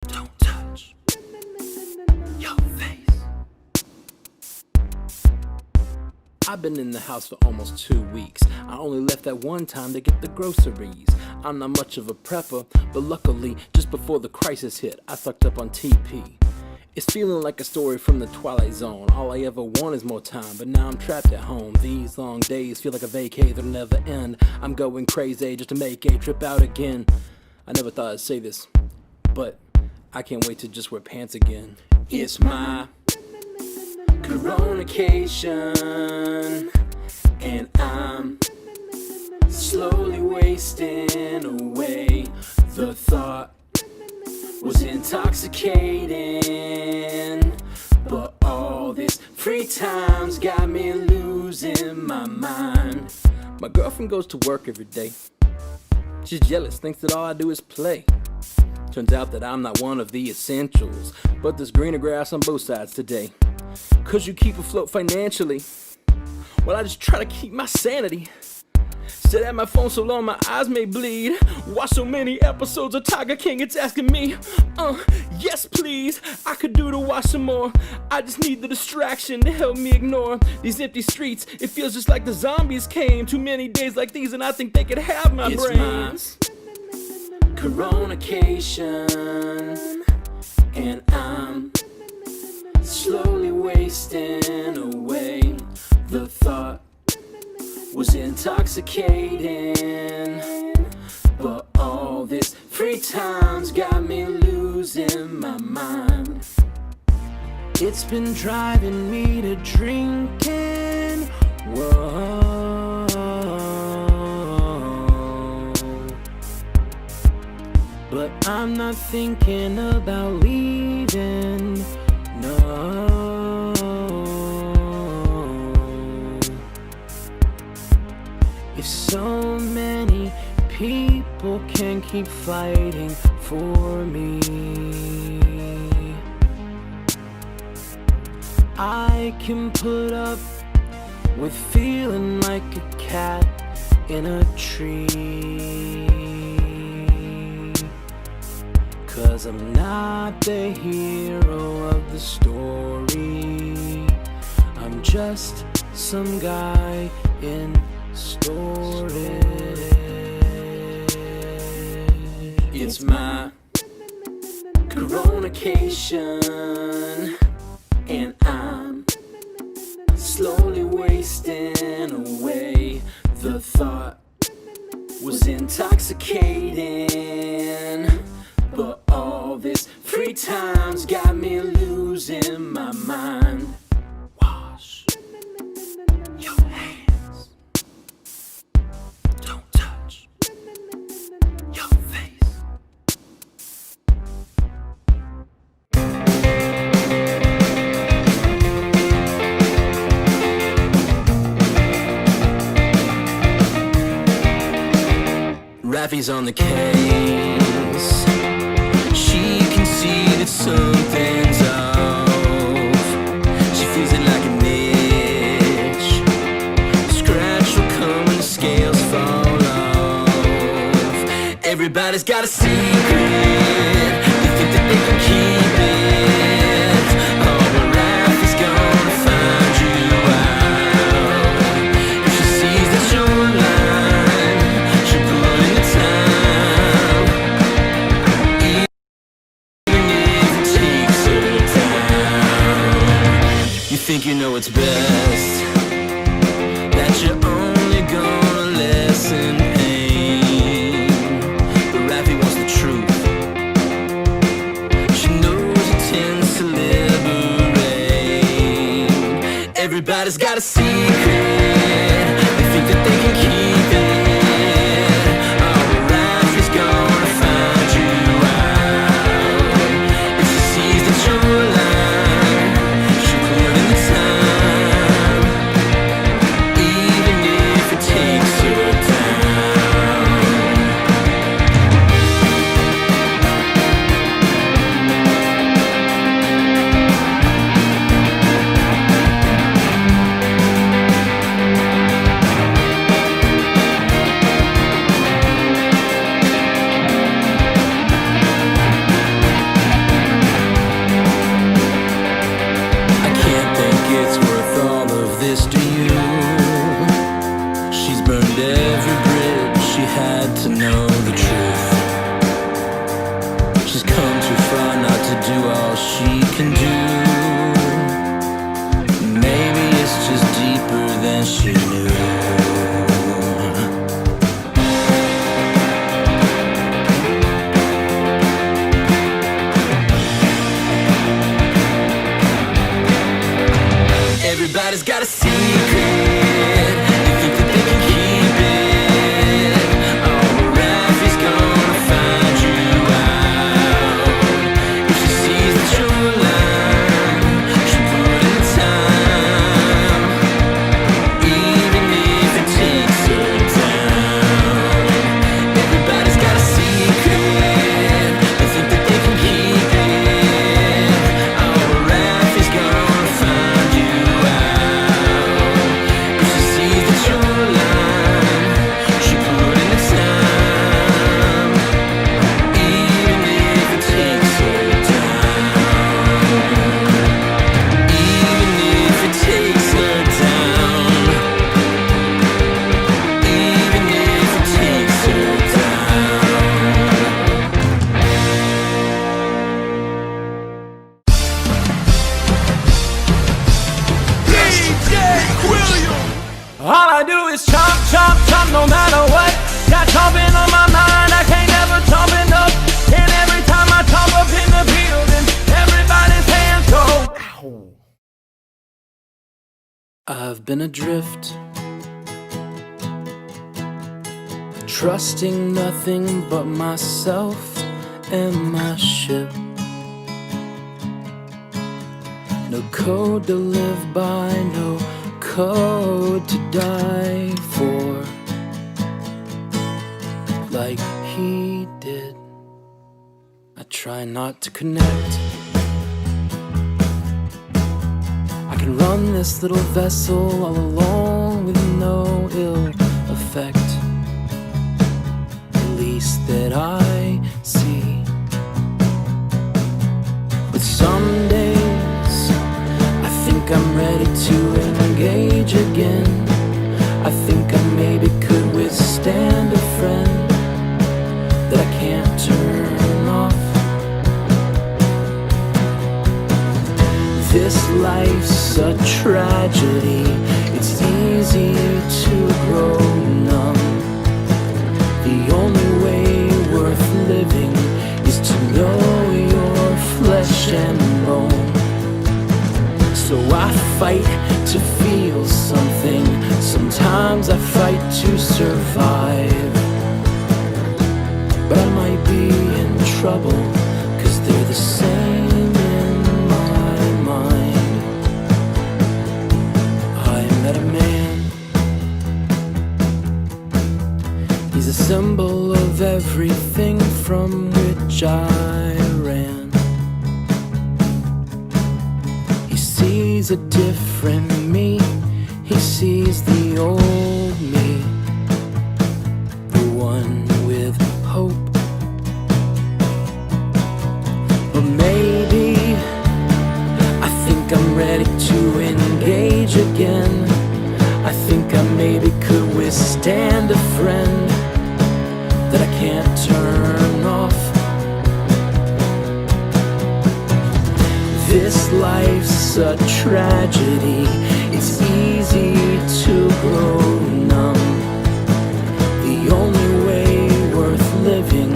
Don't touch your face. I've been in the house for almost 2 weeks. I only left that one time to get the groceries. I'm not much of a prepper, but luckily, just before the crisis hit, I sucked up on TP. It's feeling like a story from the Twilight Zone. All I ever want is more time, but now I'm trapped at home. These long days feel like a vacay that'll never end. I'm going crazy just to make a trip out again. I never thought I'd say this, but I can't wait to just wear pants again. It's my Coronacation, and I'm slowly wasting away. The thought was intoxicating, but all this free time's got me losing my mind. My girlfriend goes to work every day. She's jealous, thinks that all I do is play. Turns out that I'm not one of the essentials, but there's greener grass on both sides today. Cause you keep afloat financially, well, I just try to keep my sanity. Sit at my phone so long my eyes may bleed. Watch so many episodes of Tiger King, it's asking me, yes please, I could do to watch some more. I just need the distraction to help me ignore these empty streets. It feels just like the zombies came. Too many days like these and I think they could have my brains. My Coronacation, and I'm slowly wasting away. The thought was intoxicating, but all this free time's got me losing my mind. It's been driving me to drinking, whoa. But I'm not thinking about leaving, no. If so many people can keep fighting for me, I can put up with feeling like a cat in a tree. Cause I'm not the hero of the story, I'm just some guy in storage. It's my Coronacation, and I'm slowly wasting away. The thought was intoxicating, but all this free time's got me losing my mind. Wash your hands. Don't touch your face. Raffy's on the case. She can see that something's off. She feels it like an itch. Scratch will come when the scales fall off. Everybody's got a secret. They think that they can keep it. Oh, but Raffy's gonna find you out. If she sees that you're lying, she'll put in the time. You think you know what's best, that you're only gonna lessen pain. But Raffy wants the truth. She knows it tends to liberate. Everybody's got a secret. They think that they can keep it. Oh, but Raffy's gonna find you out. If she sees that you're lying, she'll put in the time, even if it takes her down. I've been adrift, trusting nothing but myself and my ship. No code to live by, no code to die for, like he did. I try not to connect. I can run this little vessel all alone with no ill effect, at least that I see. But some days I think I'm ready to engage again. I think I maybe could withstand a friend that I can't turn off. This life's a tragedy. It's easy to grow numb. The only way worth living is to know your flesh and bone. So I fight to feel something. Sometimes I fight to survive. But I might be in trouble, 'cause they're the same in my mind. I met a man. He's a symbol of everything from which I ran. He sees a different me. He sees the old me, the one with hope. Or maybe I think I'm ready to engage again. I think I maybe could withstand a friend that I can't turn off. This life's a tragedy. It's easy to grow numb. The only way worth living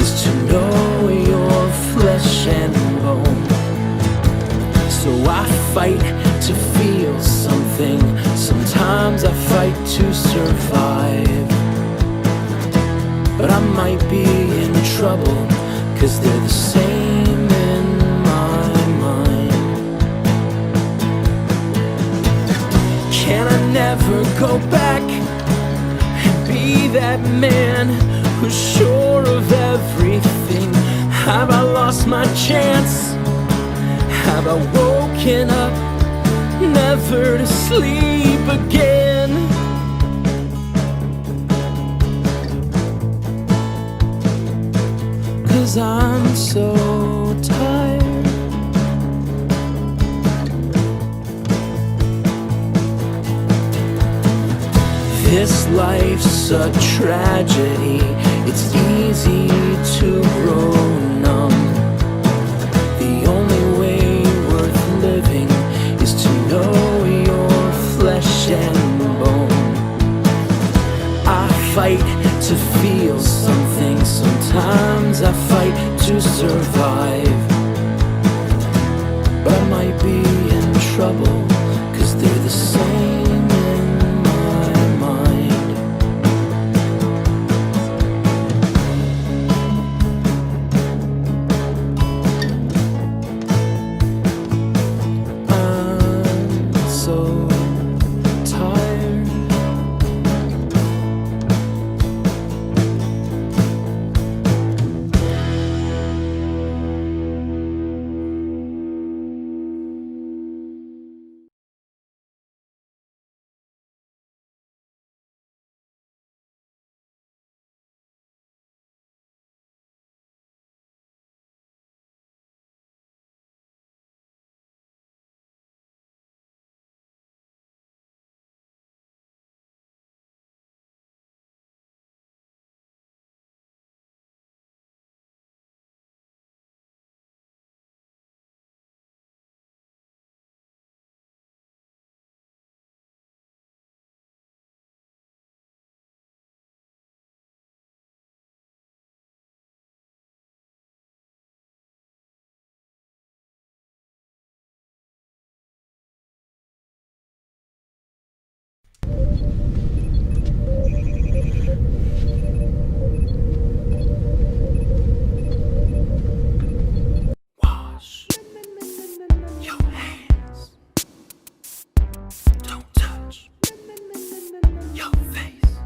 is to know your flesh and bone. So I fight to feel something. Sometimes I fight to survive. But I might be in trouble, 'cause they're the same in my mind. Can I never go back and be that man who's sure of everything? Have I lost my chance? Have I woken up never to sleep again? 'Cause I'm so tired. This life's a tragedy. It's easy to grow numb. The only way worth living is to know your flesh and bone. I fight to feel something. Sometimes I fight to survive. But I might be in trouble, 'cause they're the same in my mind. Wash your hands. Don't touch your face.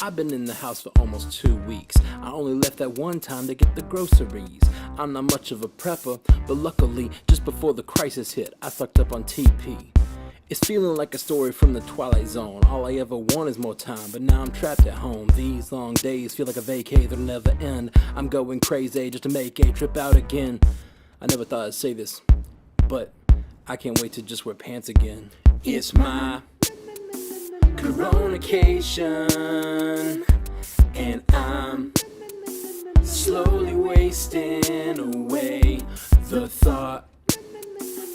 I've been in the house for almost 2 weeks. I only left that one time to get the groceries. I'm not much of a prepper, but luckily, just before the crisis hit, I stocked up on TP. It's feeling like a story from the Twilight Zone. All I ever want is more time, but now I'm trapped at home. These long days feel like a vacay that'll never end. I'm going crazy just to make a trip out again. I never thought I'd say this, but I can't wait to just wear pants again. It's my Coronication, and I'm slowly wasting away. The thought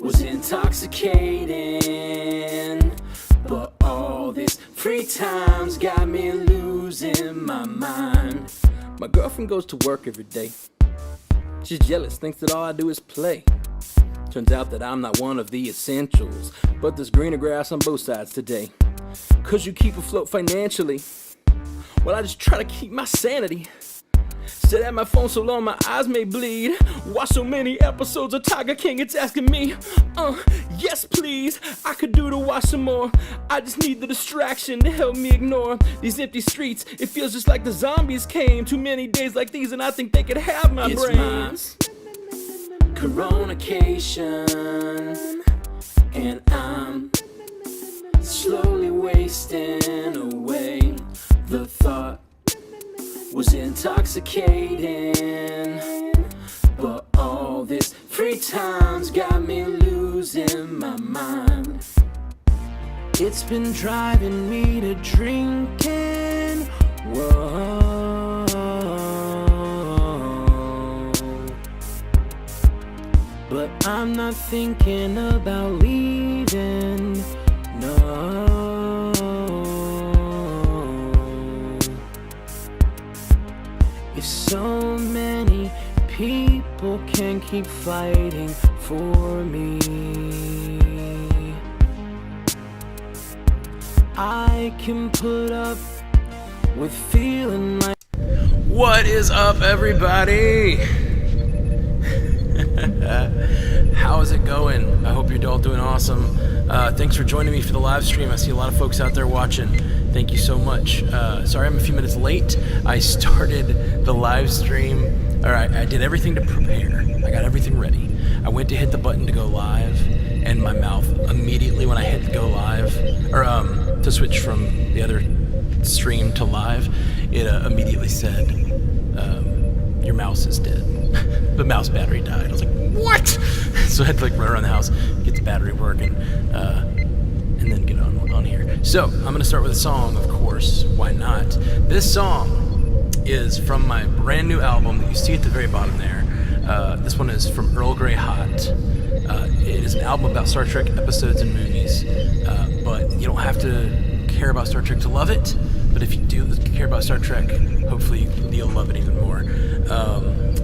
was intoxicating, but all this free time's got me losing my mind. My girlfriend goes to work every day. She's jealous, thinks that all I do is play. Turns out that I'm not one of the essentials, but there's greener grass on both sides today. Cause you keep afloat financially, well, I just try to keep my sanity. Sit at my phone so long my eyes may bleed. Watch so many episodes of Tiger King, it's asking me, yes please, I could do to watch some more. I just need the distraction to help me ignore these empty streets. It feels just like the zombies came. Too many days like these and I think they could have my brains. Coronication, and I'm slowly wasting away. The thought was intoxicating, but all this free time's got me losing my mind. It's been driving me to drinking, whoa, but I'm not thinking about leaving, no. If so many people can keep fighting for me, I can put up with feeling like... What is up, everybody? How is it going? I hope you're all doing awesome. Thanks for joining me for the live stream. I see a lot of folks out there watching. Thank you so much. Sorry I'm a few minutes late. I started the live stream, or I did everything to prepare. I got everything ready. I went to hit the button to go live, and my mouth immediately when I hit go live, or to switch from the other stream to live, it immediately said, your mouse is dead. The mouse battery died. I was like, what? So I had to like run around the house, get the battery working, and then get on here. So I'm gonna start with a song, of course. Why not? This song is from my brand new album that you see at the very bottom there. This one is from Earl Grey Hot. It is an album about Star Trek episodes and movies, but you don't have to care about Star Trek to love it. But if you do care about Star Trek, hopefully you'll love it even more.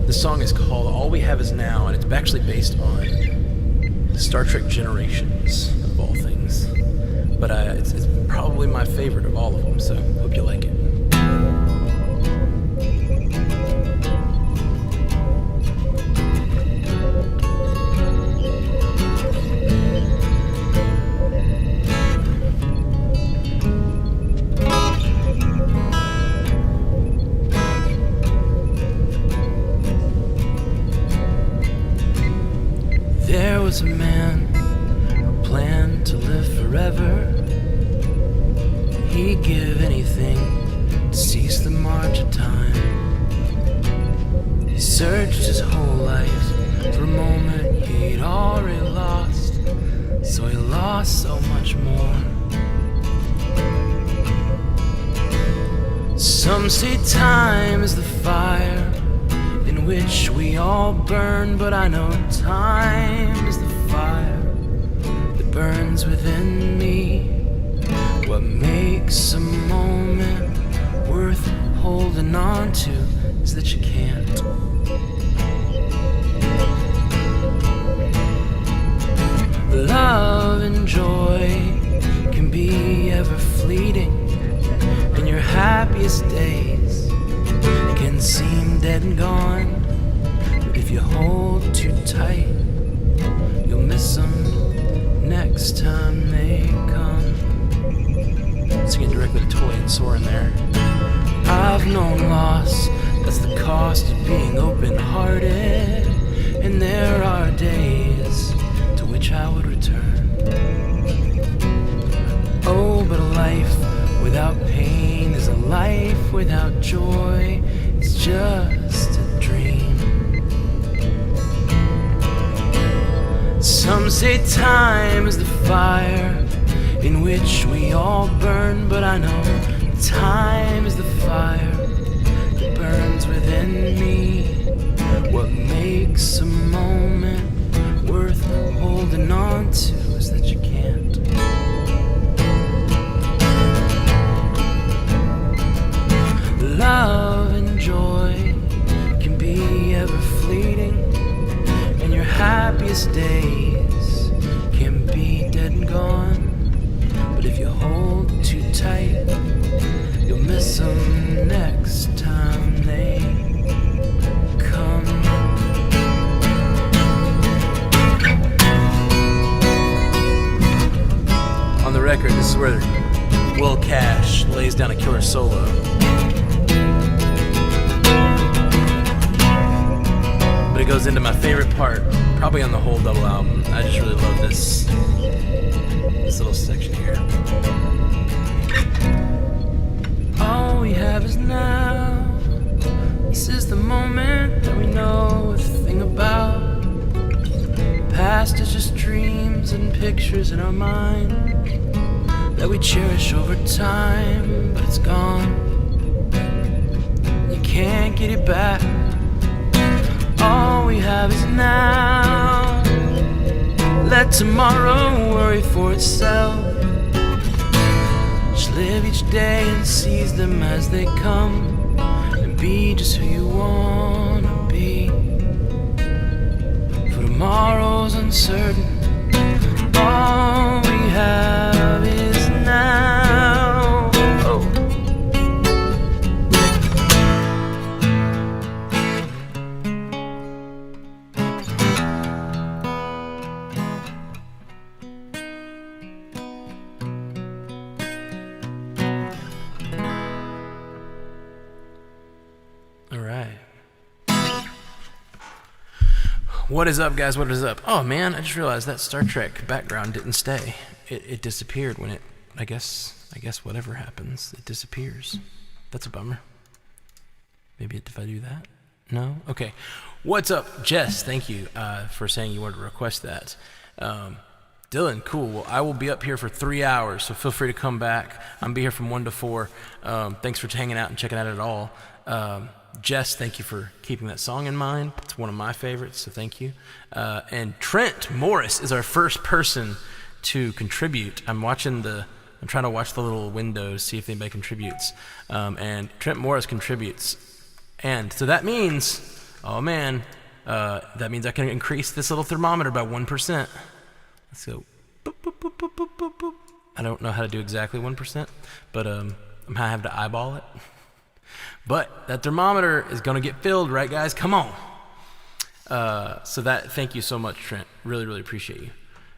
The song is called All We Have Is Now, and it's actually based on Star Trek Generations, of all things. But it's probably my favorite of all of them, so hope you like it. There was a man who planned to live forever. He'd give anything to cease the march of time. He searched his whole life for a moment he'd already lost, so he lost so much more. Some say time is the fire in which we all burn, but I know time is the fire that burns within me. What makes a moment worth holding on to is that you can't. Love and joy sore in there. I've known loss, that's the cost of being open-hearted, and there are days to which I would return. Oh, but a life without pain is a life without joy. It's just a dream. Some say time is the fire in which we all burn, but I know time is the fire that burns within me. What makes a moment worth holding on to is that you can't. Love and joy can be ever fleeting, and your happiest days can be dead and gone. But if you hold too tight, you'll miss them next time they come. On the record, this is where Will Cash lays down a killer solo. But it goes into my favorite part, probably on the whole double album. I just really love this little section here. All we have is now. This is the moment that we know a thing about. Past is just dreams and pictures in our mind that we cherish over time, but it's gone. You can't get it back. All we have is now. Let tomorrow worry for itself. Just live each day and seize them as they come, and be just who you wanna be. For tomorrow's uncertain. All we have is now. Oh. What is up, guys? What is up? Oh man, I just realized that Star Trek background didn't stay. It disappeared when it, I guess whatever happens, it disappears. That's a bummer. Maybe if I do that? No? Okay. What's up, Jess? Thank you for saying you wanted to request that. Dylan, cool. Well, I will be up here for 3 hours, so feel free to come back. I'm going to be here from 1 to 4. Thanks for hanging out and checking out it all. Jess, thank you for keeping that song in mind. It's one of my favorites, so thank you. And Trent Morris is our first person to contribute. I'm trying to watch the little window to see if anybody contributes. And Trent Morris contributes. And so that means, that means I can increase this little thermometer by 1%. Let's go. Boop, boop, boop, boop, boop, boop, boop. I don't know how to do exactly 1%, but I'm going to have to eyeball it. But that thermometer is going to get filled, right, guys? Come on. Thank you so much, Trent. Really, really appreciate you.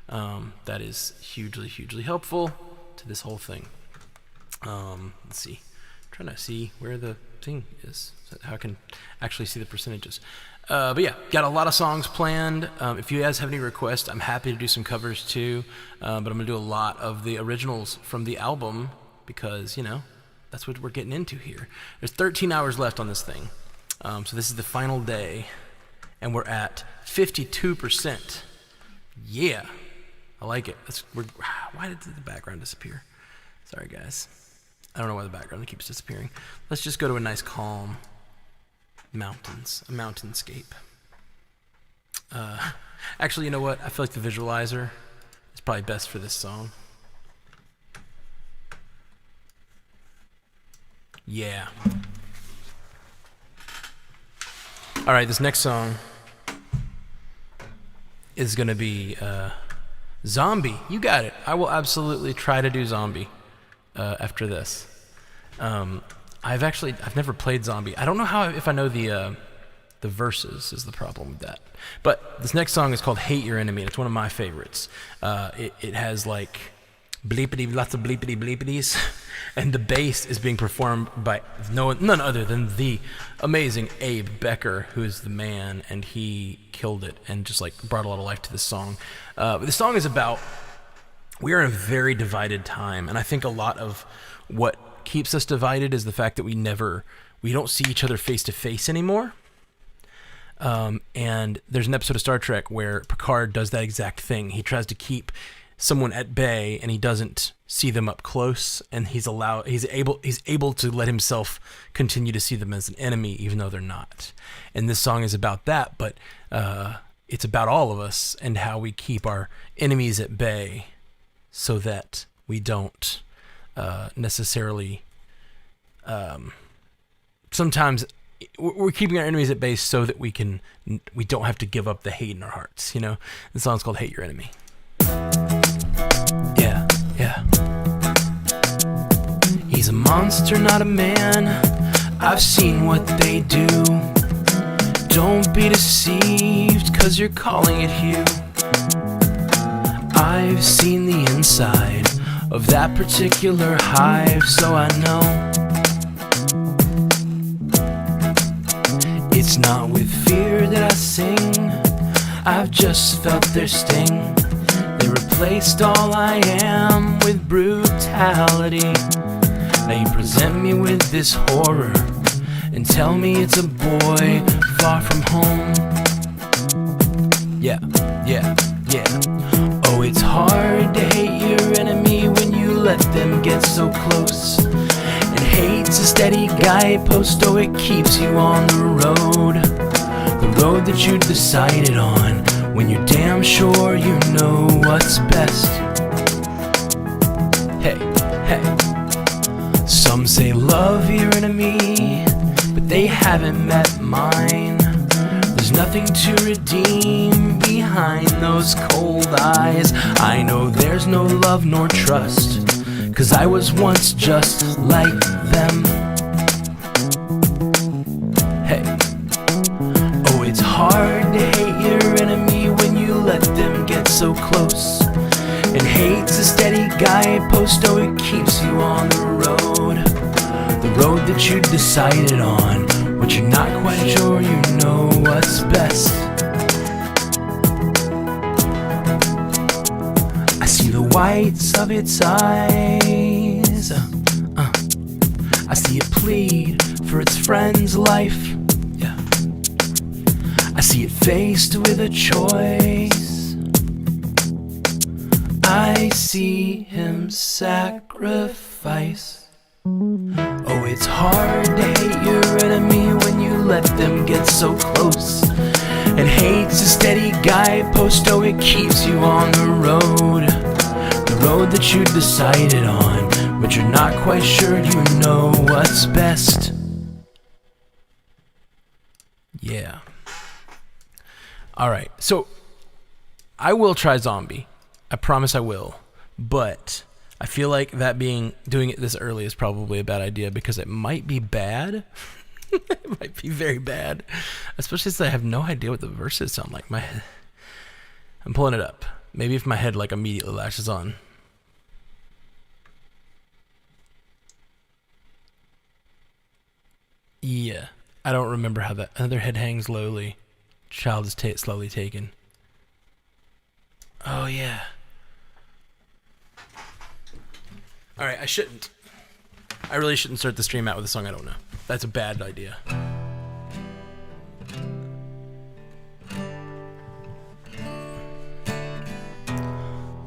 That is hugely, hugely helpful to this whole thing. Let's see. I'm trying to see where the thing is, so how I can actually see the percentages. But yeah, got a lot of songs planned. If you guys have any requests, I'm happy to do some covers too. But I'm going to do a lot of the originals from the album because, that's what we're getting into here. There's 13 hours left on this thing. So this is the final day, and we're at 52%. Yeah, I like it. Why did the background disappear? Sorry, guys. I don't know why the background keeps disappearing. Let's just go to a nice calm mountains, a mountainscape. Actually, you know what? I feel like the visualizer is probably best for this song. Yeah. All right, this next song is going to be Zombie. You got it. I will absolutely try to do Zombie after this. I've never played Zombie. I don't know if I know the verses is the problem with that. But this next song is called Hate Your Enemy, and it's one of my favorites. It has like bleepity, lots of bleepity bleepities, and the bass is being performed by none other than the amazing Abe Becker, who is the man, and he killed it and just like brought a lot of life to this song. But the song is about, we are in a very divided time, and I think a lot of what keeps us divided is the fact that we don't see each other face to face anymore. And there's an episode of Star Trek where Picard does that exact thing. He tries to keep someone at bay, and he doesn't see them up close, and he's able to let himself continue to see them as an enemy, even though they're not. And this song is about that, but it's about all of us and how we keep our enemies at bay, so that we don't necessarily. Sometimes we're keeping our enemies at bay so that we don't have to give up the hate in our hearts. You know, the song's called "Hate Your Enemy." Yeah. He's a monster, not a man. I've seen what they do. Don't be deceived, 'cause you're calling it hue. I've seen the inside of that particular hive, so I know it's not with fear that I sing. I've just felt their sting. They replaced all I am with brutality. Now you present me with this horror and tell me it's a boy far from home. Yeah. Oh, it's hard to hate your enemy when you let them get so close. And hate's a steady guidepost, oh, it keeps you on the road. The road that you decided on, when you're damn sure you know what's best. Hey. Some say love your enemy, but they haven't met mine. There's nothing to redeem behind those cold eyes. I know there's no love nor trust, 'cause I was once just like them. Hey. Oh, it's hard to hate your enemy when you let them get so close. And hate's a steady guidepost, oh, it keeps you on the road. The road that you decided on, but you're not quite sure you know what's best. I see the whites of its eyes. I see it plead for its friend's life. Yeah. I see it faced with a choice. I see him sacrifice. Oh, it's hard to hate your enemy when you let them get so close. And hate's a steady guidepost, oh, it keeps you on the road. The road that you decided on, but you're not quite sure you know what's best. Yeah. Alright, so I will try Zombie. I promise I will. But I feel like doing it this early is probably a bad idea, because it might be bad. It might be very bad. Especially since I have no idea what the verses sound like. I'm pulling it up. Maybe if my head like immediately lashes on. Yeah. I don't remember how that. Another head hangs lowly. Child is slowly taken. Oh, yeah. Alright, I really shouldn't start the stream out with a song I don't know. That's a bad idea.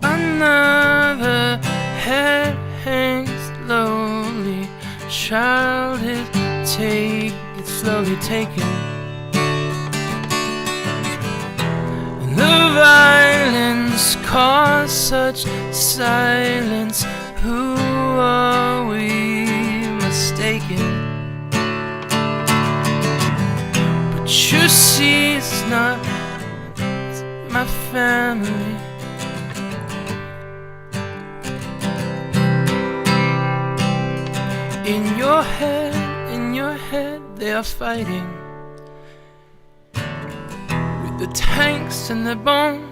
Another head hangs lonely. Child is slowly taken. And the violence caused such silence. Who are we mistaken? But you see, it's not my family. In your head, they are fighting with the tanks and the bombs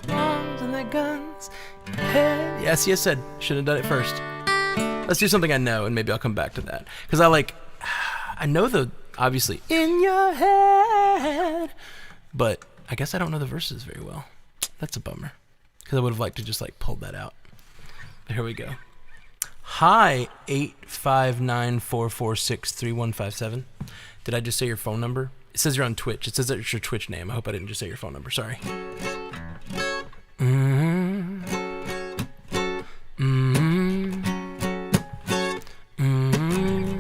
and the guns. Hey. Yes, yes, said. Should have done it first. Let's do something I know, and maybe I'll come back to that. Because I know the, obviously, in your head. But I guess I don't know the verses very well. That's a bummer. Because I would have liked to just, pull that out. But here we go. Hi, 859-446-3157. Did I just say your phone number? It says you're on Twitch. It says that it's your Twitch name. I hope I didn't just say your phone number. Sorry. Mm-hmm. Mm-hmm. Mm-hmm.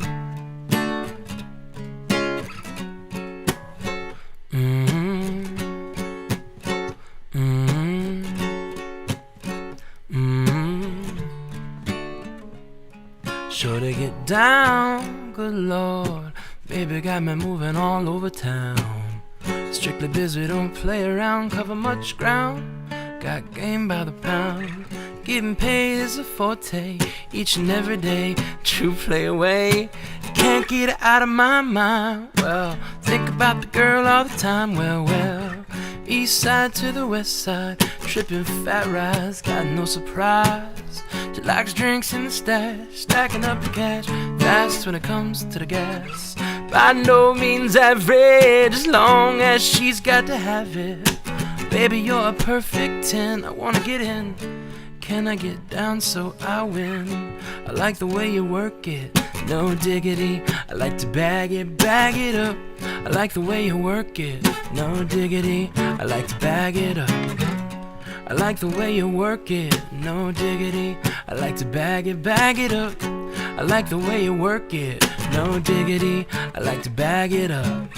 Mm-hmm. Mm-hmm. Sure to get down, good Lord. Baby got me moving all over town. Strictly busy, don't play around, cover much ground. Got game by the pound. Getting paid is a forte, each and every day. True play away, can't get it out of my mind. Well, think about the girl all the time. Well, east side to the west side, tripping fat rides, got no surprise. She likes drinks in the stash, stacking up the cash, fast when it comes to the gas. By no means average, as long as she's got to have it. Baby, you're a perfect 10, I wanna get in. Can I get down so I win? I like the way you work it, no diggity. I like to bag it up. I like the way you work it, no diggity. I like to bag it up. I like the way you work it, no diggity. I like to bag it up. I like the way you work it, no diggity. I like to bag it up.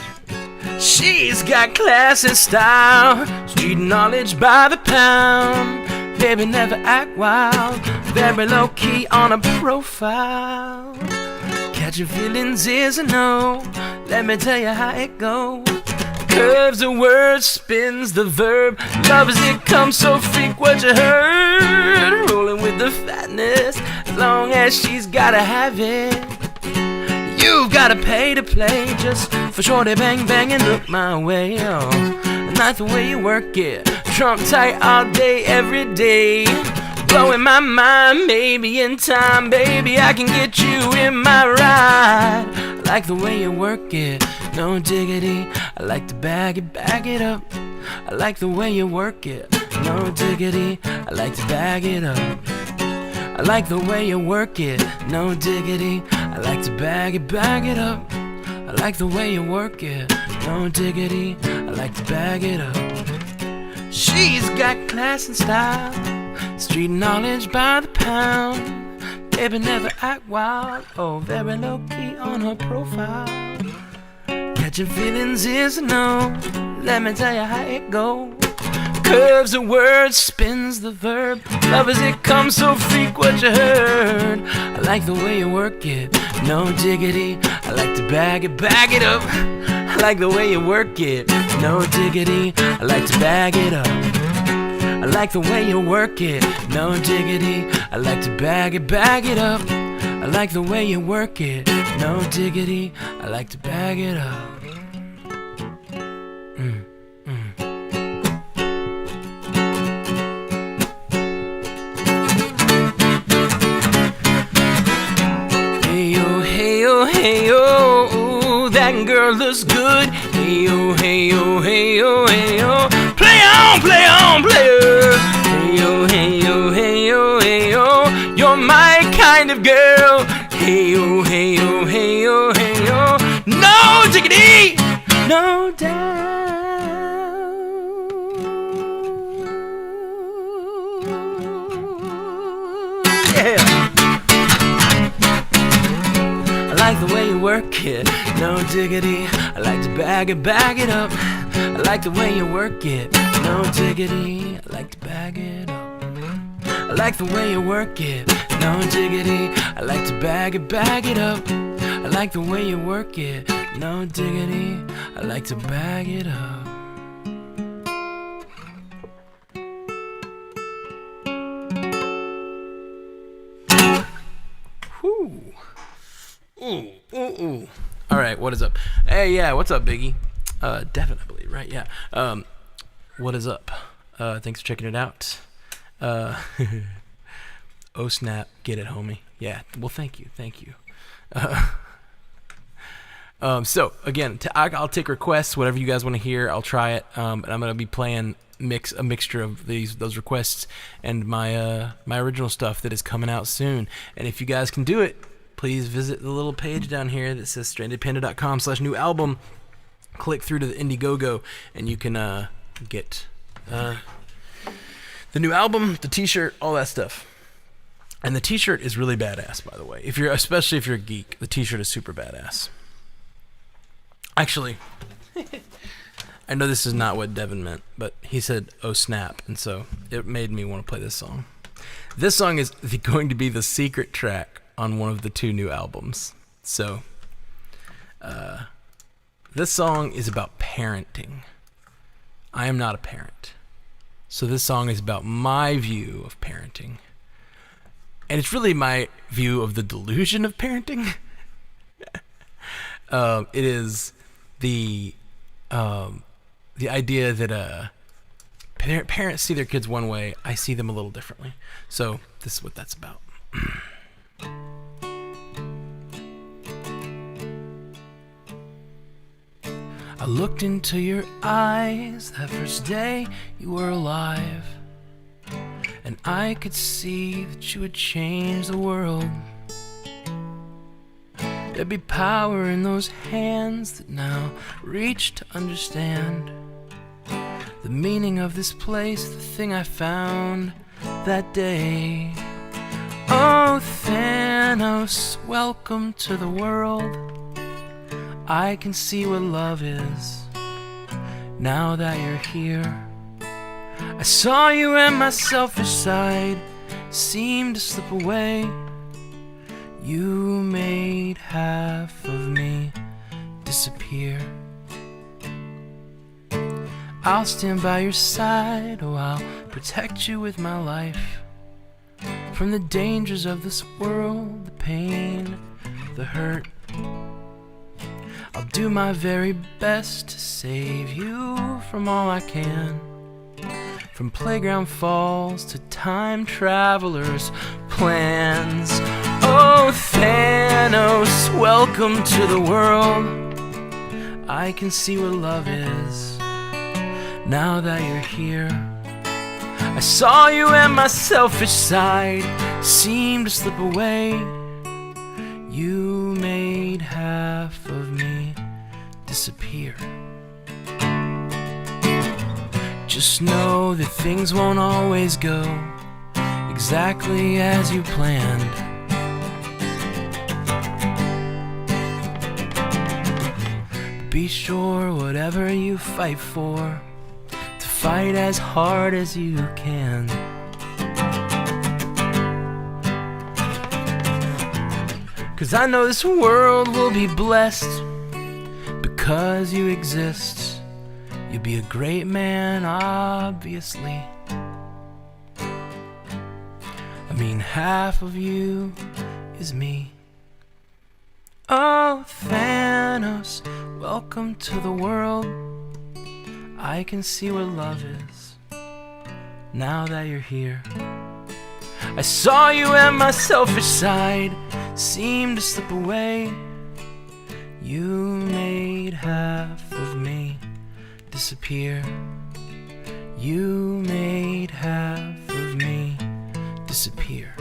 She's got class and style, street knowledge by the pound. Baby, never act wild, very low key on a profile. Catching feelings is a no, let me tell you how it goes. Curves the word, spins the verb. Love as it comes, so freak what you heard. Rolling with the fatness, as long as she's gotta have it. You've gotta pay to play, just for shorty bang bang and look my way. Oh, I like the way you work it, trump tight all day, every day. Blowing my mind, maybe in time, baby, I can get you in my ride. I like the way you work it, no diggity. I like to bag it up. I like the way you work it, no diggity. I like to bag it up. I like the way you work it, no diggity. I like to bag it up. I like the way you work it, no diggity. I like to bag it up. She's got class and style, street knowledge by the pound. Baby, never act wild, oh, very low key on her profile. Catching feelings is a no, let me tell you how it goes. Curves the word, spins the verb. Love as it comes, so freak what you heard. I like the way you work it, no diggity. I like to bag it up. I like the way you work it, no diggity. I like to bag it up. I like the way you work it, no diggity. I like to bag it up. I like the way you work it, no diggity. I like to bag it up. Hey yo, ooh, that girl looks good. Hey yo, hey yo, hey yo, hey yo. Play on, play on, player. Hey yo, hey yo, hey yo, hey yo. You're my kind of girl. Hey yo, hey yo, hey yo, hey yo. No diggity, no doubt. Yeah. I like the way you work it, no diggity. I like to bag it up. I like the way you work it, no diggity. I like to bag it up. I like the way you work it, no diggity. I like to bag it up. I like the way you work it, no diggity. I like to bag it up. Whew. Ooh. All right, what is up? Hey, yeah, what's up, Biggie? Definitely, right? Yeah. What is up? Thanks for checking it out. Oh snap, get it, homie. Yeah, well, thank you. So again, I'll take requests, whatever you guys want to hear. I'll try it, and I'm gonna be playing a mixture of those requests and my original stuff that is coming out soon. And if you guys can do it, please visit the little page down here that says strandedpanda.com/new album. Click through to the Indiegogo, and you can get the new album, the T-shirt, all that stuff. And the T-shirt is really badass, by the way. Especially if you're a geek, the T-shirt is super badass. Actually, I know this is not what Devin meant, but he said, "Oh snap," and so it made me want to play this song. This song is going to be the secret track on one of the 2 new albums. So, this song is about parenting. I am not a parent. So this song is about my view of parenting. And it's really my view of the delusion of parenting. It is the idea that parents see their kids one way, I see them a little differently. So this is what that's about. I looked into your eyes that first day you were alive, and I could see that you would change the world. There'd be power in those hands that now reach to understand the meaning of this place, the thing I found that day. Oh, Thanos, welcome to the world. I can see what love is now that you're here. I saw you and my selfish side seemed to slip away. You made half of me disappear. I'll stand by your side, oh, I'll protect you with my life from the dangers of this world, the pain, the hurt. I'll do my very best to save you from all I can, from playground falls to time travelers' plans. Oh, Thanos, welcome to the world. I can see what love is now that you're here. I saw you and my selfish side seemed to slip away. You made half of me disappear. Just know that things won't always go exactly as you planned. Be sure whatever you fight for, to fight as hard as you can. 'Cause I know this world will be blessed because you exist. You'll be a great man, obviously. I mean, half of you is me. Oh, Thanos, welcome to the world. I can see what love is now that you're here. I saw you and my selfish side seemed to slip away. You made half of me disappear. You made half of me disappear.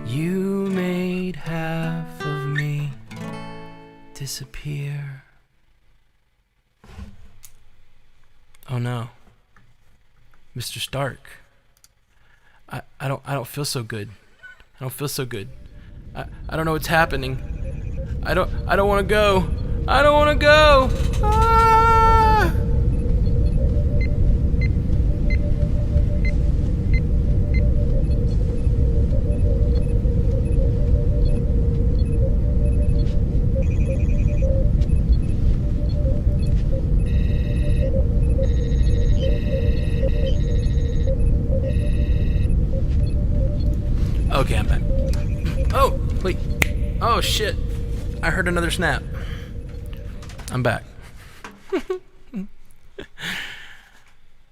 You made half of me disappear. Oh no, Mr. Stark. I don't feel so good. I don't feel so good. I don't know what's happening. I don't want to go. I don't want to go. Ah! Okay, I'm back. Oh, wait. Oh, shit. I heard another snap. I'm back.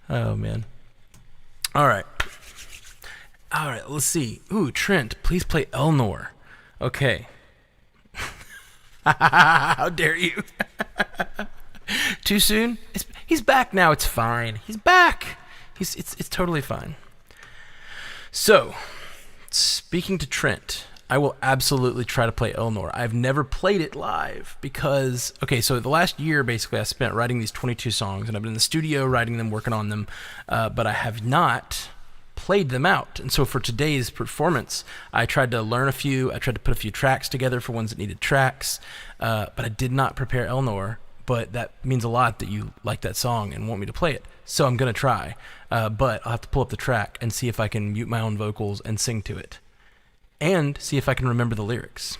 Oh, man. All right. All right, let's see. Ooh, Trent, please play Elnor. Okay. How dare you? Too soon? He's back now. It's fine. He's back. It's totally fine. So, speaking to Trent, I will absolutely try to play Elnor. I've never played it live because, okay, so the last year, basically, I spent writing these 22 songs, and I've been in the studio writing them, working on them, but I have not played them out. And so for today's performance, I tried to learn a few. I tried to put a few tracks together for ones that needed tracks, but I did not prepare Elnor. But that means a lot that you like that song and want me to play it. So I'm going to try. But I'll have to pull up the track and see if I can mute my own vocals and sing to it. And see if I can remember the lyrics.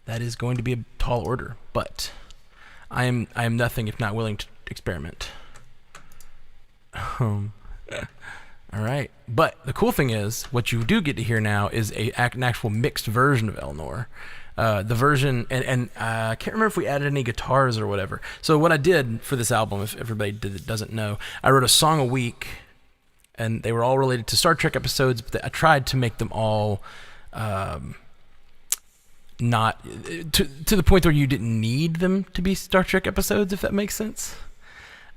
That is going to be a tall order. But I am nothing if not willing to experiment. All right. But the cool thing is, what you do get to hear now is an actual mixed version of Elnor. The version, and I can't remember if we added any guitars or whatever. So what I did for this album, if everybody doesn't know, I wrote a song a week, and they were all related to Star Trek episodes, but I tried to make them all not to the point where you didn't need them to be Star Trek episodes, if that makes sense.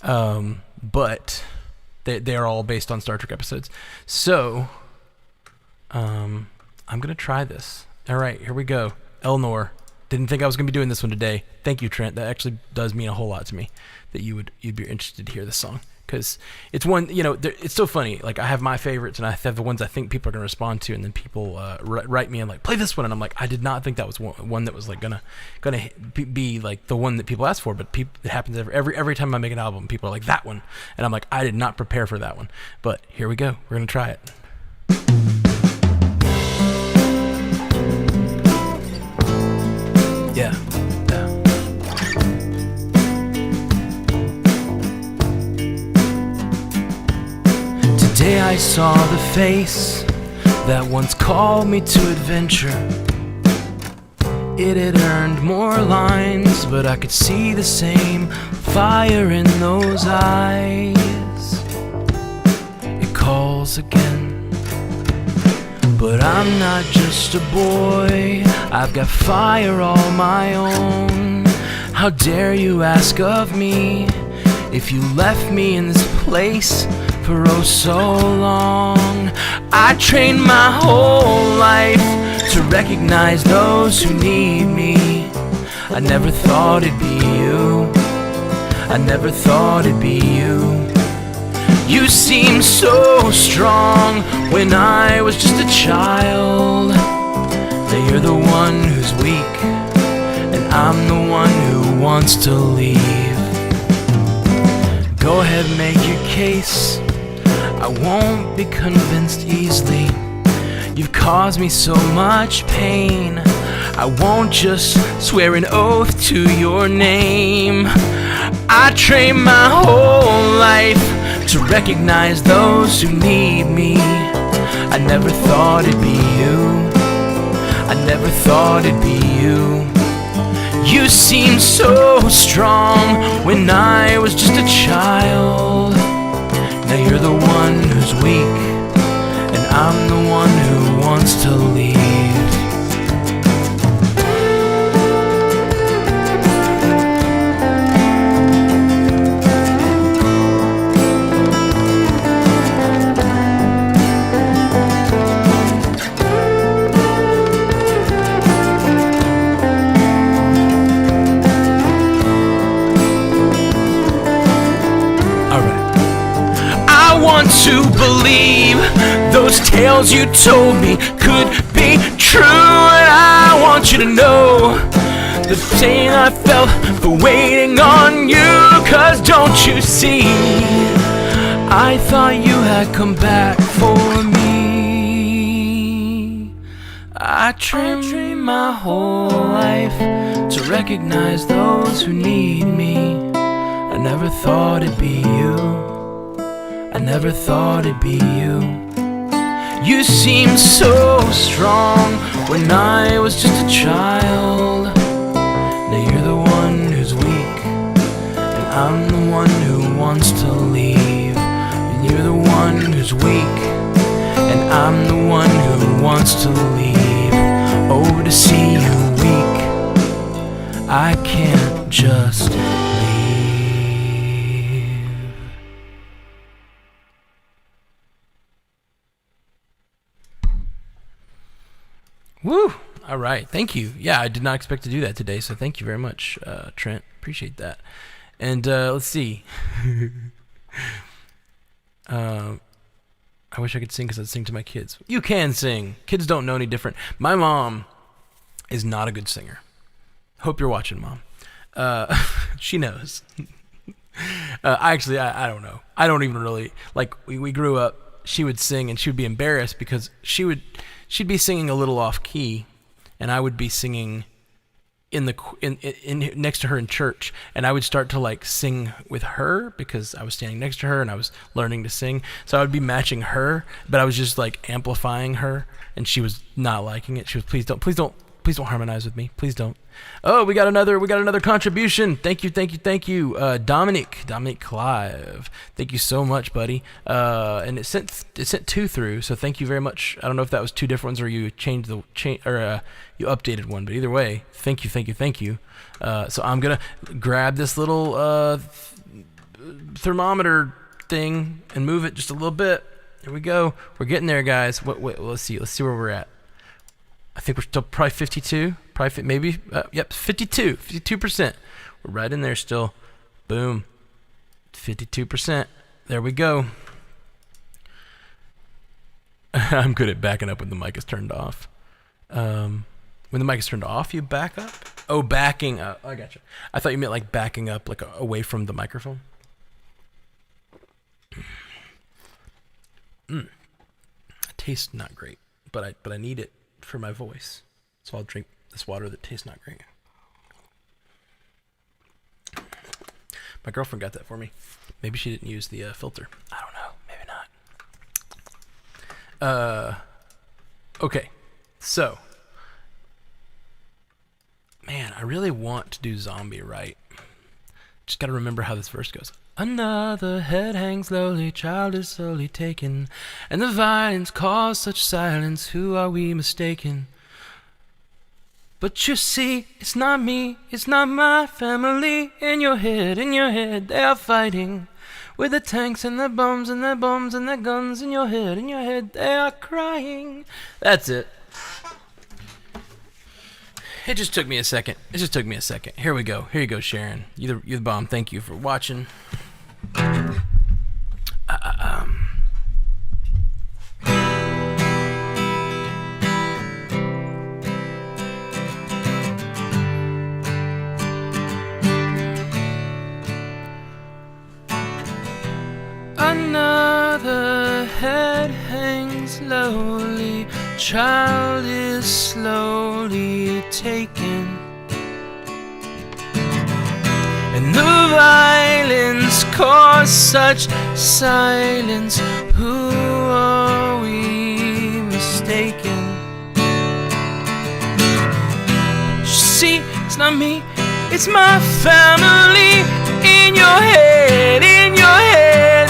But they're all based on Star Trek episodes. So I'm going to try this. All right, here we go. Elnor. Didn't think I was going to be doing this one today. Thank you, Trent. That actually does mean a whole lot to me that you'd be interested to hear this song, because it's one, it's so funny. Like, I have my favorites and I have the ones I think people are going to respond to, and then people write me and like, play this one, and I'm like, I did not think that was one that was like gonna be like the one that people ask for, but it happens every time I make an album. People are like, that one, and I'm like, I did not prepare for that one, but here we go. We're gonna try it. Yeah. Today I saw the face that once called me to adventure. It had earned more lines, but I could see the same fire in those eyes. It calls again. But I'm not just a boy, I've got fire all my own. How dare you ask of me if you left me in this place for oh so long? I trained my whole life to recognize those who need me. I never thought it'd be you, I never thought it'd be you. You seemed so strong when I was just a child. Now you're the one who's weak, and I'm the one who wants to leave. Go ahead, make your case, I won't be convinced easily. You've caused me so much pain, I won't just swear an oath to your name. I trained my whole life to recognize those who need me. I never thought it'd be you, I never thought it'd be you. You seemed so strong when I was just a child. Now you're the one who's weak, and I'm the one who wants to leave. To believe those tales you told me could be true, and I want you to know the pain I felt for waiting on you. Cause don't you see, I thought you had come back for me. I trained my whole life to recognize those who need me. I never thought it'd be you, I never thought it'd be you. You seemed so strong when I was just a child. Now you're the one who's weak, and I'm the one who wants to leave. And you're the one who's weak, I'm the one who wants to leave. Oh, to see you weak, I can't just leave. Woo! All right, thank you. Yeah, I did not expect to do that today, so thank you very much, Trent. Appreciate that. And let's see. I wish I could sing because I'd sing to my kids. You can sing. Kids don't know any different. My mom is not a good singer. Hope you're watching, Mom. She knows. I don't know. I don't even really, like, we grew up, she would sing and she would be embarrassed because she'd be singing a little off key, and I would be singing in next to her in church, and I would start to like sing with her because I was standing next to her and I was learning to sing. So I would be matching her, but I was just like amplifying her, and she was not liking it. She was, please don't harmonize with me. Please don't. Oh, we got another contribution. Thank you. Dominic Clive. Thank you so much, buddy. And it sent 2 through, so thank you very much. I don't know if that was 2 different ones or you you updated one, but either way, thank you. So I'm gonna grab this little thermometer thing and move it just a little bit. Here we go. We're getting there, guys. Wait, let's see where we're at. I think we're still probably 52, maybe. Yep, 52%. We're right in there still. Boom, 52%. There we go. I'm good at backing up when the mic is turned off. When the mic is turned off, you back up? Oh, backing up. I gotcha. I thought you meant like backing up, like away from the microphone. Tastes not great, but I need it for my voice, so I'll drink this water that tastes not great. My girlfriend got that for me. Maybe she didn't use the filter. I don't know. Maybe not. Okay, so, man, I really want to do zombie right. Just gotta remember how this verse goes. Another head hangs lowly, child is slowly taken, and the violence caused such silence, who are we mistaken? But you see, it's not me, it's not my family. In your head, they are fighting with the tanks and the bombs and the bombs and the guns. In your head, they are crying. That's it. It just took me a second. Here we go. Here you go, Sharon. You're the bomb. Thank you for watching. Another head hangs lowly, child is slowly taken, and the violence caused such silence, who are we mistaken? See, it's not me, it's my family. In your head,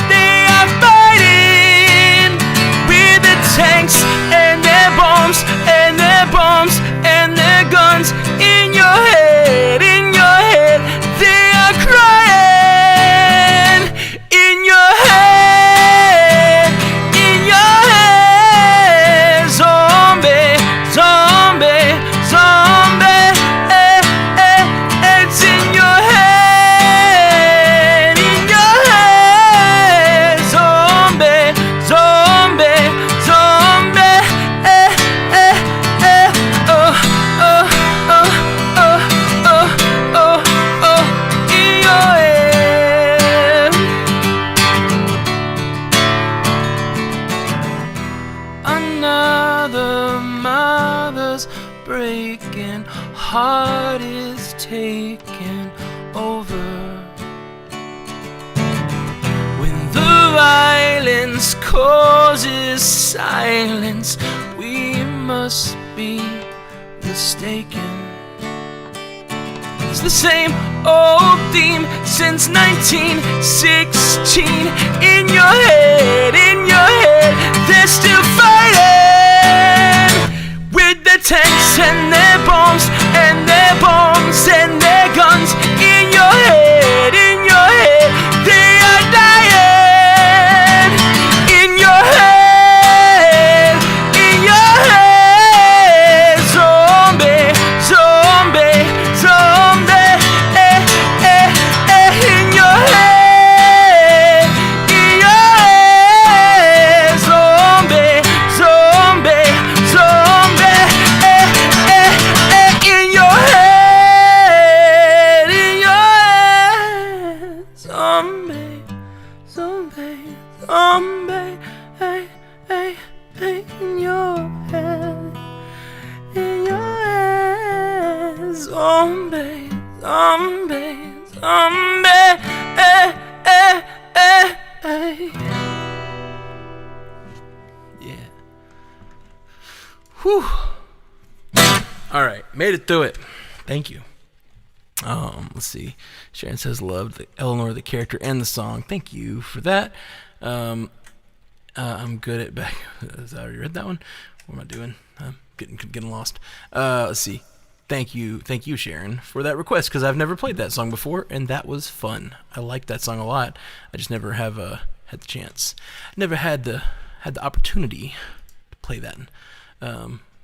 they are fighting with the tanks and their bombs and their bombs and their guns. In your head, they are crying. In your head, zombie, zombie, zombie. It's in your head, zombie, zombie, zombie. Oh, oh, oh, oh, oh, oh, oh, in your head. Another mother's breaking heart is taken over. When the violence causes silence, we must be mistaken. It's the same old theme since 1916. In your head, they're still fighting. zombie, zombie, zombie, hey, hey, hey, in your head, zombie, zombie, zombie, hey, hey, hey, hey. Yeah. Whew. All right, made it through it. Thank you. Let's see. Sharon says loved Eleanor, the character, and the song. Thank you for that. I'm good at back. Has I already read that one? What am I doing? I'm getting lost. Let's see. Thank you, Sharon, for that request, because I've never played that song before, and that was fun. I like that song a lot. I just never have had the chance. Never had the opportunity to play that.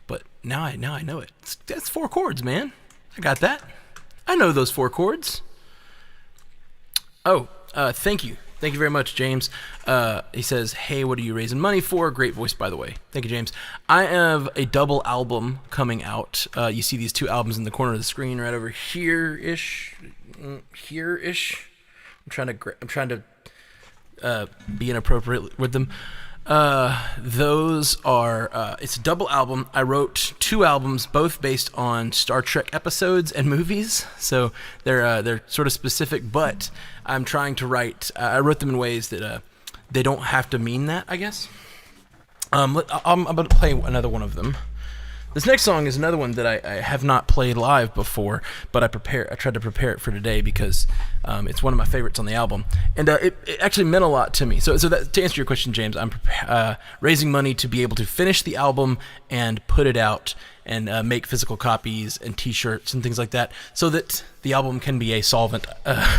But now I know it. That's 4 chords, man. I got that. I know those 4 chords. Oh, thank you. Thank you very much, James. He says, hey, what are you raising money for? Great voice, by the way. Thank you, James. I have a double album coming out. You see these 2 albums in the corner of the screen right over here-ish. Here-ish. I'm trying to be inappropriate with them. Those are, it's a double album. I wrote 2 albums, both based on Star Trek episodes and movies. So they're sort of specific, but I'm trying to write, I wrote them in ways that, they don't have to mean that, I guess. I'm about to play another one of them. This next song is another one that I have not played live before, but I tried to prepare it for today because it's one of my favorites on the album, and it actually meant a lot to me. So that, to answer your question, James, I'm raising money to be able to finish the album and put it out and make physical copies and T-shirts and things like that, so that the album can be a solvent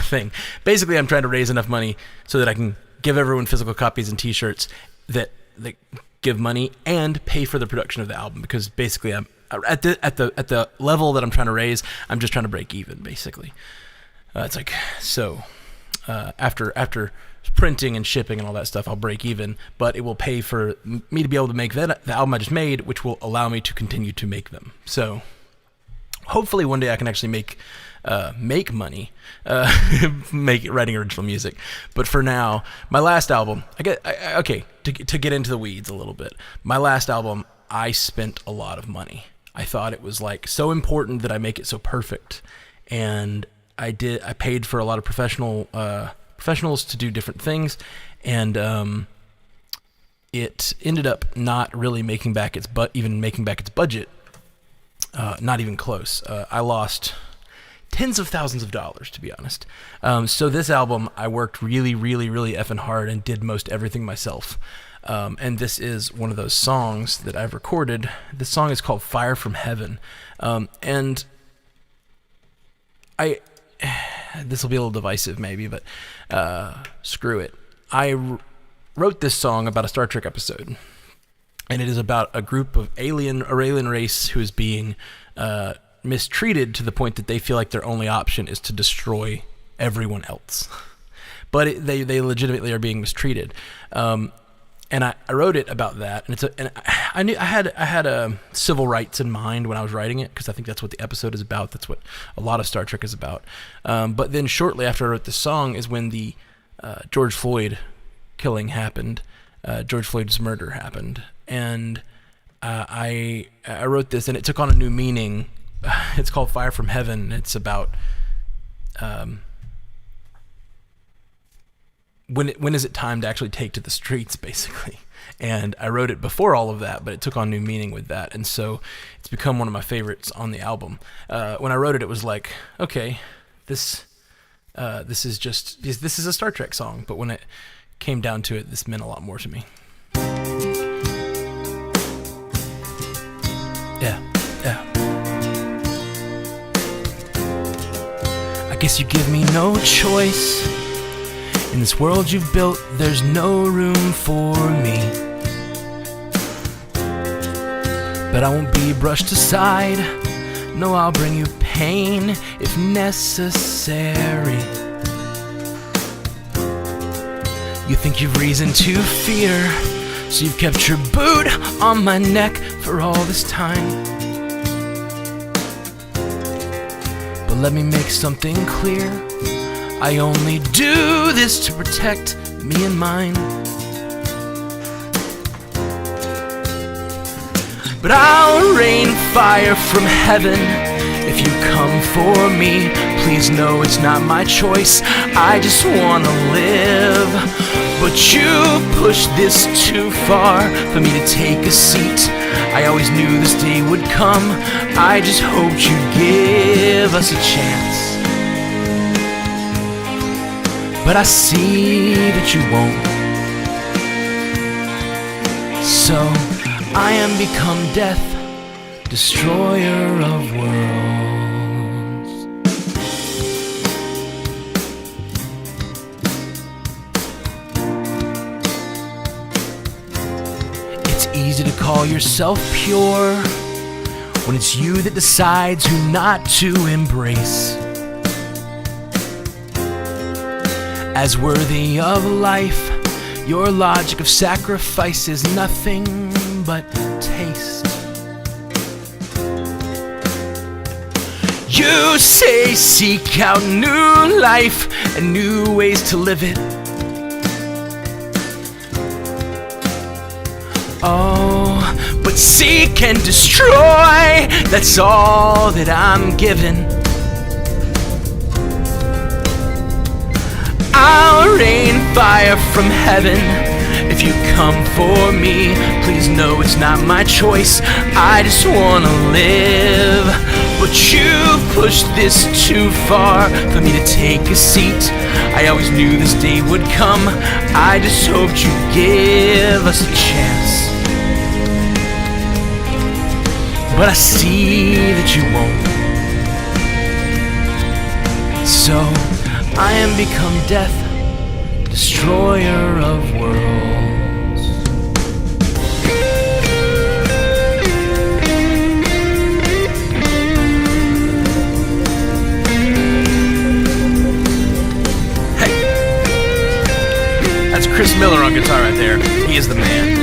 thing. Basically, I'm trying to raise enough money so that I can give everyone physical copies and T-shirts that give money and pay for the production of the album, because basically I'm at the level that I'm trying to raise, I'm just trying to break even, basically. It's like, so after printing and shipping and all that stuff, I'll break even, but it will pay for me to be able to make the album I just made, which will allow me to continue to make them. So hopefully one day I can actually make money writing original music. But for now, my last album, to get into the weeds a little bit, my last album, I spent a lot of money. I thought it was like so important that I make it so perfect, and I paid for a lot of professionals to do different things, and it ended up not really making back its budget. Not even close. I lost tens of thousands of dollars, to be honest. So this album, I worked really, really, really effing hard and did most everything myself. And this is one of those songs that I've recorded. This song is called Fire from Heaven. And this will be a little divisive maybe, but screw it. I wrote this song about a Star Trek episode. And it is about a group of alien race who is being mistreated to the point that they feel like their only option is to destroy everyone else. But they legitimately are being mistreated. And I wrote it about that, and I knew I had a civil rights in mind when I was writing it, because I think that's what the episode is about. That's what a lot of Star Trek is about. But then shortly after I wrote this song is when the George Floyd killing happened. George Floyd's murder happened, and I wrote this, and it took on a new meaning. It's called Fire from Heaven. It's about when is it time to actually take to the streets, basically. And I wrote it before all of that, but it took on new meaning with that, and so it's become one of my favorites on the album. When I wrote it, it was like, okay, this is a Star Trek song, but when it came down to it, this meant a lot more to me. Yeah. I guess you give me no choice. In this world you've built, there's no room for me. But I won't be brushed aside. No, I'll bring you pain if necessary. You think you've reason to fear, so you've kept your boot on my neck for all this time. But let me make something clear. I only do this to protect me and mine. But I'll rain fire from heaven if you come for me. Please know it's not my choice, I just wanna live. But you pushed this too far for me to take a seat. I always knew this day would come, I just hoped you'd give us a chance. But I see that you won't. So I am become death, destroyer of worlds. It's easy to call yourself pure when it's you that decides who not to embrace as worthy of life. Your logic of sacrifice is nothing but taste. You say seek out new life and new ways to live it. Oh, but seek and destroy, that's all that I'm given. I'll rain fire from heaven if you come for me. Please know it's not my choice, I just wanna live. But you pushed this too far for me to take a seat. I always knew this day would come, I just hoped you'd give us a chance. But I see that you won't. So I am become death, destroyer of worlds. Hey, that's Chris Miller on guitar right there. He is the man.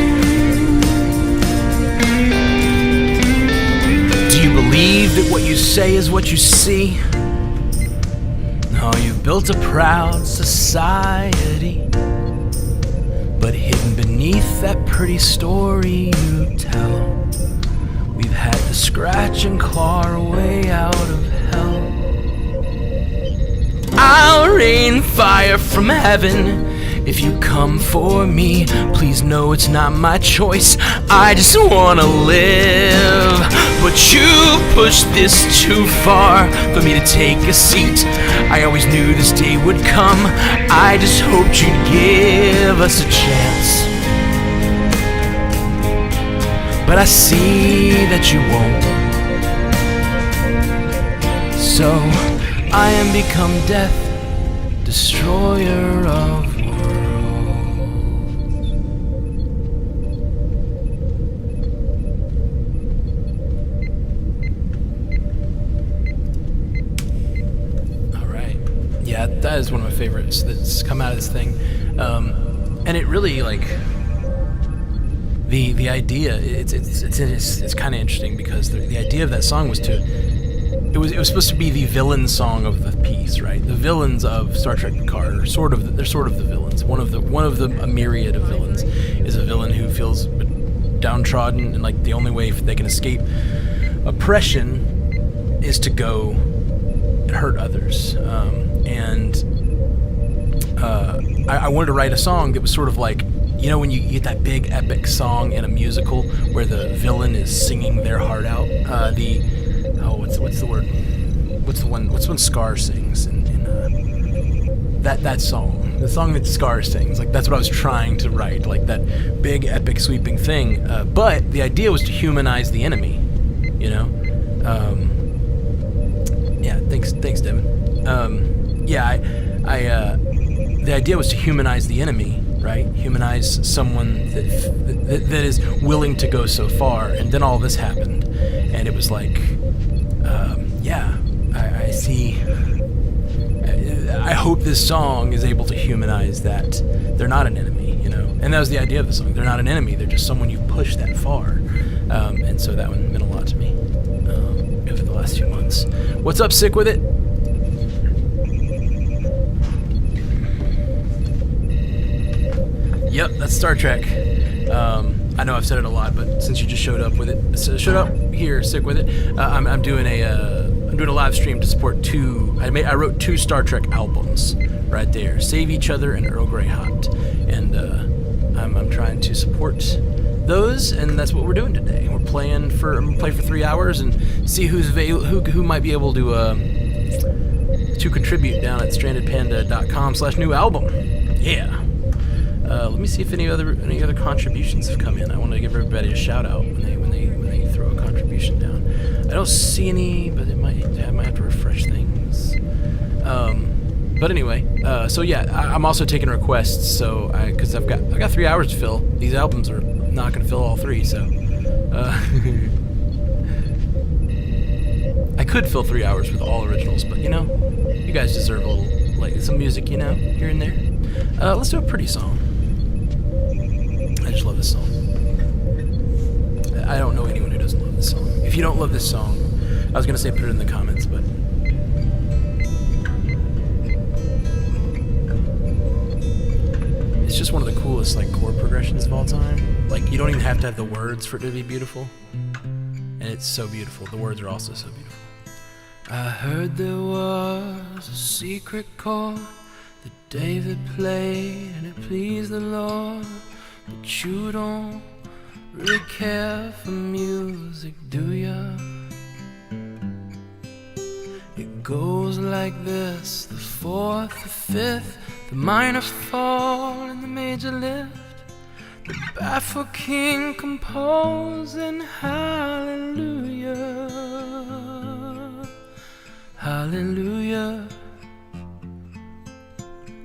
Do you believe that what you say is what you see? Oh, you've built a proud society, but hidden beneath that pretty story you tell, we've had to scratch and claw our way out of hell. I'll rain fire from heaven if you come for me. Please know it's not my choice, I just wanna live. But you pushed this too far for me to take a seat. I always knew this day would come, I just hoped you'd give us a chance. But I see that you won't. So I am become death, destroyer of that is one of my favorites that's come out of this thing, and it really, like, the idea, it's kind of interesting because the idea of that song was it was supposed to be the villain song of the piece, right? The villains of Star Trek Picard are sort of the villains. One of the a myriad of villains is a villain who feels downtrodden, and like the only way they can escape oppression is to go and hurt others. I wanted to write a song that was sort of like, you know, when you get that big epic song in a musical where the villain is singing their heart out. What's the word? What's the one Scar sings in that song? The song that Scar sings. Like, that's what I was trying to write, like that big epic sweeping thing. But the idea was to humanize the enemy. You know. Yeah. Thanks, Devin. The idea was to humanize the enemy, right? Humanize someone that is willing to go so far. And then all this happened, and it was like, I see. I hope this song is able to humanize that they're not an enemy, you know. And that was the idea of the song. They're not an enemy. They're just someone you've pushed that far. And so that one meant a lot to me over the last few months. What's up, Sick With It? Yep, that's Star Trek. I know I've said it a lot, but since you just showed up with it, so showed up here, stick with it. I'm doing a live stream to support two. I wrote 2 Star Trek albums right there, Save Each Other and Earl Grey Hot, and I'm trying to support those, and that's what we're doing today. I'm gonna play for 3 hours and see who might be able to contribute down at strandedpanda.com/new album. Yeah. Let me see if any other contributions have come in. I want to give everybody a shout out when they throw a contribution down. I don't see any, but I might have to refresh things. But anyway, so yeah, I'm also taking requests. So because I've got 3 hours to fill. These albums are not going to fill all 3. So I could fill 3 hours with all originals, but you guys deserve a little some music, here and there. Let's do a pretty song. I just love this song. I don't know anyone who doesn't love this song. If you don't love this song, I was gonna say put it in the comments, but it's just one of the coolest chord progressions of all time. You don't even have to have the words for it to be beautiful, and it's so beautiful. The words are also so beautiful. I heard there was a secret chord that David played and it pleased the Lord, but you don't really care for music, do ya? It goes like this: the 4th, the 5th, the minor fall and the major lift, the baffled king composing hallelujah, hallelujah,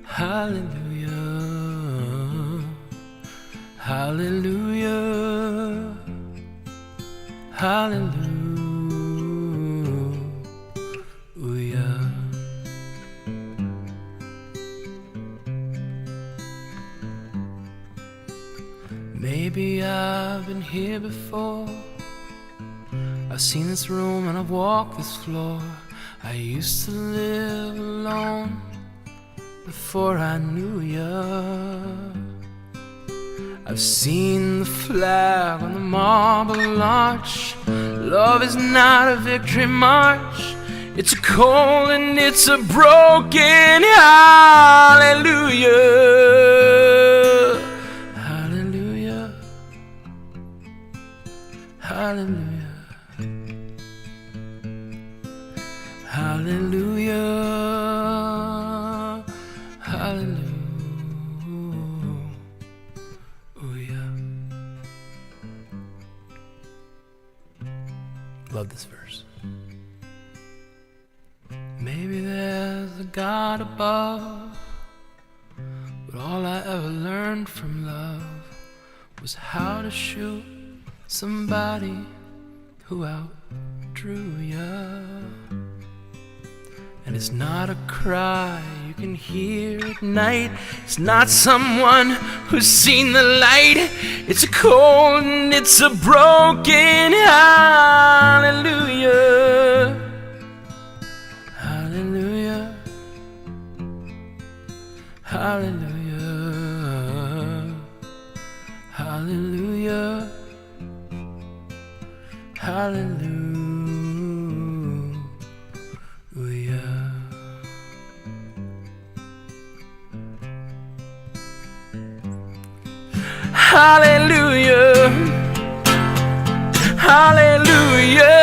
hallelujah, hallelujah, hallelujah. Maybe I've been here before. I've seen this room and I've walked this floor. I used to live alone before I knew ya. I've seen the flag on the marble arch. Love is not a victory march. It's a cold and it's a broken hallelujah. Hallelujah. Hallelujah. Hallelujah. Hallelujah. Love this verse. Maybe there's a God above, but all I ever learned from love was how to shoot somebody who outdrew ya. And it's not a cry you can hear at night. It's not someone who's seen the light. It's a cold and it's a broken hallelujah. Hallelujah. Hallelujah. Hallelujah. Hallelujah. Hallelujah, hallelujah, hallelujah,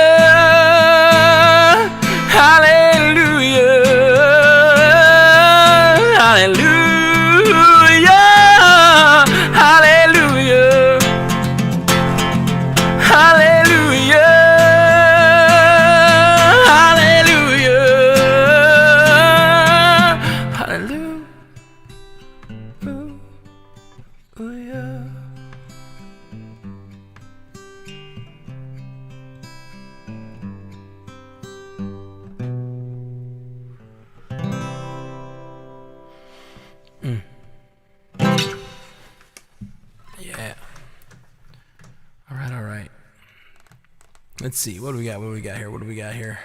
hallelujah, hallelujah, hallelujah, hallelujah, hallelujah. Yeah. All right. Let's see. What do we got here?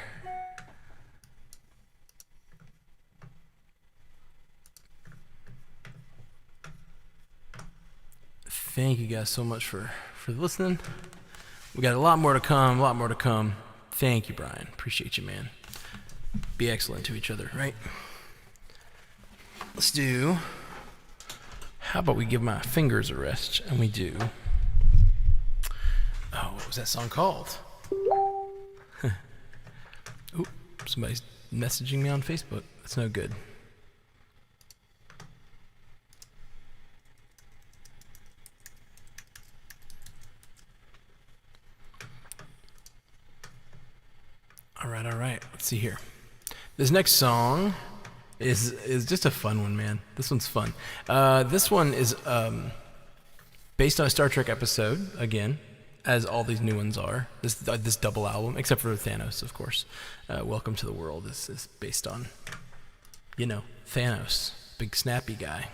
thank you guys so much for listening. We got a lot more to come. Thank you, Brian. Appreciate you, man. Be excellent to each other, right? Let's do... How about we give my fingers a rest, and we do... Oh, what was that song called? Ooh, somebody's messaging me on Facebook. That's no good. All right. Let's see here. This next song is just a fun one, man. This one's fun. This one is based on a Star Trek episode, again, as all these new ones are. This double album, except for Thanos, of course. Welcome to the World is based on, Thanos, big snappy guy.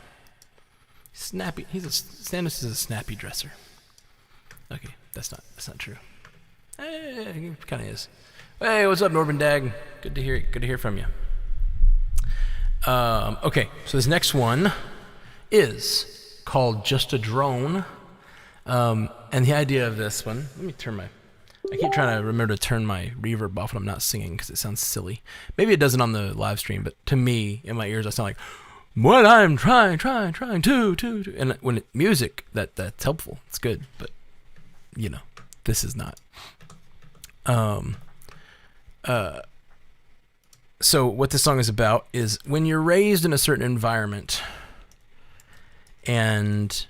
Snappy. Thanos is a snappy dresser. Okay, that's not true. He kind of is. Hey, what's up, Norman Dag? Good to hear from you. Okay, so this next one is called Just a Drone. And the idea of this one, let me I keep trying to remember to turn my reverb off when I'm not singing because it sounds silly. Maybe it doesn't on the live stream, but to me, in my ears, I sound like, what I'm trying to. And when music, that's helpful. It's good, but, this is not. So what this song is about is when you're raised in a certain environment and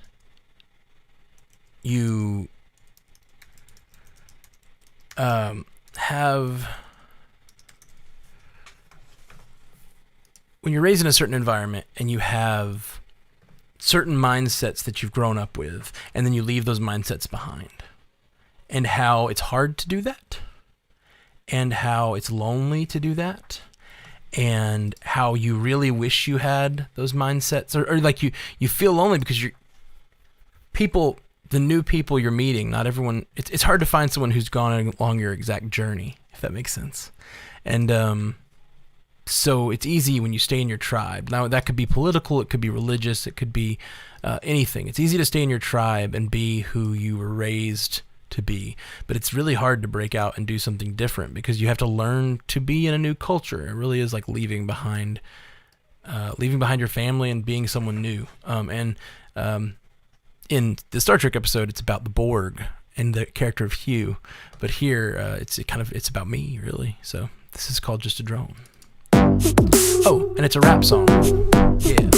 you when you're raised in a certain environment and you have certain mindsets that you've grown up with, and then you leave those mindsets behind, and how it's hard to do that, and how it's lonely to do that, and how you really wish you had those mindsets, or like you feel lonely because the new people you're meeting, not everyone, it's hard to find someone who's gone along your exact journey, if that makes sense. And so it's easy when you stay in your tribe. Now that could be political, it could be religious, it could be anything. It's easy to stay in your tribe and be who you were raised to be, but it's really hard to break out and do something different because you have to learn to be in a new culture. It really is like leaving behind your family and being someone new. In the Star Trek episode, it's about the Borg and the character of Hugh, but here it's about me, really. So this is called Just a Drone. Oh, and it's a rap song. Yeah.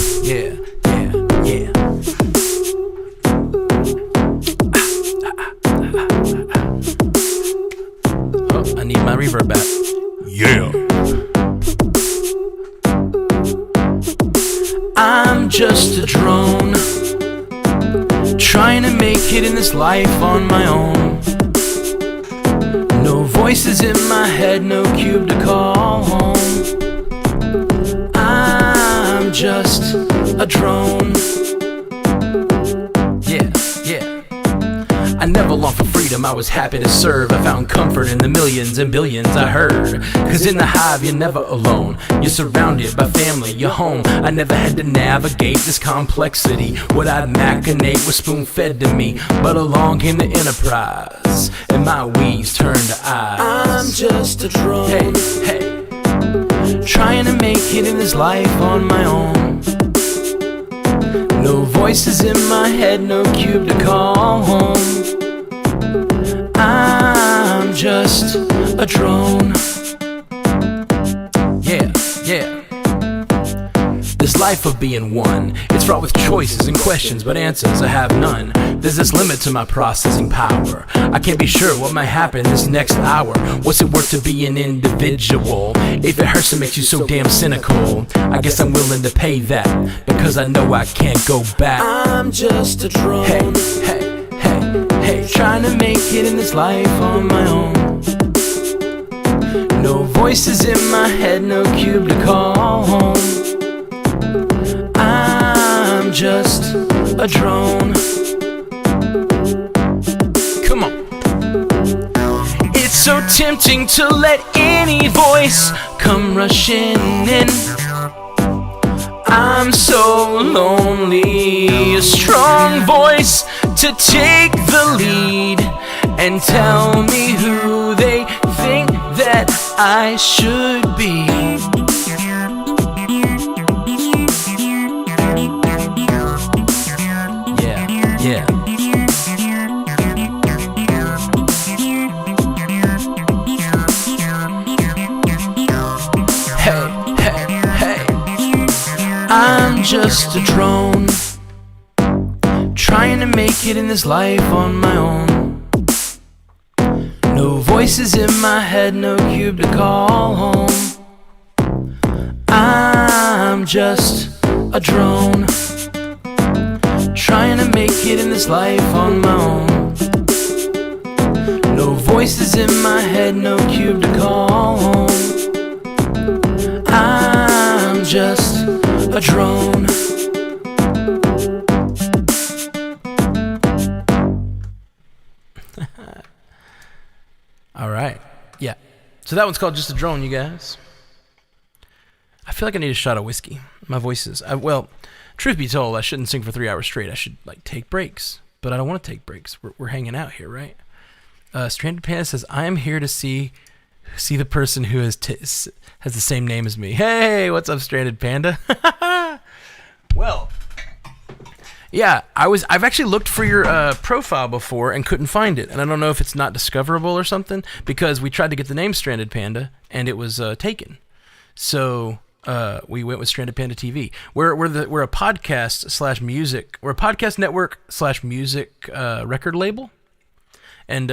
Oh, I need my reverb back. Yeah. I'm just a drone, trying to make it in this life on my own. No voices in my head, no cube to call home. I'm just a drone. Yeah. I never longed for freedom, I was happy to serve. I found comfort in the millions and billions I heard. Cause in the hive you're never alone, you're surrounded by family, your home. I never had to navigate this complexity. What I'd machinate was spoon fed to me. But along came the enterprise, and my weeds turned to eyes. I'm just a drone, hey, trying to make it in this life on my own. No voices in my head, no cube to call home. I'm just a drone. Yeah. This life of being one, it's fraught with choices and questions, but answers I have none. There's this limit to my processing power. I can't be sure what might happen this next hour. What's it worth to be an individual? If it hurts and makes you so damn cynical, I guess I'm willing to pay that, because I know I can't go back. I'm just a drone. Hey, trying to make it in this life on my own. No voices in my head, no cube to call home. I'm just a drone. Come on. It's so tempting to let any voice come rushing in. I'm so lonely, a strong voice to take the lead and tell me who they think that I should be. Yeah. Hey. I'm just a drone, trying to make it in this life on my own. No voices in my head, no cube to call home. I'm just a drone, trying to make it in this life on my own. No voices in my head, no cube to call home. I'm just a drone. All right. Yeah. So that one's called Just a Drone, you guys. I feel like I need a shot of whiskey. My voice is... well, truth be told, I shouldn't sing for 3 hours straight. I should, take breaks. But I don't want to take breaks. We're hanging out here, right? Stranded Panda says, I am here to see the person who has the same name as me. Hey, what's up, Stranded Panda? Well... yeah, I've actually looked for your profile before and couldn't find it, and I don't know if it's not discoverable or something, because we tried to get the name Stranded Panda and it was taken. So we went with Stranded Panda TV. We're a podcast / music. We're a podcast network / music record label, and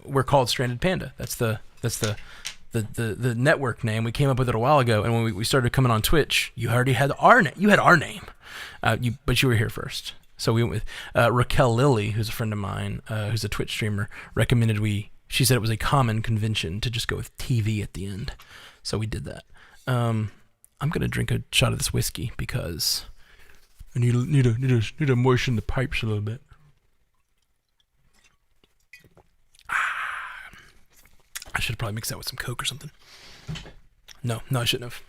we're called Stranded Panda. That's the network name. We came up with it a while ago, and when we started coming on Twitch, you already had our name. You had our name. But you were here first. So we went with Raquel Lilly, who's a friend of mine, who's a Twitch streamer, recommended she said it was a common convention to just go with TV at the end. So we did that. I'm going to drink a shot of this whiskey because I need to moisten the pipes a little bit. I should probably mix that with some Coke or something. No, I shouldn't have.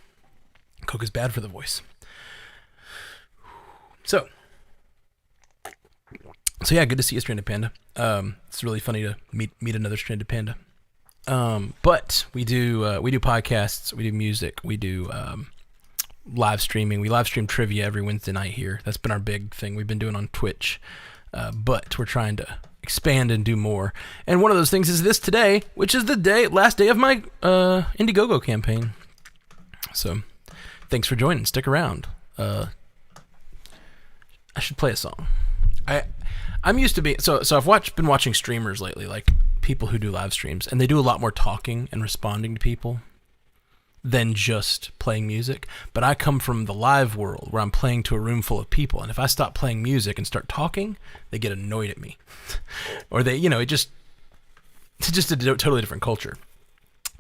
Coke is bad for the voice. So yeah, good to see you, Stranded Panda. It's really funny to meet another Stranded Panda. But we do podcasts, we do music, we do live streaming. We live stream trivia every Wednesday night here. That's been our big thing we've been doing on Twitch. But we're trying to expand and do more. And one of those things is this today, which is the last day of my Indiegogo campaign. So thanks for joining. Stick around. I should play a song. I'm used to being so I've been watching streamers lately, like people who do live streams, and they do a lot more talking and responding to people than just playing music. But I come from the live world where I'm playing to a room full of people, and if I stop playing music and start talking, they get annoyed at me, or they, it's just a totally different culture.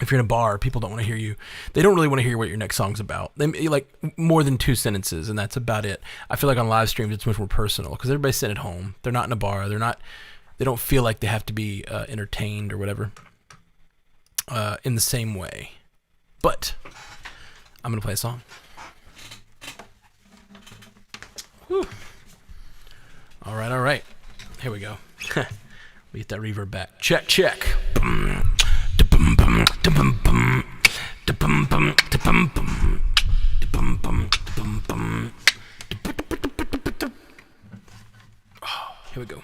If you're in a bar, people don't want to hear you. They don't really want to hear what your next song's about. They like more than 2 sentences, and that's about it. I feel like on live streams, it's much more personal because everybody's sitting at home. They're not in a bar. They don't feel like they have to be entertained or whatever in the same way. But I'm going to play a song. Whew. All right. Here we go. We get that reverb back. Check. Here we go.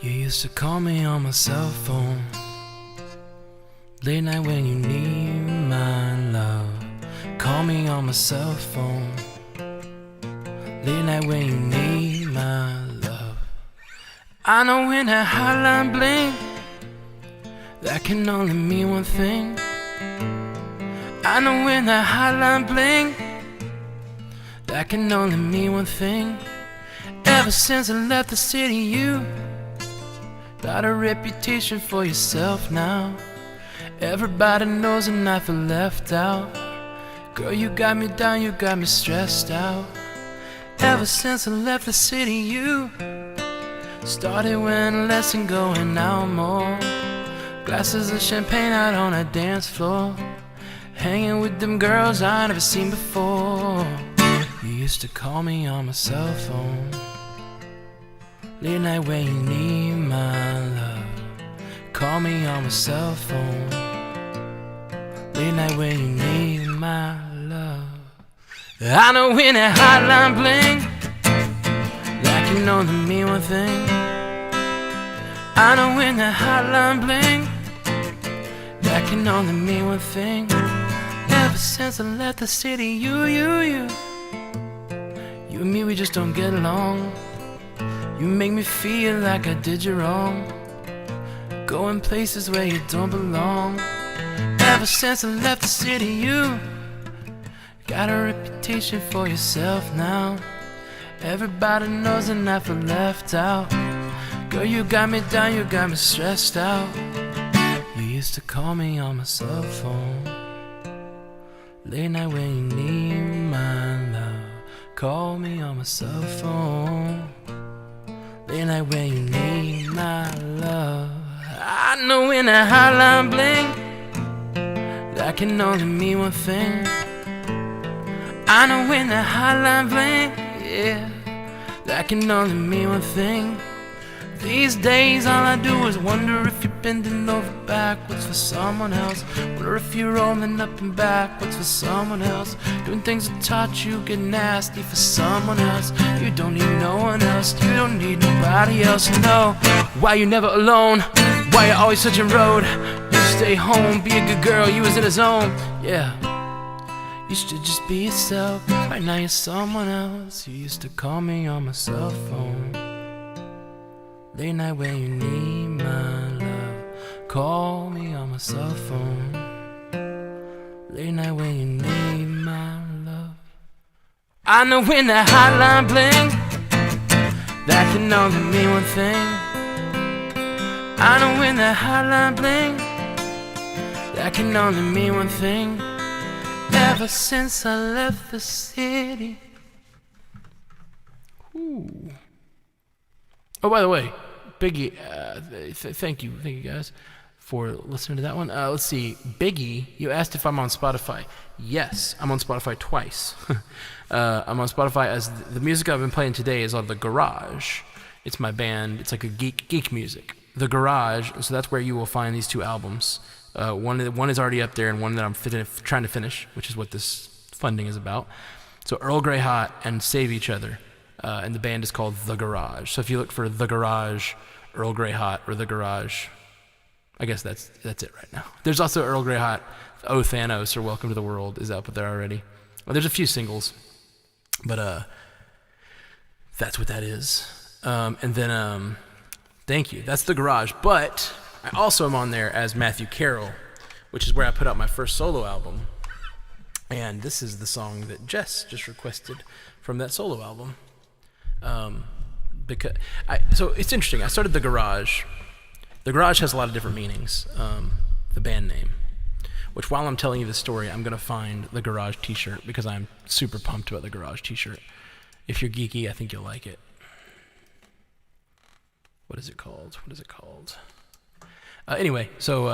You used to call me on my cell phone late night when you need my love. Call me on my cell phone late night when you need my love. I know when that hotline bling, that can only mean one thing. I know when that hotline bling, that can only mean one thing. Ever since I left the city, you got a reputation for yourself now. Everybody knows and I feel left out. Girl, you got me down, you got me stressed out. Ever since I left the city, you started wearing less and going out more. Glasses of champagne out on a dance floor, hanging with them girls I never seen before. You used to call me on my cell phone, late night when you need my love. Call me on my cell phone, late night when you need my love. I know when that hotline bling, that can only mean one thing. I know when that hotline bling, that can only mean one thing. Ever since I left the city, you and me, we just don't get along. You make me feel like I did you wrong, going places where you don't belong. Ever since I left the city, you got a reputation for yourself now. Everybody knows and I feel left out. Girl, you got me down, you got me stressed out. You used to call me on my cell phone, late night when you need my love. Call me on my cell phone, late night when you need my love. I know when that hotline bling, that can only mean one thing. I know when that hotline bling, yeah, that can only mean one thing. These days all I do is wonder if you're bending over backwards for someone else. Wonder if you're rolling up and backwards for someone else. Doing things that taught you get nasty for someone else. You don't need no one else, you don't need nobody else. No, why you never alone? Why you always switching road? You stay home, be a good girl, you was in a zone. Yeah, you should just be yourself. Right now you're someone else. You used to call me on my cell phone, late night when you need my love. Call me on my cell phone, late night when you need my love. I know when that hotline bling, that can only mean one thing. I know when that hotline bling, that can only mean one thing. Ever since I left the city. Ooh. Oh, by the way, Biggie, thank you guys for listening to that one. Let's see, Biggie, you asked if I'm on Spotify. Yes, I'm on Spotify twice. I'm on Spotify as the music I've been playing today is on The Garage. It's my band. It's like a geek music. The Garage. So that's where you will find these two albums. One is already up there, and one that I'm trying to finish, which is what this funding is about. So Earl Grey Hot and Save Each Other. And the band is called The Garage. So if you look for The Garage, Earl Grey Hot, or The Garage, I guess that's it right now. There's also Earl Grey Hot, Oh Thanos, or Welcome to the World is up there already. Well, there's a few singles, but that's what that is. And then thank you. That's The Garage. But I also am on there as Matthew Carroll, which is where I put out my first solo album. And this is the song that Jess just requested from that solo album. So it's interesting. I started The Garage. The Garage has a lot of different meanings. The band name, which while I'm telling you the story, I'm gonna find the Garage T-shirt because I'm super pumped about the Garage T-shirt. If you're geeky, I think you'll like it. What is it called? Anyway, so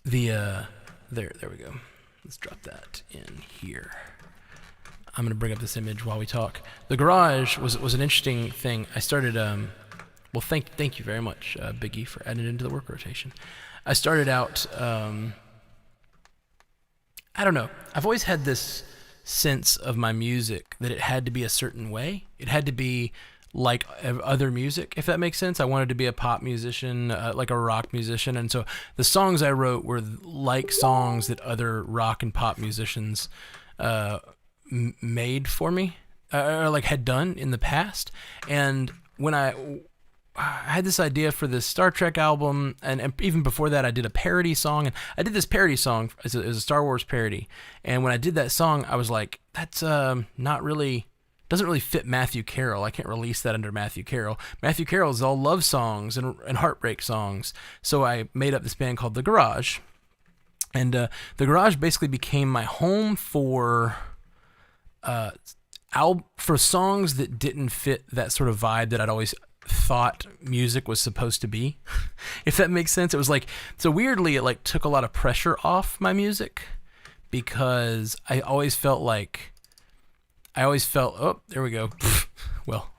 there we go. Let's drop that in here. I'm going to bring up this image while we talk. The Garage was an interesting thing. I started, well, thank you very much, Biggie, for adding it into the work rotation. I started out, I don't know. I've always had this sense of my music that it had to be a certain way. It had to be like other music, if that makes sense. I wanted to be a pop musician, like a rock musician. And so the songs I wrote were like songs that other rock and pop musicians made for me, or like had done in the past. And when I had this idea for this Star Trek album, and even before that I did a parody song, and I did this parody song as a Star Wars parody. And when I did that song, I was like, that's not really, doesn't really fit Matthew Carroll. I can't release that under Matthew Carroll. Matthew Carroll is all love songs and heartbreak songs. So I made up this band called The Garage. And The Garage basically became my home for songs that didn't fit that sort of vibe that I'd always thought music was supposed to be, if that makes sense. It was like, so weirdly, it like took a lot of pressure off my music, because I always felt, oh, there we go. Well,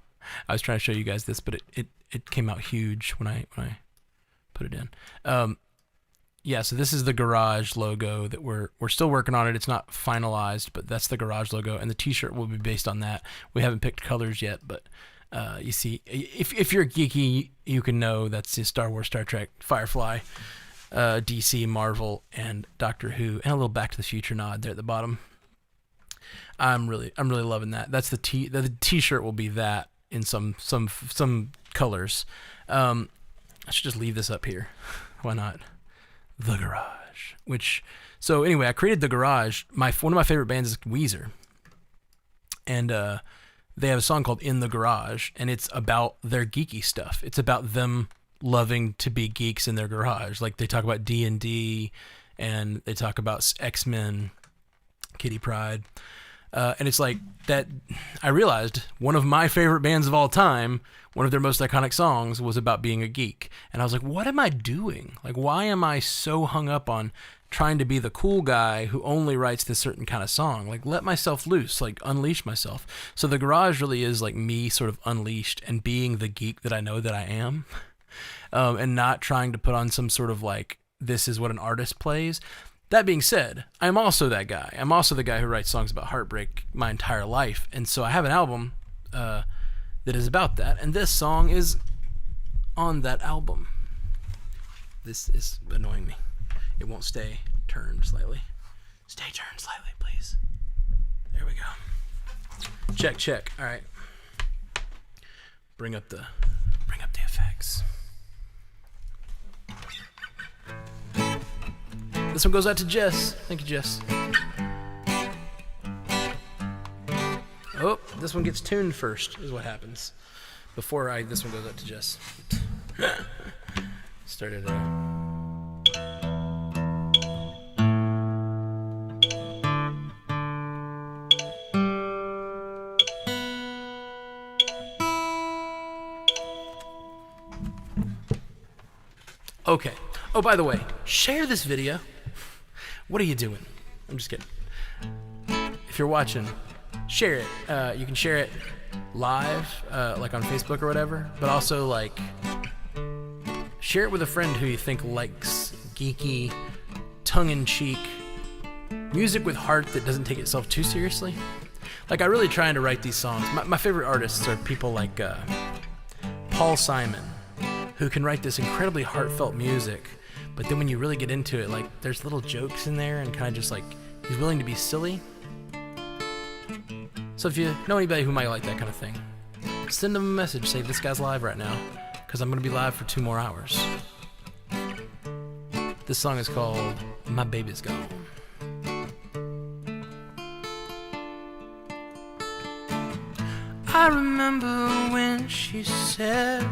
I was trying to show you guys this, but it came out huge when I put it in. Yeah, so this is the Garage logo that we're still working on it. It's not finalized, but that's the Garage logo, and the t-shirt will be based on that. We haven't picked colors yet, but you see, if you're geeky, you can know that's the Star Wars, Star Trek, Firefly, DC, Marvel, and Doctor Who, and a little Back to the Future nod there at the bottom. I'm really loving that. That's the t-shirt will be that in some colors. I should just leave this up here. Why not? The Garage. So anyway, I created The Garage. One of my favorite bands is Weezer, and they have a song called In the Garage, and it's about their geeky stuff. It's about them loving to be geeks in their garage. Like, they talk about D&D, and they talk about X-Men, Kitty Pryde. And it's like that. I realized one of my favorite bands of all time, one of their most iconic songs, was about being a geek. And I was like, what am I doing? Like, why am I so hung up on trying to be the cool guy who only writes this certain kind of song? Like, let myself loose, like unleash myself. So The Garage really is like me sort of unleashed and being the geek that I know that I am, and not trying to put on some sort of like, this is what an artist plays. That being said, I'm also that guy. I'm also the guy who writes songs about heartbreak my entire life. And so I have an album that is about that. And this song is on that album. This is annoying me. It won't stay turned slightly. Stay turned slightly, please. There we go. Check. All right. Bring up the effects. This one goes out to Jess. Thank you, Jess. Oh, this one gets tuned first, is what happens. This one goes out to Jess. Started Okay. Oh, by the way, share this video. What are you doing? I'm just kidding. If you're watching, share it. You can share it live, like on Facebook or whatever, but also like share it with a friend who you think likes geeky, tongue-in-cheek music with heart that doesn't take itself too seriously. Like, I really trying to write these songs. My favorite artists are people like Paul Simon, who can write this incredibly heartfelt music, but then when you really get into it, like, there's little jokes in there and kind of just like, he's willing to be silly. So if you know anybody who might like that kind of thing, send them a message, say this guy's live right now, because I'm going to be live for 2 more hours. This song is called My Baby's Gone. I remember when she said,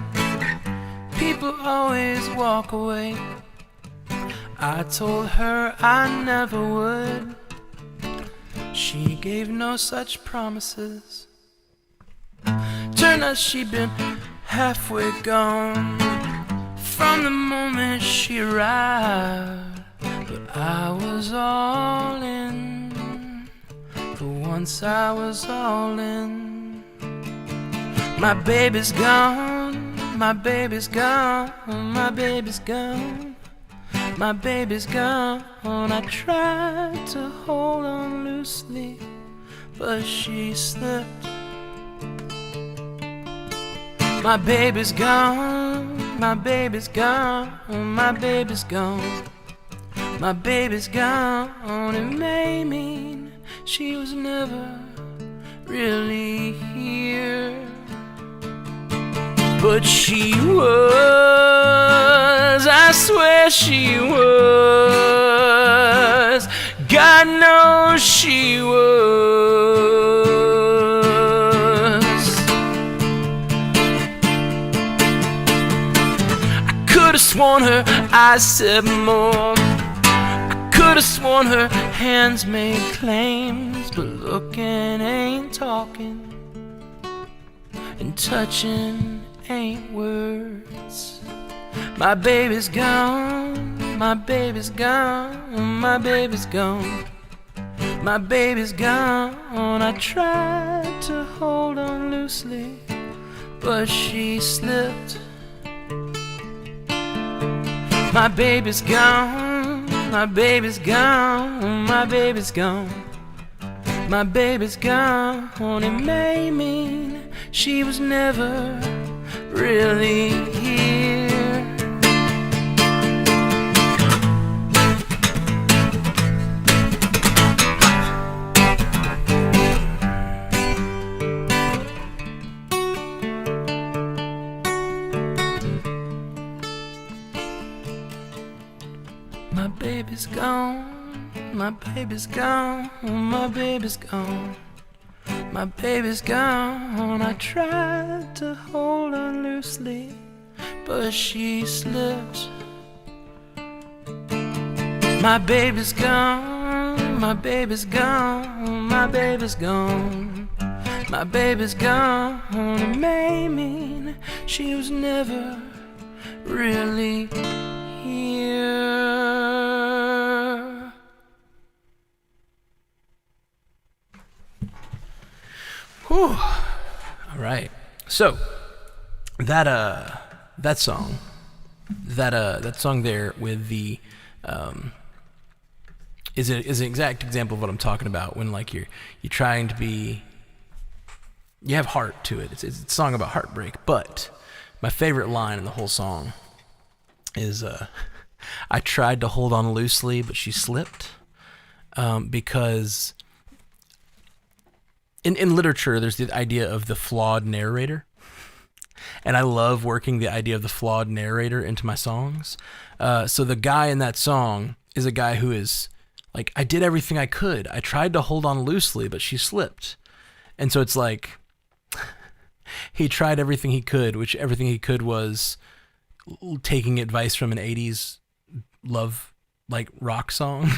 people always walk away. I told her I never would. She gave no such promises. Turned out she'd been halfway gone from the moment she arrived. But I was all in. For once I was all in. My baby's gone. My baby's gone. My baby's gone. My baby's gone. I tried to hold on loosely, but she slipped. My baby's gone. My baby's gone. My baby's gone. My baby's gone. It may mean she was never really here, but she was, I swear she was. God knows she was. I could have sworn her eyes said more. I could have sworn her hands made claims, but looking ain't talking, and touching ain't words. My baby's gone, my baby's gone, my baby's gone. My baby's gone. I tried to hold on loosely, but she slipped. My baby's gone, my baby's gone, my baby's gone. My baby's gone. It may mean she was never really here. My baby's gone, my baby's gone, my baby's gone. My baby's gone. I tried to hold on loosely, but she slipped. My baby's gone, my baby's gone, my baby's gone. My baby's gone. It may mean she was never really here. Whew. All right. So that song there with the is an exact example of what I'm talking about. When like you're trying to be, you have heart to it. It's a song about heartbreak. But my favorite line in the whole song is I tried to hold on loosely, but she slipped. Because in literature, there's the idea of the flawed narrator. And I love working the idea of the flawed narrator into my songs. So the guy in that song is a guy who is like, I did everything I could. I tried to hold on loosely, but she slipped. And so it's like, he tried everything he could, which everything he could was taking advice from an 80s love, like, rock song.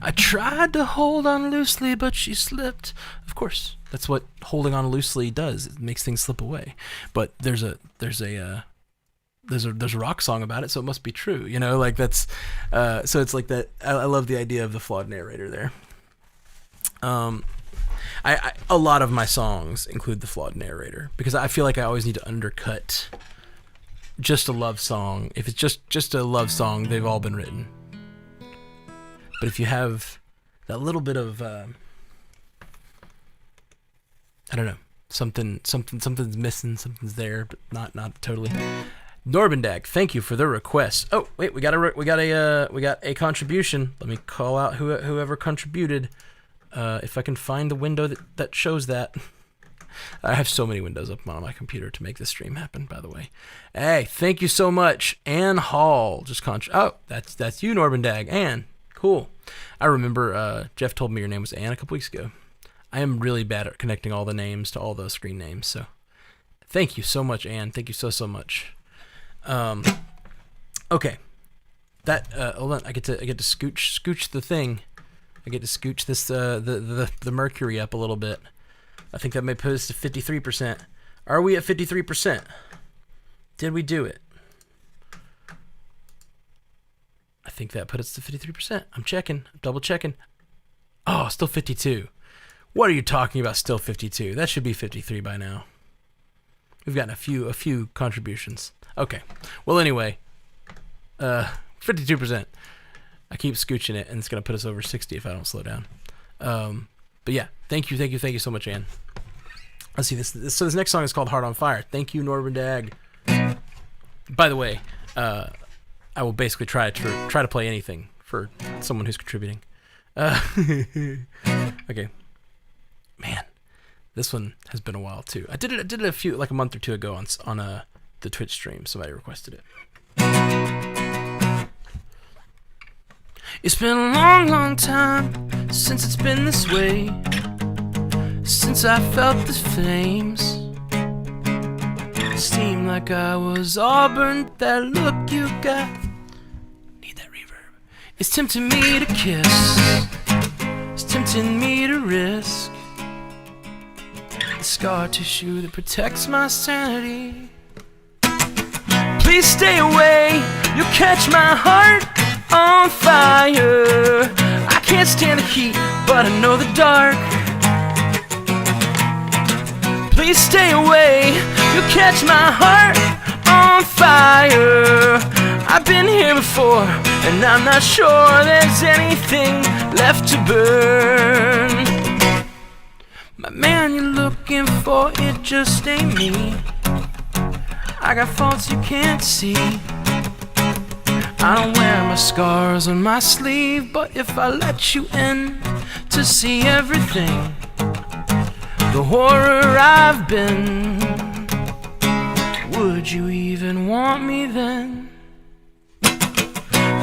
I tried to hold on loosely, but she slipped. Of course, that's what holding on loosely does. It makes things slip away. But there's a rock song about it, so it must be true. You know, like that's so it's like that. I love the idea of the flawed narrator there. I a lot of my songs include the flawed narrator because I feel like I always need to undercut just a love song. If it's just a love song, they've all been written. But if you have that little bit of I don't know, something's missing, something's there, but not totally. Norbendag, thank you for the request. Oh wait, we got a contribution. Let me call out whoever contributed. If I can find the window that shows that. I have so many windows up on my computer to make this stream happen, by the way. Hey, thank you so much. Ann Hall just oh, that's you, Norbendag. Ann, cool. I remember Jeff told me your name was Ann a couple weeks ago. I am really bad at connecting all the names to all the screen names, so thank you so much, Ann. Thank you so much. Okay. That hold on, I get to scooch the thing. I get to scooch this the mercury up a little bit. I think that may put us to 53%. Are we at 53%? Did we do it? I think that put us to 53%. I'm checking. I'm double checking. Oh, still 52. What are you talking about? Still 52. That should be 53 by now. We've gotten a few contributions. Okay. Well, anyway, 52%. I keep scooching it, and it's gonna put us over 60 if I don't slow down. But yeah, thank you so much, Ann. Let's see this. So this next song is called "Heart on Fire." Thank you, Norbendag. By the way, I will basically try to play anything for someone who's contributing. Okay, man, this one has been a while too. I did it a month or two ago on the Twitch stream. Somebody requested it. It's been a long time since it's been this way, since I felt the flames. Seemed like I was all burnt. That look you got, need that reverb. It's tempting me to kiss, it's tempting me to risk. It scar tissue that protects my sanity. Please stay away, you'll catch my heart on fire. I can't stand the heat, but I know the dark. Please stay away, you'll catch my heart on fire. I've been here before, and I'm not sure there's anything left to burn. My man you're looking for, it just ain't me. I got faults you can't see. I don't wear my scars on my sleeve, but if I let you in to see everything, the horror I've been, would you even want me then?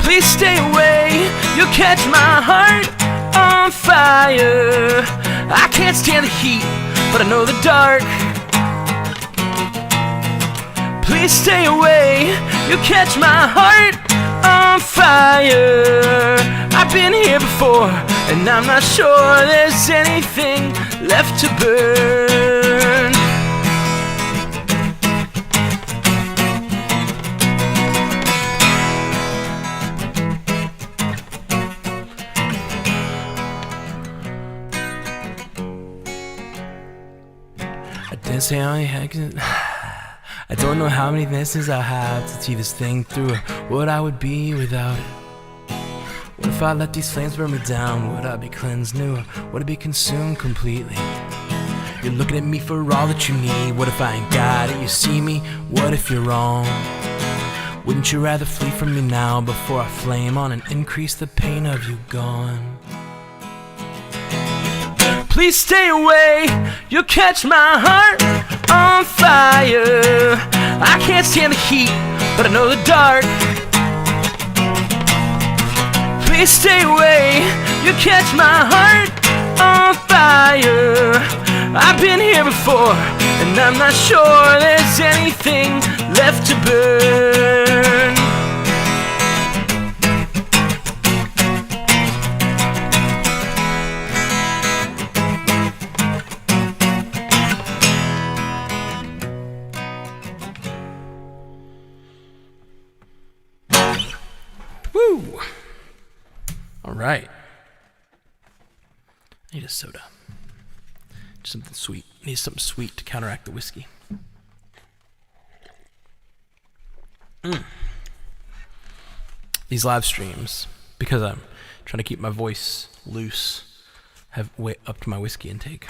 Please stay away, you'll catch my heart on fire. I can't stand the heat, but I know the dark. Please stay away, you'll catch my heart on fire. I've been here before, and I'm not sure there's anything left to burn. I didn't say I only had I don't know how many misses I have to see this thing through, what I would be without it. What if I let these flames burn me down? Would I be cleansed new, or would I be consumed completely? You're looking at me for all that you need. What if I ain't got it? You see me? What if you're wrong? Wouldn't you rather flee from me now before I flame on and increase the pain of you gone? Please stay away, you'll catch my heart on fire. I can't stand the heat, but I know the dark. Please stay away, you'll catch my heart on fire. I've been here before, and I'm not sure there's anything left to burn. Woo! All right. I need a soda. Just something sweet. I need something sweet to counteract the whiskey. These live streams, because I'm trying to keep my voice loose, have way up to my whiskey intake.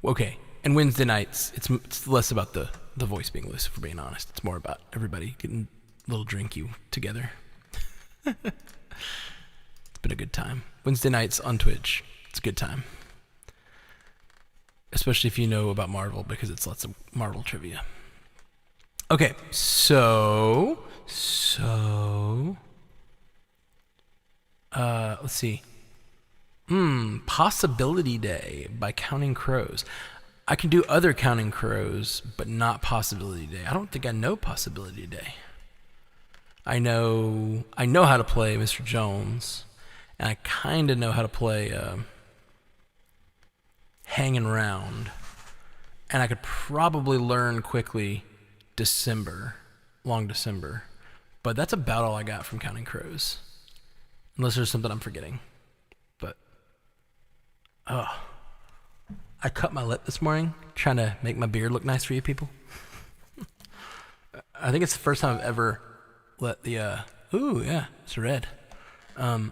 Okay, and Wednesday nights, it's less about the voice being loose, if we're being honest. It's more about everybody getting a little drinky together. It's been a good time. Wednesday nights on Twitch, it's a good time. Especially if you know about Marvel, because it's lots of Marvel trivia. Okay, so let's see. Possibility Day by Counting Crows. I can do other Counting Crows, but not Possibility Day. I don't think I know Possibility Day. I know how to play Mr. Jones, and I kind of know how to play Hanging Round, and I could probably learn quickly Long December, but that's about all I got from Counting Crows, unless there's something I'm forgetting. But I cut my lip this morning trying to make my beard look nice for you people. I think it's the first time I've ever let the ooh yeah, it's red. I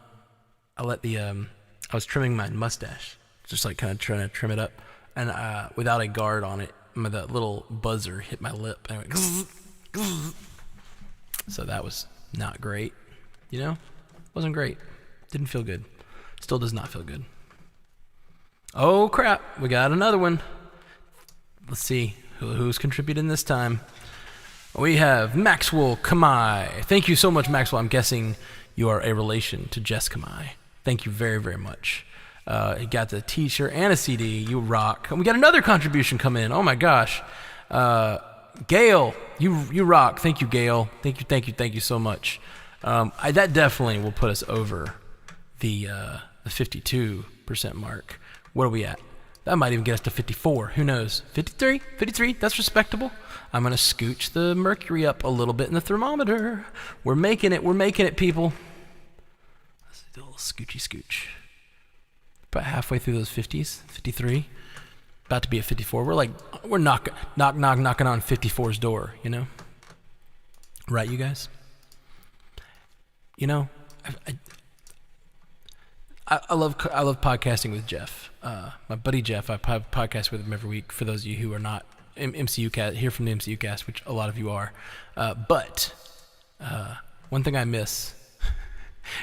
was trimming my mustache, just like kind of trying to trim it up, and without a guard on it, that little buzzer hit my lip and it went so that was not great, wasn't great, didn't feel good, still does not feel good. Oh crap, we got another one. Let's see who's contributing this time. We have Maxwell Kamai. Thank you so much, Maxwell. I'm guessing you are a relation to Jess Kamai. Thank you very, very much. You got the t-shirt and a CD. You rock. And we got another contribution come in. Oh my gosh. Gail, you rock. Thank you, Gail. Thank you so much. That definitely will put us over the 52% mark. What are we at? That might even get us to 54. Who knows? 53? 53? That's respectable. I'm going to scooch the mercury up a little bit in the thermometer. We're making it. We're making it, people. Let's do a little scoochy scooch. About halfway through those 50s. 53. About to be at 54. We're knocking on 54's door, you know? Right, you guys? You know, I love podcasting with Jeff. My buddy Jeff, I podcast with him every week. For those of you who are not MCU cast, here from the MCU cast, which a lot of you are. But one thing I miss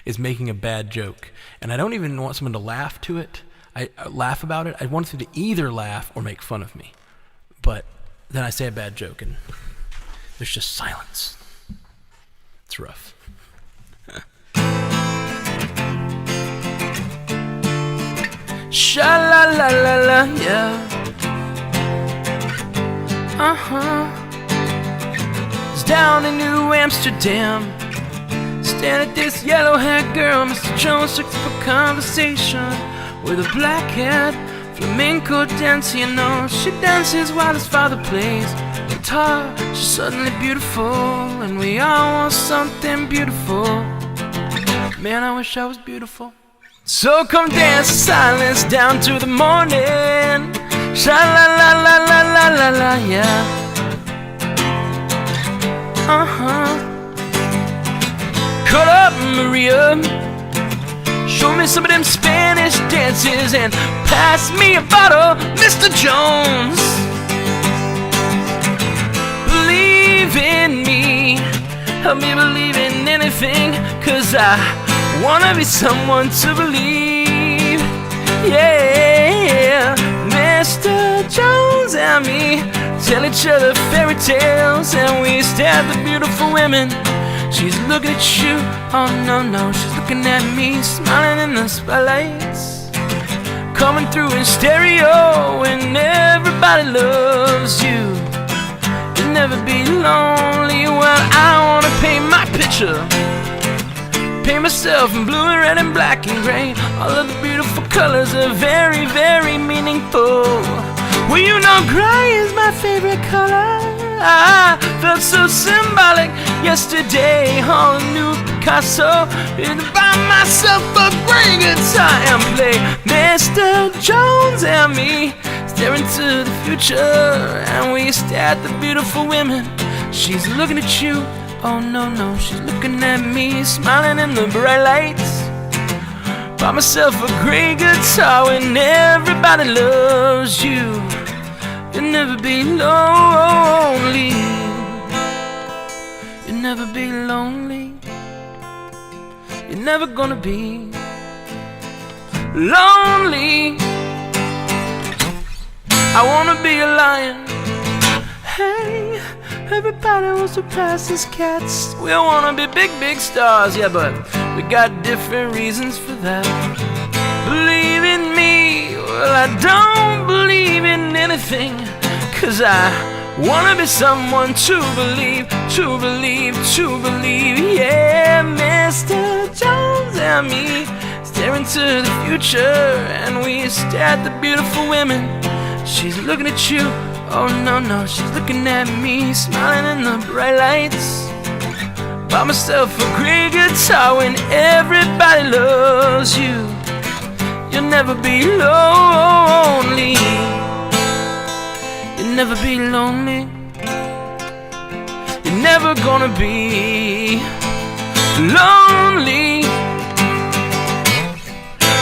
is making a bad joke, and I don't even want someone to laugh to it. I laugh about it. I want them to either laugh or make fun of me. But then I say a bad joke, and there's just silence. It's rough. Sha-la-la-la-la, yeah. It's down in New Amsterdam. Staring at this yellow-haired girl. Mr. Jones took up a conversation with a black-haired flamenco dancer. You know, she dances while his father plays guitar. She's suddenly beautiful, and we all want something beautiful. Man, I wish I was beautiful. So come dance in silence down to the morning. Sha-la-la-la-la-la-la-la, yeah. Call up Maria. Show me some of them Spanish dances and pass me a bottle, Mr. Jones. Believe in me, help me believe in anything, 'cause I wanna be someone to believe. Yeah, Mr. Jones and me tell each other fairy tales, and we stare at the beautiful women. She's looking at you, oh no, no, she's looking at me, smiling in the spotlights, coming through in stereo, and everybody loves you. You'll never be lonely. Well, I wanna paint my picture, paint myself in blue and red and black and gray. All of the beautiful colors are very, very meaningful. Well, you know gray is my favorite color. I felt so symbolic yesterday on a new Picasso, and buy myself a gray guitar and play Mr. Jones and me, staring to the future, and we stare at the beautiful women. She's looking at you, oh no, no, she's looking at me, smiling in the bright lights. Buy myself a gray guitar when everybody loves you. You'll never be lonely. You'll never be lonely. You're never gonna be lonely. I wanna be a lion. Hey, everybody wants to pass as cats. We all wanna be big, big stars, yeah, but we got different reasons for that. Believe in me, well, I don't believe in anything, 'cause I wanna be someone to believe, to believe, to believe. Yeah, Mr. Jones and me, staring to the future, and we stare at the beautiful women. She's looking at you, oh no, no, she's looking at me, smiling in the bright lights. Buy myself a great guitar when everybody loves you. You'll never be lonely. You'll never be lonely. You're never gonna be lonely.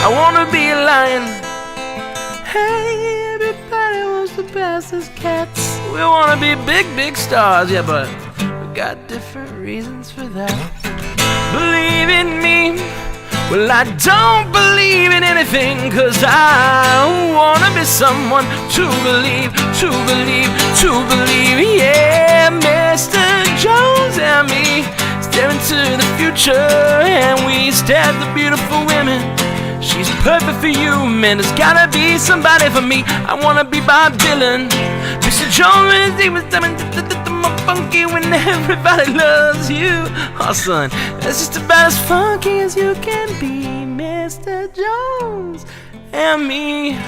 I wanna be a lion. Hey, everybody wants to pass as cats. We wanna be big, big stars, yeah, but we got different reasons for that. Believe in me. Well, I don't believe in anything, 'cause I wanna be someone to believe, to believe, to believe. Yeah, Mr. Jones and me, staring to the future, and we stare at the beautiful women. She's perfect for you, man, there's gotta be somebody for me. I wanna be Bob Dylan. Mr. Jones, he was more funky when everybody loves you. Oh, son, that's just about as funky as you can be. Mr. Jones and me,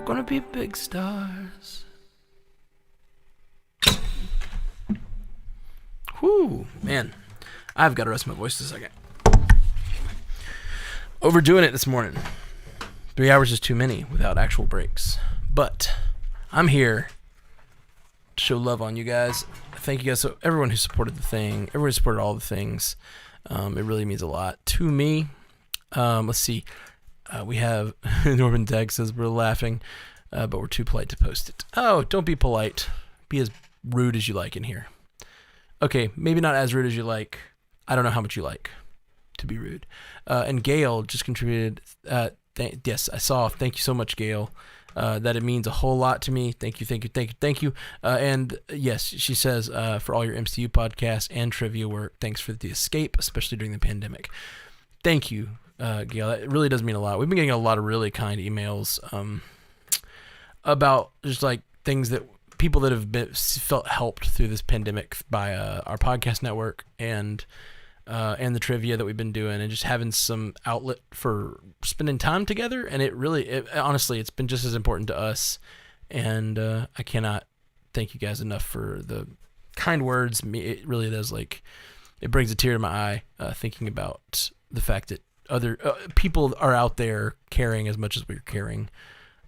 Gonna be big stars. Whew, man. I've got to rest my voice a second. Overdoing it this morning. 3 hours is too many without actual breaks. But I'm here to show love on you guys. Thank you guys. So everyone who supported the thing, everyone who supported all the things, it really means a lot to me. Let's see. We have Norman Deck says we're laughing, but we're too polite to post it. Oh, don't be polite. Be as rude as you like in here. Okay, maybe not as rude as you like. I don't know how much you like to be rude. And Gail just contributed. Yes, I saw. Thank you so much, Gail. That it means a whole lot to me. Thank you. And yes, she says, for all your MCU podcasts and trivia work, thanks for the escape, especially during the pandemic. Thank you, Gail. It really does mean a lot. We've been getting a lot of really kind emails about just like things that people that have felt helped through this pandemic by our podcast network and the trivia that we've been doing, and just having some outlet for spending time together. And honestly, it's been just as important to us. And I cannot thank you guys enough for the kind words. It really does, like, it brings a tear to my eye thinking about the fact that other people are out there caring as much as we're caring.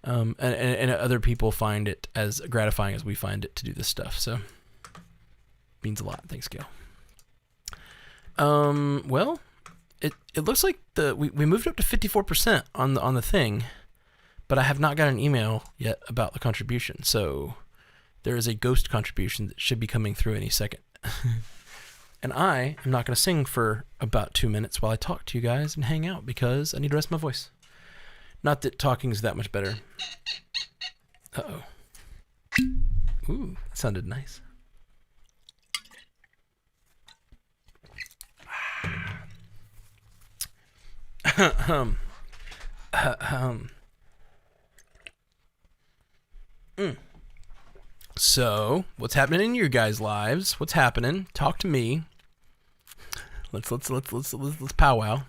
And other people find it as gratifying as we find it to do this stuff. So means a lot. Thanks, Gail. Well, it looks like we moved up to 54% on the thing, but I have not got an email yet about the contribution. So there is a ghost contribution that should be coming through any second. And I am not going to sing for about 2 minutes while I talk to you guys and hang out because I need to rest my voice. Not that talking is that much better. Uh-oh. Ooh, that sounded nice. So, what's happening in your guys' lives? What's happening? Talk to me. Let's powwow.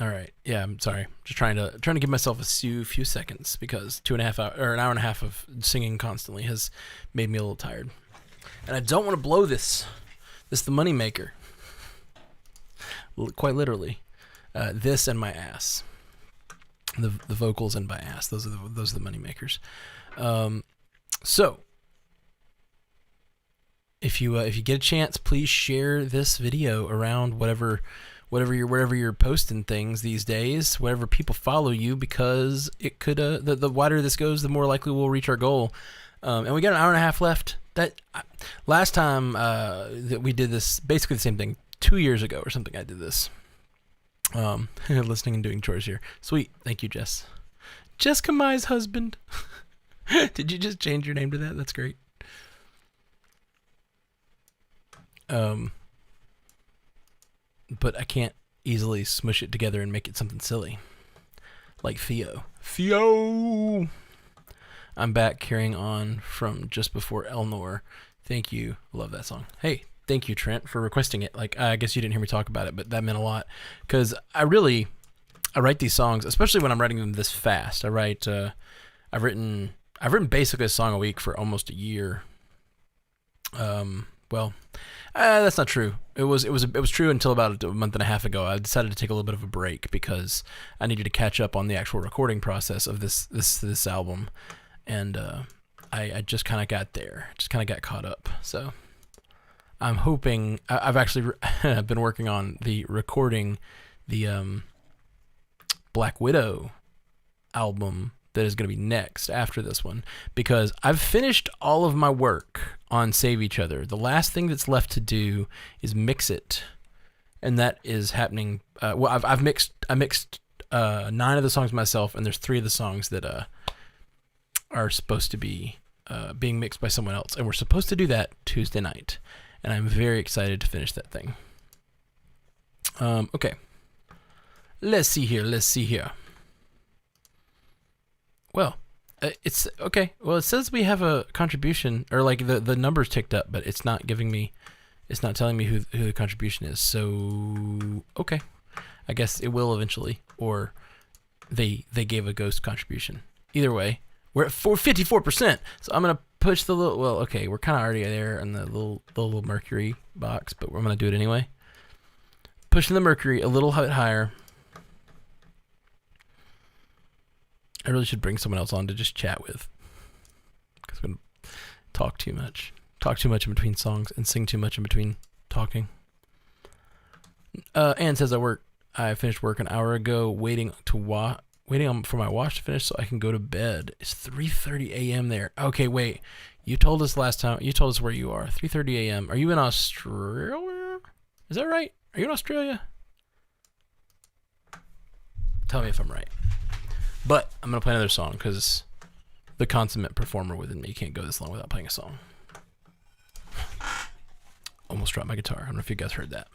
All right. Yeah, I'm sorry. Just trying to give myself a few seconds because 2.5 hours or an hour and a half of singing constantly has made me a little tired, and I don't want to blow this. This is the money maker. Quite literally, this and my ass. The vocals and my ass. Those are the money makers. So if you get a chance, please share this video around wherever you're posting things these days, wherever people follow you, because it could the wider this goes, the more likely we'll reach our goal. And we got an hour and a half left. That last time that we did this, basically the same thing, 2 years ago or something. I did this. Listening and doing chores here. Sweet, thank you, Jess. Jess Kamai's husband. Did you just change your name to that? That's great. But I can't easily smush it together and make it something silly. Like Theo. I'm back carrying on from just before Elnor. Thank you. Love that song. Hey, thank you, Trent, for requesting it. Like, I guess you didn't hear me talk about it, but that meant a lot. Because I write these songs, especially when I'm writing them this fast. I've written basically a song a week for almost a year. That's not true. It was true until about a month and a half ago. I decided to take a little bit of a break because I needed to catch up on the actual recording process of this album, and I just kind of got there. Just kind of got caught up. So I'm hoping I've actually been working on recording the Black Widow album that is going to be next after this one, because I've finished all of my work on Save Each Other. The last thing that's left to do is mix it, and that is happening. I mixed 9 of the songs myself, and there's 3 of the songs that are supposed to be being mixed by someone else, and we're supposed to do that Tuesday night, and I'm very excited to finish that thing. Okay, let's see here. Well, it's okay. Well, it says we have a contribution, or like the numbers ticked up, but it's not telling me who the contribution is. So, okay. I guess it will eventually, or they gave a ghost contribution. Either way, we're at 54%. So I'm gonna push the little. Well, okay, we're kind of already there in the little Mercury box, but I'm gonna do it anyway. Pushing the Mercury a little bit higher. I really should bring someone else on to just chat with, because I'm gonna talk too much in between songs, and sing too much in between talking. Ann says I finished work an hour ago, waiting for my wash to finish so I can go to bed. It's 3:30 a.m. there. Okay, wait. You told us last time. You told us where you are. 3:30 a.m. Are you in Australia? Is that right? Are you in Australia? Tell me if I'm right. But I'm gonna play another song because the consummate performer within me can't go this long without playing a song. Almost dropped my guitar. I don't know if you guys heard that.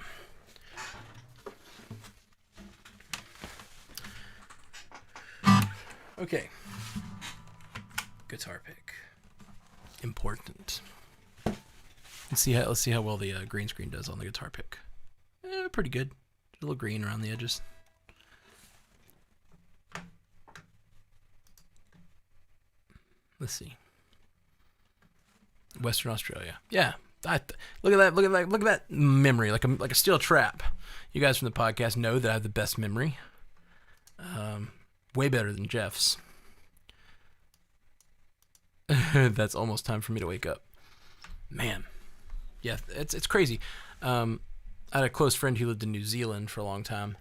Okay. Guitar pick. Important. Let's see how well the green screen does on the guitar pick. Pretty good. A little green around the edges. Let's see. Western Australia. Yeah. Look at that memory, like a steel trap. You guys from the podcast know that I have the best memory. Way better than Jeff's. That's almost time for me to wake up. Man. Yeah, it's crazy. I had a close friend who lived in New Zealand for a long time.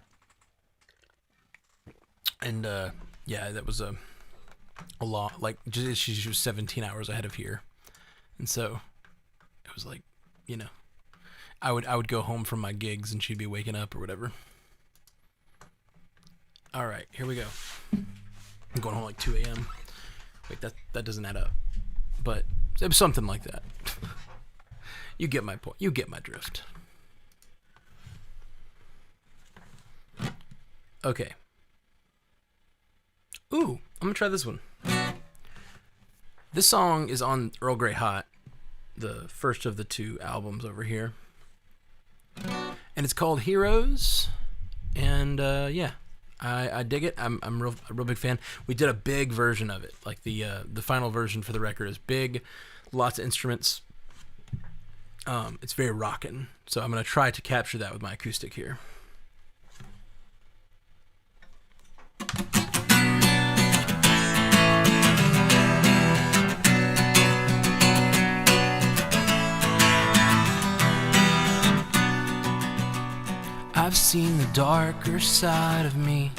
And yeah, that was a lot. Like, she was 17 hours ahead of here. And so it was like, you know, I would go home from my gigs and she'd be waking up or whatever. All right, here we go. I'm going home like 2 a.m. Wait, that doesn't add up. But it was something like that. You get my point. You get my drift. Okay. Ooh, I'm gonna try this one. This song is on Earl Grey Hot, the first of the two albums over here. And it's called Heroes. And yeah. I dig it. I'm a real big fan. We did a big version of it. Like the final version for the record is big, lots of instruments. It's very rockin'. So I'm gonna try to capture that with my acoustic here. I've seen the darker side of me,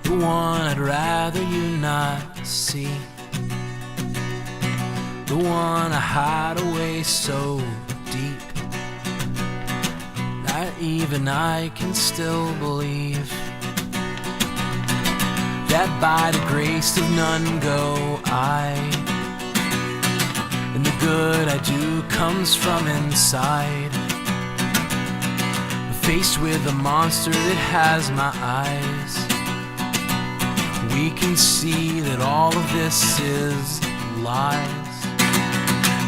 the one I'd rather you not see, the one I hide away so deep that even I can still believe that by the grace of none go I, and the good I do comes from inside. Faced with a monster that has my eyes, we can see that all of this is lies.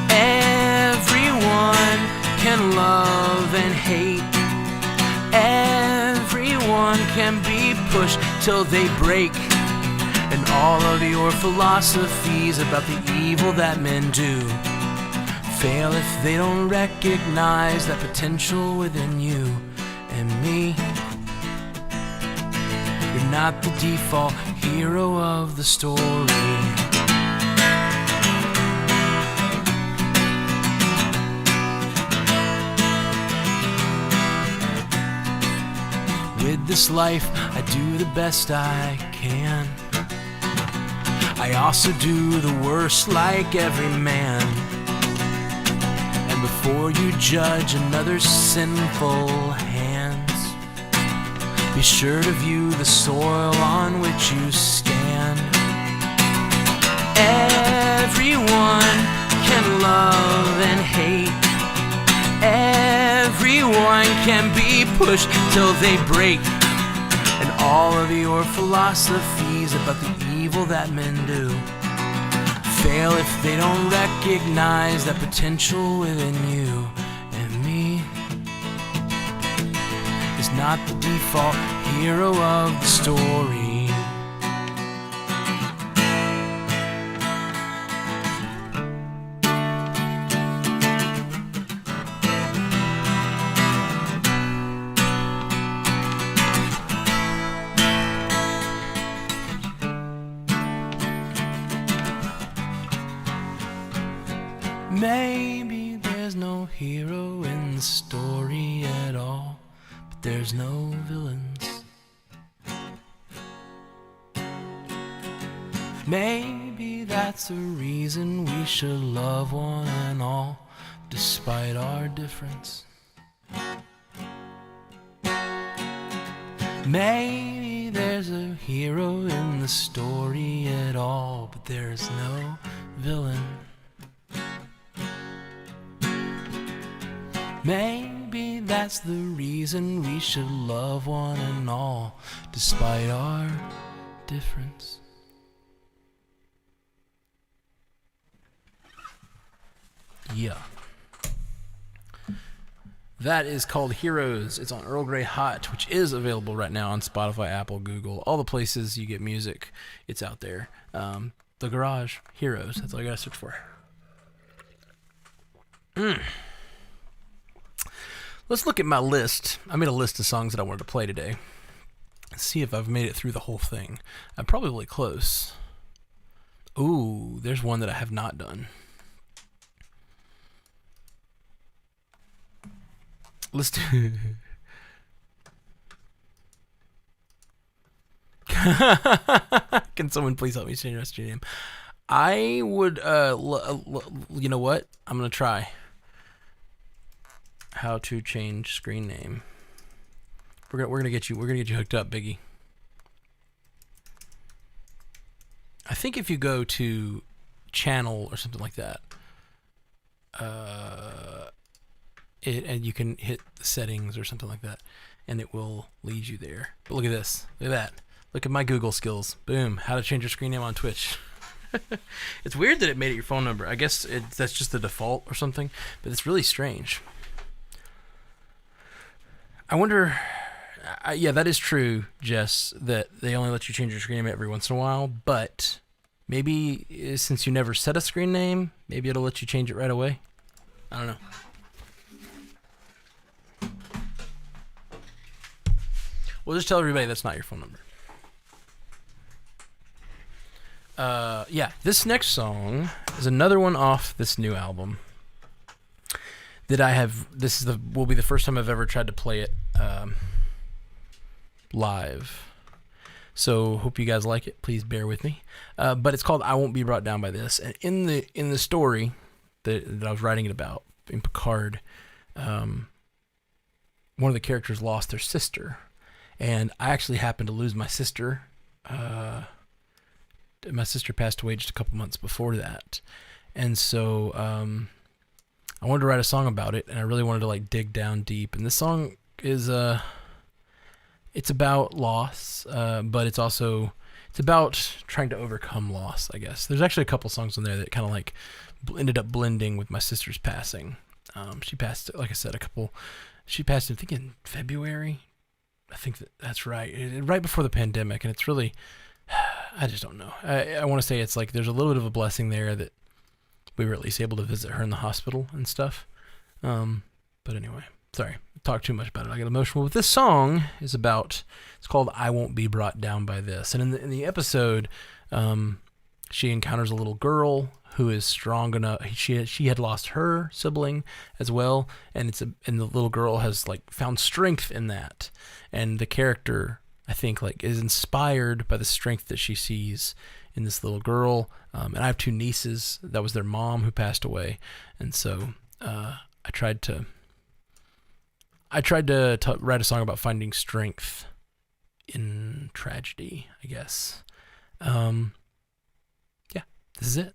Everyone can love and hate. Everyone can be pushed till they break. And all of your philosophies about the evil that men do fail if they don't recognize that potential within you and me. You're not the default hero of the story. With this life, I do the best I can. I also do the worst like every man. And before you judge another's sinful hands, be sure to view the soil on which you stand. Everyone can love and hate. Everyone can be pushed till they break. And all of your philosophies about the evil that men do fail if they don't recognize that potential within you and me. not the default hero of the story. Maybe there's no hero in the story at all, but there's no villains. Maybe that's the reason we should love one and all, despite our difference. Maybe there's a hero in the story at all, but there's no villain. Maybe that's the reason we should love one and all, despite our difference. Yeah. That is called Heroes. It's on Earl Grey Hot, which is available right now on Spotify, Apple, Google, all the places you get music. It's out there. The Garage, Heroes. That's all you gotta search for. Let's look at my list. I made a list of songs that I wanted to play today. Let's see if I've made it through the whole thing. I'm probably close. Ooh, there's one that I have not done. Let's do... Can someone please help me change the rest of your name? I would, you know what? I'm going to try. How to change screen name. We're gonna get you hooked up, Biggie. I think if you go to channel or something like that, and you can hit the settings or something like that, and it will lead you there. But look at this. Look at that. Look at my Google skills. Boom. How to change your screen name on Twitch. It's weird that it made it your phone number. I guess that's just the default or something, but it's really strange. I wonder, yeah, that is true, Jess, that they only let you change your screen name every once in a while, but maybe since you never set a screen name, maybe it'll let you change it right away. I don't know. We'll just tell everybody that's not your phone number. Yeah, this next song is another one off this new album that I have. This is will be the first time I've ever tried to play it live. So hope you guys like it. Please bear with me. But it's called "I Won't Be Brought Down by This." And in the story that I was writing it about in Picard, one of the characters lost their sister, and I actually happened to lose my sister. My sister passed away just a couple months before that, and so I wanted to write a song about it, and I really wanted to like dig down deep. And this song is it's about loss, but it's about trying to overcome loss, I guess. There's actually a couple songs in there that kind of like ended up blending with my sister's passing. She passed, like I said, she passed, I think, in February. I think that's right. Right before the pandemic, and it's really, I just don't know. I want to say it's like there's a little bit of a blessing there that we were at least able to visit her in the hospital and stuff. But anyway, sorry, I talked too much about it. I get emotional. But this song is about, it's called "I Won't Be Brought Down by This." And in the episode, she encounters a little girl who is strong enough. She had lost her sibling as well, and the little girl has like found strength in that. And the character, I think, like is inspired by the strength that she sees in this little girl. And I have two nieces. That was their mom who passed away, and so I tried to write a song about finding strength in tragedy, I guess. Yeah, this is it.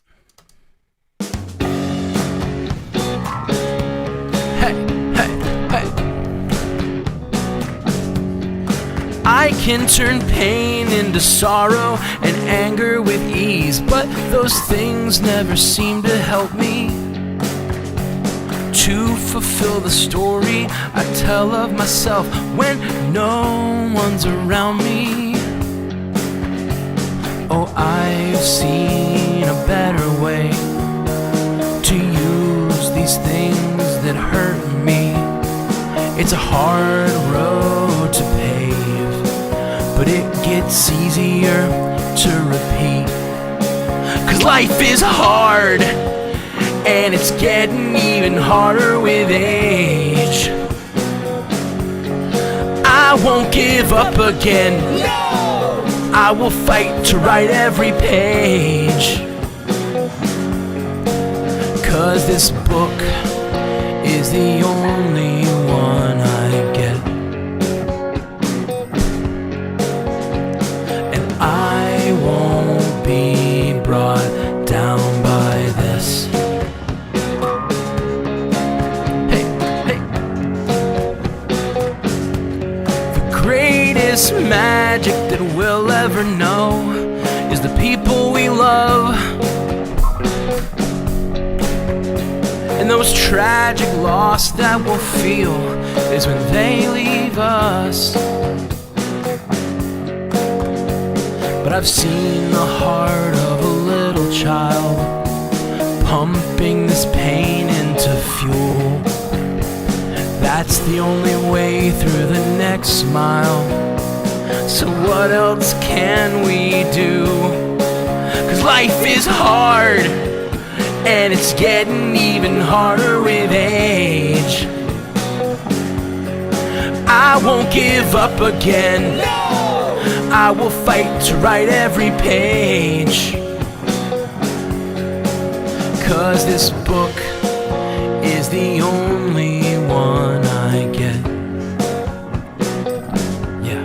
I can turn pain into sorrow and anger with ease, but those things never seem to help me to fulfill the story I tell of myself when no one's around me. Oh, I've seen a better way to use these things that hurt me. It's a hard road to pave, but it gets easier to repeat. 'Cause life is hard, and it's getting even harder with age. I won't give up again. I will fight to write every page. 'Cause this book is the only one I get. And I won't be brought down by this. Hey, hey. The greatest magic that we'll ever know is the people we love. And those tragic loss that we'll feel is when they leave us. But I've seen the heart of a little child pumping this pain into fuel. That's the only way through the next mile. So what else can we do? 'Cause life is hard, and it's getting even harder with age. I won't give up again. I will fight to write every page. 'Cause this book is the only one I get. Yeah.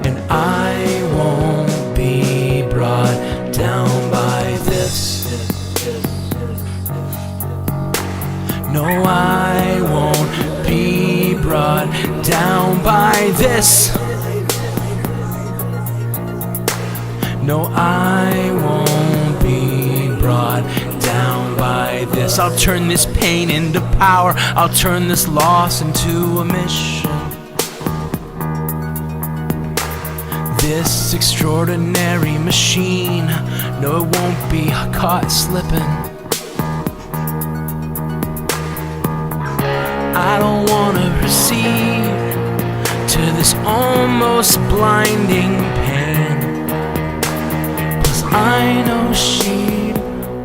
And I won't be brought down by this. No, I won't be brought down by this. No, I won't be brought down by this. I'll turn this pain into power. I'll turn this loss into a mission. This extraordinary machine, no, it won't be caught slipping. I don't wanna recede to this almost blinding pain. Plus I know she'd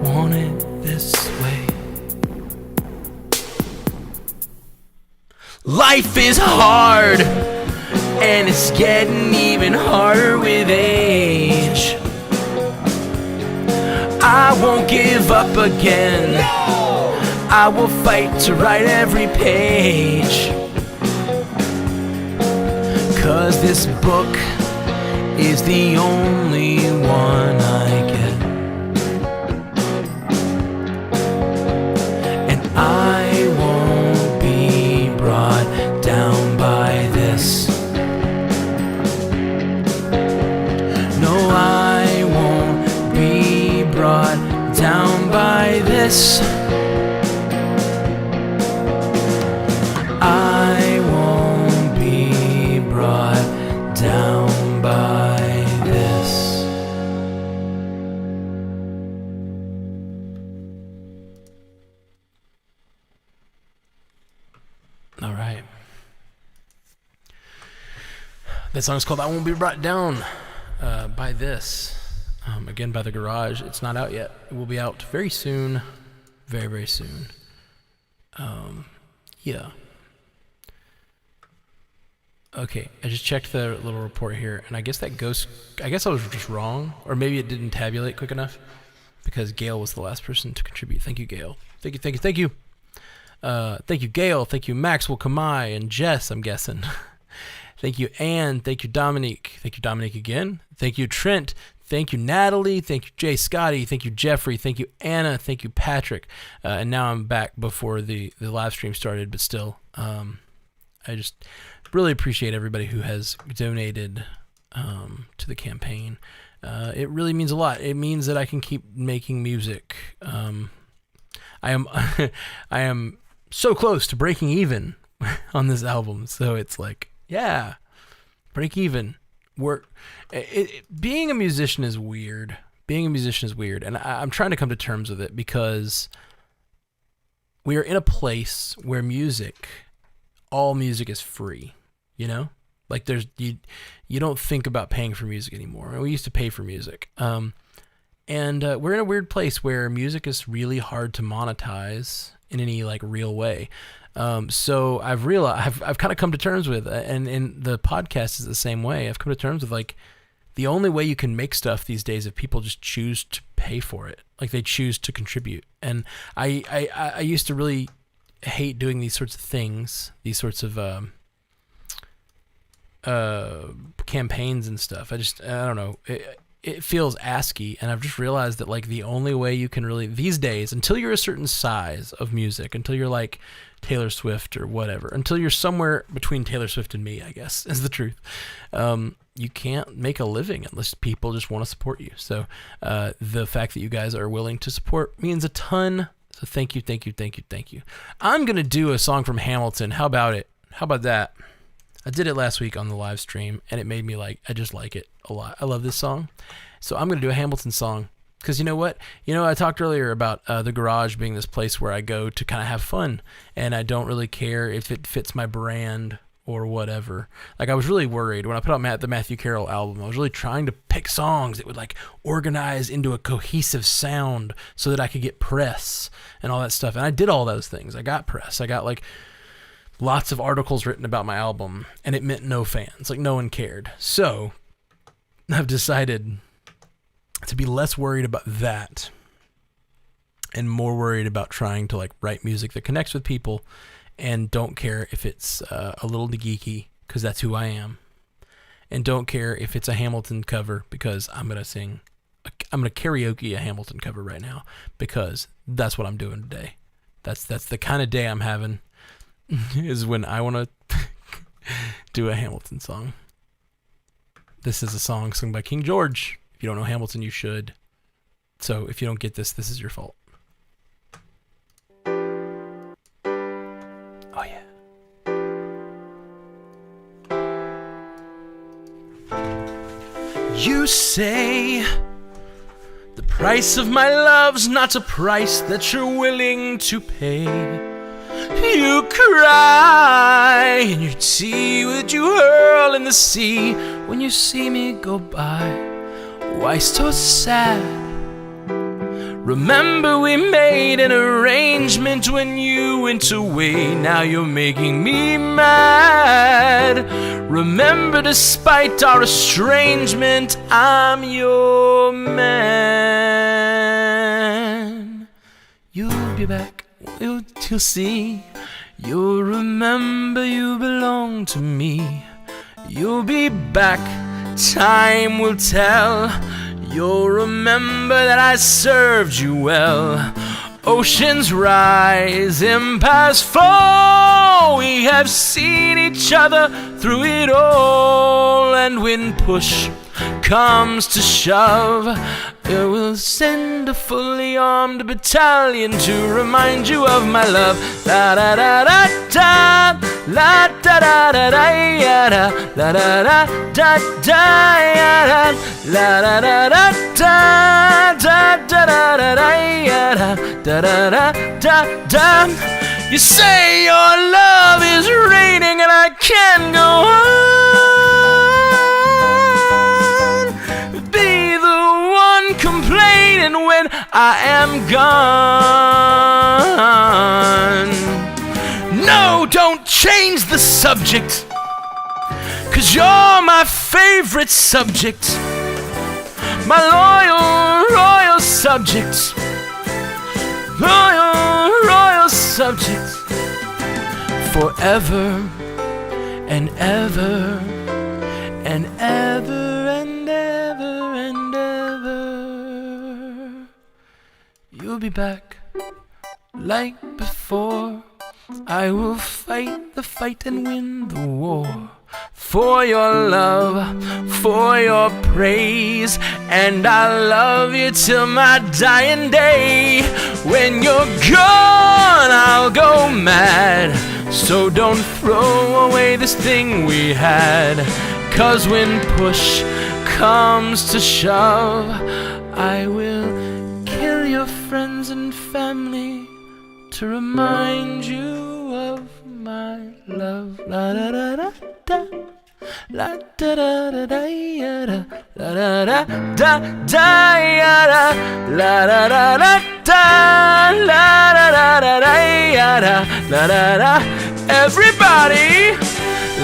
want it this way. Life is hard, and it's getting even harder with age. I won't give up again. I will fight to write every page. 'Cause this book is the only one I get. And I won't be brought down by this. No, I won't be brought down by this. I won't be brought down by this. All right. That song is called I Won't Be Brought Down by This. Again, by The Garage. It's not out yet. It will be out very soon. Very, very soon. Yeah. Okay, I just checked the little report here, and I guess that goes. I guess I was just wrong, or maybe it didn't tabulate quick enough, because Gail was the last person to contribute. Thank you, Gail. Thank you, thank you, thank you. Thank you, Gail. Thank you, Maxwell Kamai and Jess, I'm guessing. Thank you, Anne. Thank you, Dominique. Thank you, Dominique again. Thank you, Trent. Thank you, Natalie. Thank you, Jay Scotty. Thank you, Jeffrey. Thank you, Anna. Thank you, Patrick. And now I'm back before the live stream started, but still, I just really appreciate everybody who has donated to the campaign. It really means a lot. It means that I can keep making music. I am I am so close to breaking even on this album. So it's like, yeah, break even. Being a musician is weird. And I'm trying to come to terms with it because we are in a place where all music is free, you know? Like you don't think about paying for music anymore. We used to pay for music. And we're in a weird place where music is really hard to monetize in any like real way. So I've realized, I've kind of come to terms with, and the podcast is the same way. I've come to terms with like, the only way you can make stuff these days if people just choose to pay for it, like they choose to contribute. And I used to really hate doing these sorts of things, these sorts of campaigns and stuff. I don't know. It feels ASCII, and I've just realized that like the only way you can really these days, until you're a certain size of music, until you're like Taylor Swift or whatever, until you're somewhere between Taylor Swift and me, I guess is the truth. You can't make a living unless people just want to support you. So the fact that you guys are willing to support means a ton. So thank you. I'm going to do a song from Hamilton. How about it? How about that? I did it last week on the live stream, and it made me I just like it a lot. I love this song. So I'm going to do a Hamilton song. Because you know what? I talked earlier about the garage being this place where I go to kind of have fun, and I don't really care if it fits my brand or whatever. Like, I was really worried when I put out the Matthew Carroll album. I was really trying to pick songs that would like organize into a cohesive sound so that I could get press and all that stuff. And I did all those things. I got press. I got like lots of articles written about my album, and it meant no fans. Like, no one cared. So I've decided to be less worried about that and more worried about trying to like write music that connects with people, and don't care if it's a little geeky, because that's who I am, and don't care if it's a Hamilton cover, because I'm going to karaoke a Hamilton cover right now, because that's what I'm doing today. That's the kind of day I'm having, is when I want to do a Hamilton song. This is a song sung by King George. If you don't know Hamilton, you should. So if you don't get this is your fault. Oh yeah. You say the price of my love's not a price that you're willing to pay. You cry and your tea would you hurl in the sea when you see me go by. Why so sad? Remember we made an arrangement when you went away. Now you're making me mad. Remember, despite our estrangement, I'm your man. You'll be back, you'll see. You'll remember you belong to me. You'll be back, time will tell. You'll remember that I served you well. Oceans rise, empires fall. We have seen each other through it all. And when push comes to shove, I will send a fully armed battalion to remind you of my love. La da da da da, la da da da da da, la da da da da, la da da da da da da da da da da da. You say your love is raining and I can't go on. Be the one complaining when I am gone. No, don't change the subject, 'cause you're my favorite subject. My royal subject. Royal subject. Forever and ever and ever and ever and ever. You'll be back like before. I will fight the fight and win the war. for your love, for your praise, and I love you till my dying day. When you're gone, I'll go mad, so don't throw away this thing we had. 'Cause when push comes to shove, I will kill your friends and family to remind you of my love. La da da da da, la da da da da da, la da da da da da, la da da da da, la da da da da, la da da. Everybody,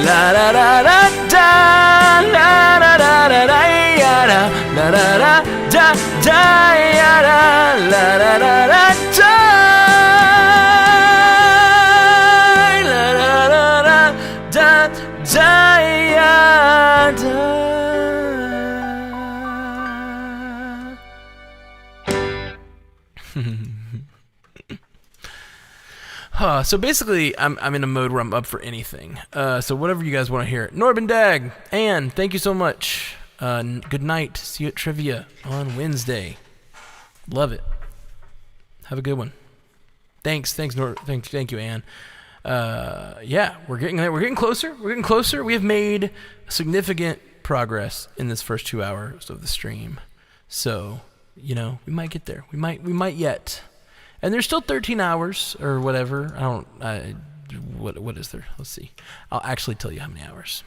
la da da da da, la da da da da, la da da da da, la da da da da. So basically, I'm in a mode where I'm up for anything. So whatever you guys want to hear. Norbin Dag, Anne, thank you so much. Good night. See you at trivia on Wednesday. Love it. Have a good one. Thank you, Anne. Yeah, we're getting there. We're getting closer. We have made significant progress in this first 2 hours of the stream. So, we might get there. We might yet. And there's still 13 hours or whatever. What is there? Let's see. I'll actually tell you how many hours.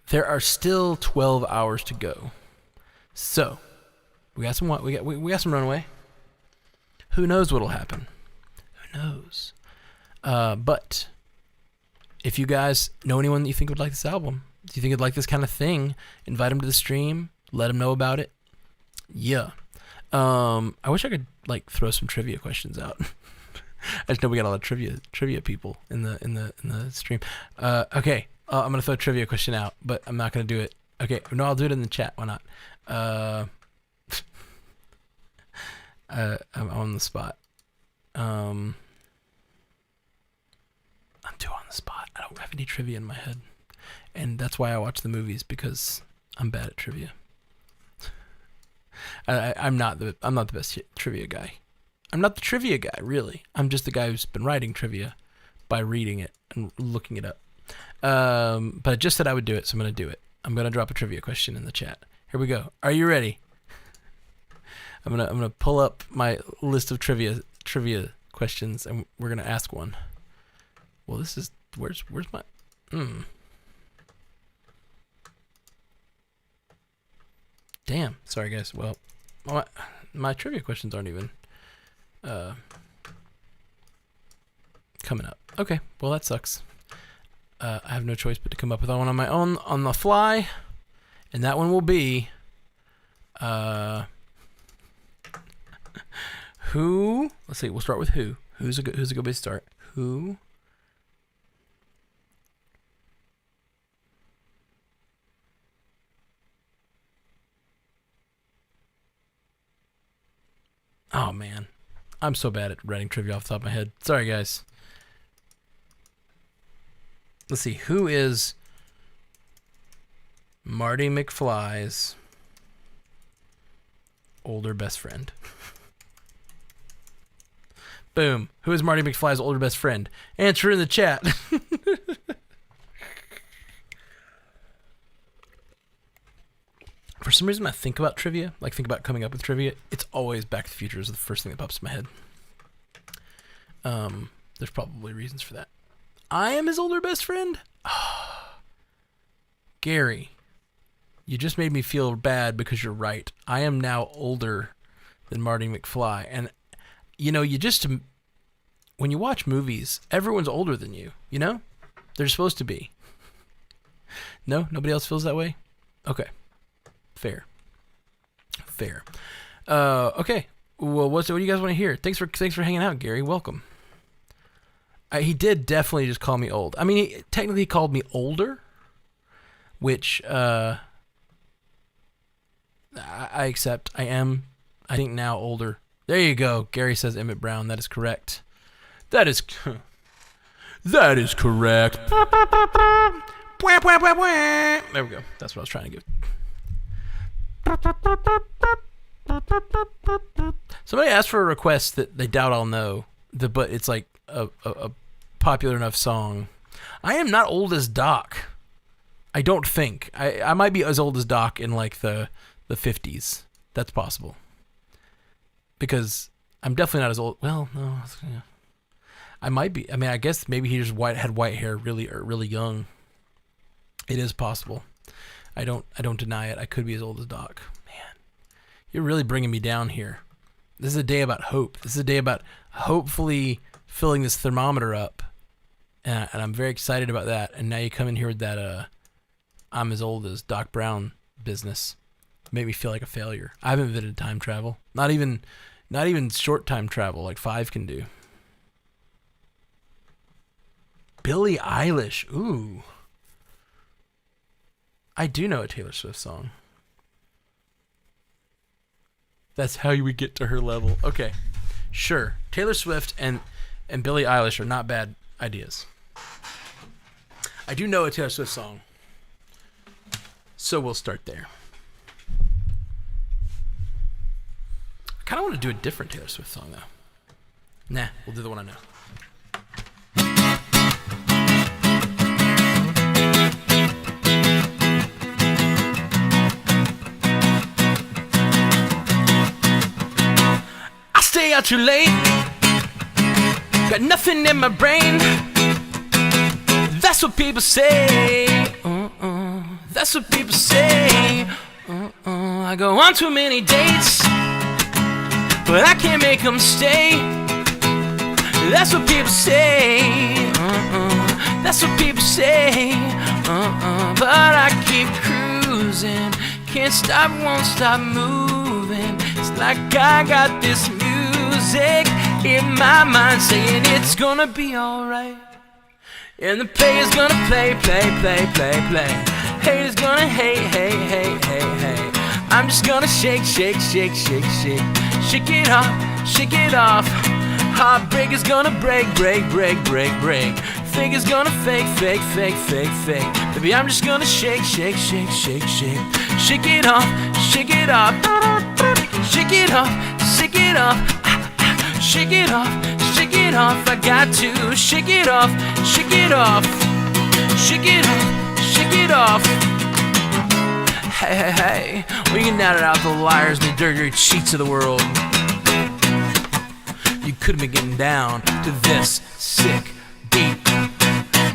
There are still 12 hours to go. So, we got some runway. Who knows what'll happen? Who knows? But if you guys know anyone that you think would like this album, do you think would like this kind of thing, invite them to the stream, let them know about it. Yeah. I wish I could throw some trivia questions out. I just know we got a lot of trivia people in the stream. Okay, I'm gonna throw a trivia question out, but I'm not gonna do it. Okay, no, I'll do it in the chat. Why not? I'm on the spot. I'm too on the spot. I don't have any trivia in my head, and that's why I watch the movies, because I'm bad at trivia. I'm not the best trivia guy. I'm not the trivia guy, really. I'm just the guy who's been writing trivia by reading it and looking it up. But I just said I would do it, so I'm going to do it. I'm going to drop a trivia question in the chat. Here we go. Are you ready? I'm gonna pull up my list of trivia questions, and we're gonna ask one. Well, this is where's my Damn. Sorry, guys. Well, my trivia questions aren't even coming up. Okay. Well, that sucks. I have no choice but to come up with one on my own on the fly, and that one will be who? Let's see. We'll start with who. Who's a good place to start? Who? Oh man, I'm so bad at writing trivia off the top of my head. Sorry, guys. Let's see. Who is Marty McFly's older best friend? Boom. Who is Marty McFly's older best friend? Answer in the chat. For some reason, when I think about trivia, think about coming up with trivia, it's always Back to the Future is the first thing that pops in my head. There's probably reasons for that. I am his older best friend? Gary, you just made me feel bad because you're right. I am now older than Marty McFly. And, when you watch movies, everyone's older than you, They're supposed to be. No? Nobody else feels that way? Okay. Fair. Okay. Well, what do you guys want to hear? Thanks for hanging out, Gary. Welcome. He did definitely just call me old. I mean, he technically called me older, which I accept. I think now older. There you go. Gary says Emmett Brown. That is correct. That is That is correct. There we go. That's what I was trying to give. Somebody asked for a request that they doubt I'll know, but it's like a popular enough song. I am not old as Doc. I don't think. I might be as old as Doc in like the 50s. That's possible. Because I'm definitely not as old. Well, no. Yeah. I might be. I mean, I guess maybe he just had white hair really young. It is possible. I don't deny it. I could be as old as Doc. Man, you're really bringing me down here. This is a day about hope. This is a day about hopefully filling this thermometer up. And I'm very excited about that. And now you come in here with that I'm as old as Doc Brown business. Make me feel like a failure. I haven't invented time travel. Not even short time travel like 5 can do. Billie Eilish. Ooh. I do know a Taylor Swift song. That's how we get to her level. Okay. Sure. Taylor Swift and Billie Eilish are not bad ideas. I do know a Taylor Swift song. So we'll start there. I kind of want to do a different Taylor Swift song, though. Nah, we'll do the one I know. I stay out too late. Got nothing in my brain. That's what people say. That's what people say. I go on too many dates, but I can't make them stay. That's what people say. That's what people say. But I keep cruising. Can't stop, won't stop moving. It's like I got this music in my mind saying it's gonna be alright. And the player's gonna play. Haters gonna hate. I'm just gonna shake. Shake it off. Heartbreak is gonna break. Figure's gonna fake. Baby, I'm just gonna shake. Shake it off. Shake it off. I got to shake it off. Hey, we can net it out the liars and the dirty cheats of the world. You could have been getting down to this sick beat.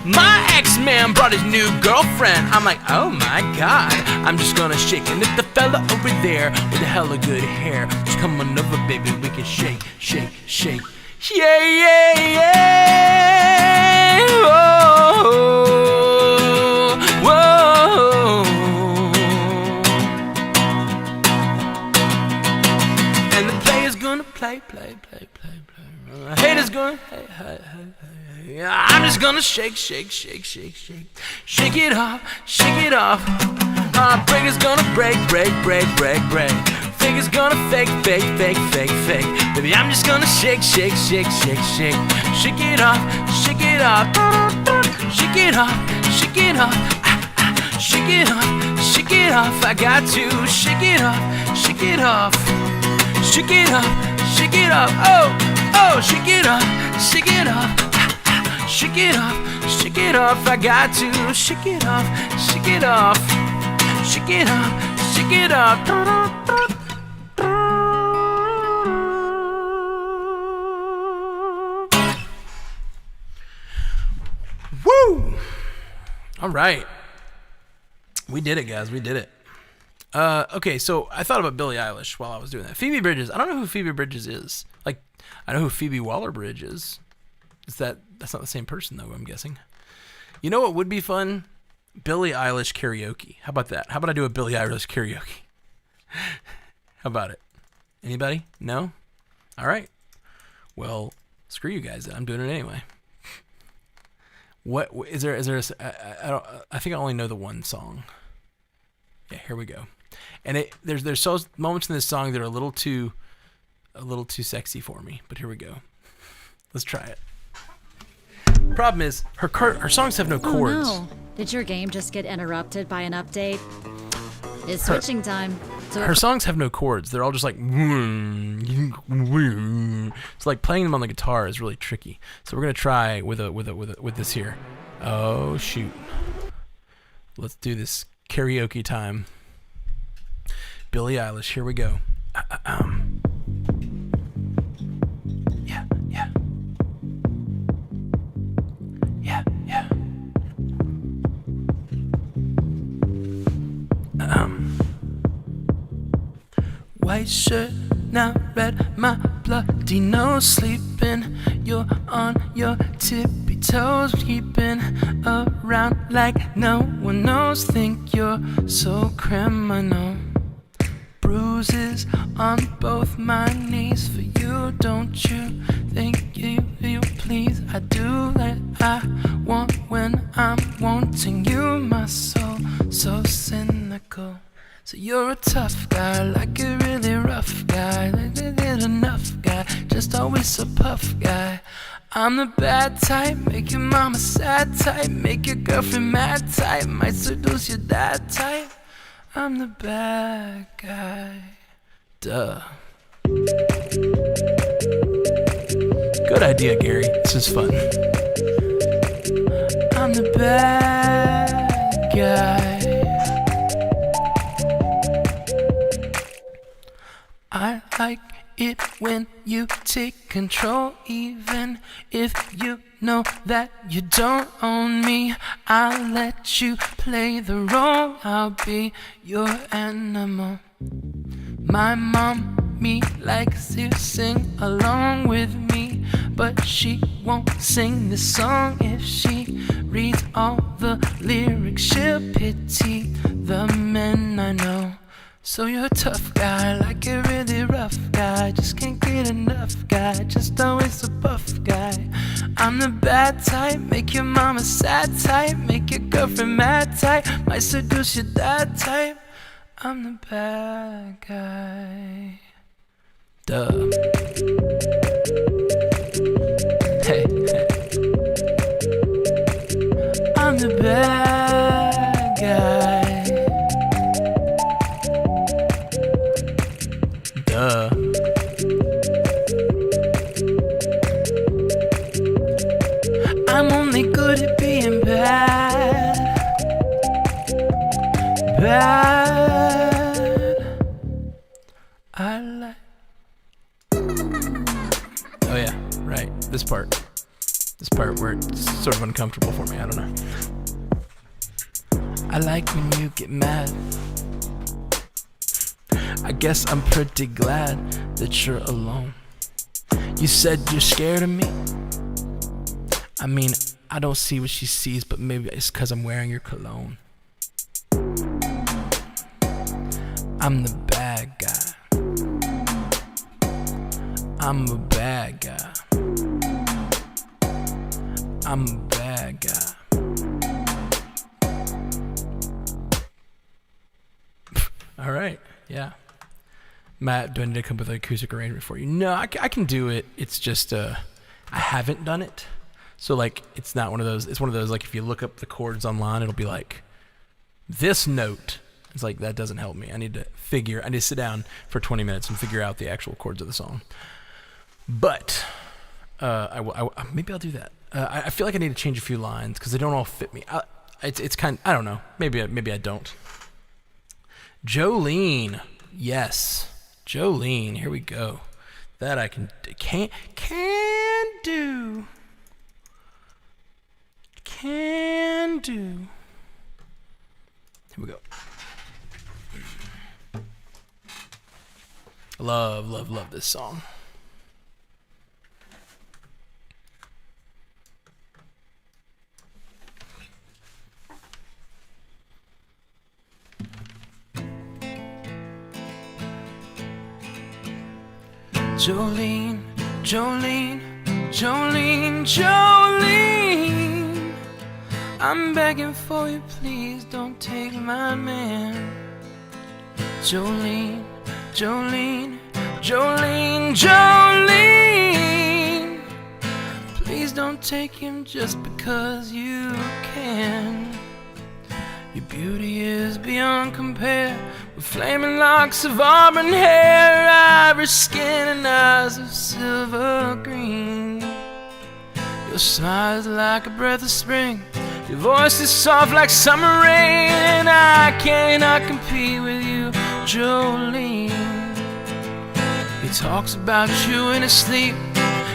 My ex-man brought his new girlfriend. I'm like, oh my god, I'm just gonna shake. And if the fella over there with the hella good hair just come on over, baby, we can shake. Yeah. Whoa. And the player's gonna play. Haters gonna hey. I'm just gonna shake. Shake it off. Heartbreaker's gonna break. Figure's gonna fake. Baby, I'm just gonna shake. Shake it off. Shake it off. I got to shake it off. Shake it off. Oh, shake it off. Shake it off. I got to shake it off. Woo! All right. We did it, guys. We did it. Okay, so I thought about Billie Eilish while I was doing that. Phoebe Bridgers. I don't know who Phoebe Bridgers is. Like, I know who Phoebe Waller-Bridge is. That's not the same person, though, I'm guessing. You know what would be fun? Billie Eilish karaoke. How about that? How about I do a Billie Eilish karaoke? How about it? Anybody? No? All right. Well, screw you guys. I'm doing it anyway. What is there? I think I only know the one song. Yeah, here we go. And there's so moments in this song that are a little too sexy for me. But here we go. Let's try it. Problem is, her songs have no chords. Oh no. Did your game just get interrupted by an update? It's switching time. So Her songs have no chords. They're all just like. It's like playing them on the guitar is really tricky. So we're gonna try with this here. Oh shoot. Let's do this karaoke time. Billie Eilish, here we go. Yeah. White shirt, now red, my bloody nose, sleeping. You're on your tippy toes, keeping around like no one knows. Think you're so criminal. Bruises on both my knees for you, don't you think you please? I do that I want when I'm wanting you, my soul so cynical. So you're a tough guy, like a really rough guy, like a good enough guy, just always a puff guy. I'm the bad type, make your mama sad type, make your girlfriend mad type, might seduce your dad type. I'm the bad guy. Duh. Good idea, Gary. This is fun. I'm the bad guy. I like it when you take control, even if you know that you don't own me. I'll let you play the role, I'll be your animal. My mommy likes to sing along with me, but she won't sing this song if she reads all the lyrics. She'll pity the men I know. So you're a tough guy, like a really rough guy, just can't get enough guy, just always a buff guy. I'm the bad type, make your mama sad type, make your girlfriend mad type, might seduce your dad type. I'm the bad guy. Duh. Hey. I'm the bad guy. I'm only good at being bad. I like. Oh yeah, right. This part where it's sort of uncomfortable for me. I don't know. I like when you get mad. I guess I'm pretty glad that you're alone. You said you're scared of me. I mean, I don't see what she sees, but maybe it's 'cause I'm wearing your cologne. I'm the bad guy. I'm a bad guy. I'm a bad guy. All right, yeah. Matt, do I need to come up with an acoustic arrangement for you? No, I can do it. It's just I haven't done it. So like it's not one of those. It's one of those like if you look up the chords online, it'll be like this note. It's like that doesn't help me. I need to sit down for 20 minutes and figure out the actual chords of the song. But maybe I'll do that. I feel like I need to change a few lines because they don't all fit me. It's kind. I don't know. Maybe I don't. Jolene, yes. Jolene, here we go. That I can do. Can do. Here we go. Love this song. Jolene, Jolene, Jolene, Jolene, I'm begging for you, please don't take my man. Jolene, Jolene, Jolene, Jolene, please don't take him just because you can. Your beauty is beyond compare, with flaming locks of auburn hair, ivory skin and eyes of silver green. Your smile is like a breath of spring, your voice is soft like summer rain, and I cannot compete with you, Jolene. He talks about you in his sleep,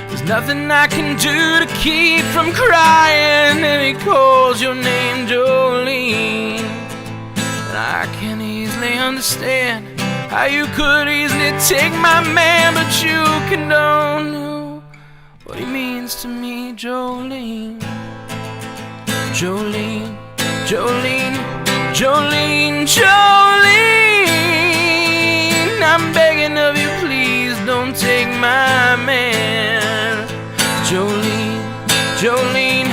there's nothing I can do to keep from crying, and he calls your name, Jolene. And I can easily understand how you could easily take my man, but you can don't know what he means to me, Jolene. Jolene, Jolene, Jolene, Jolene. I'm begging of you, please don't take my man. Jolene, Jolene,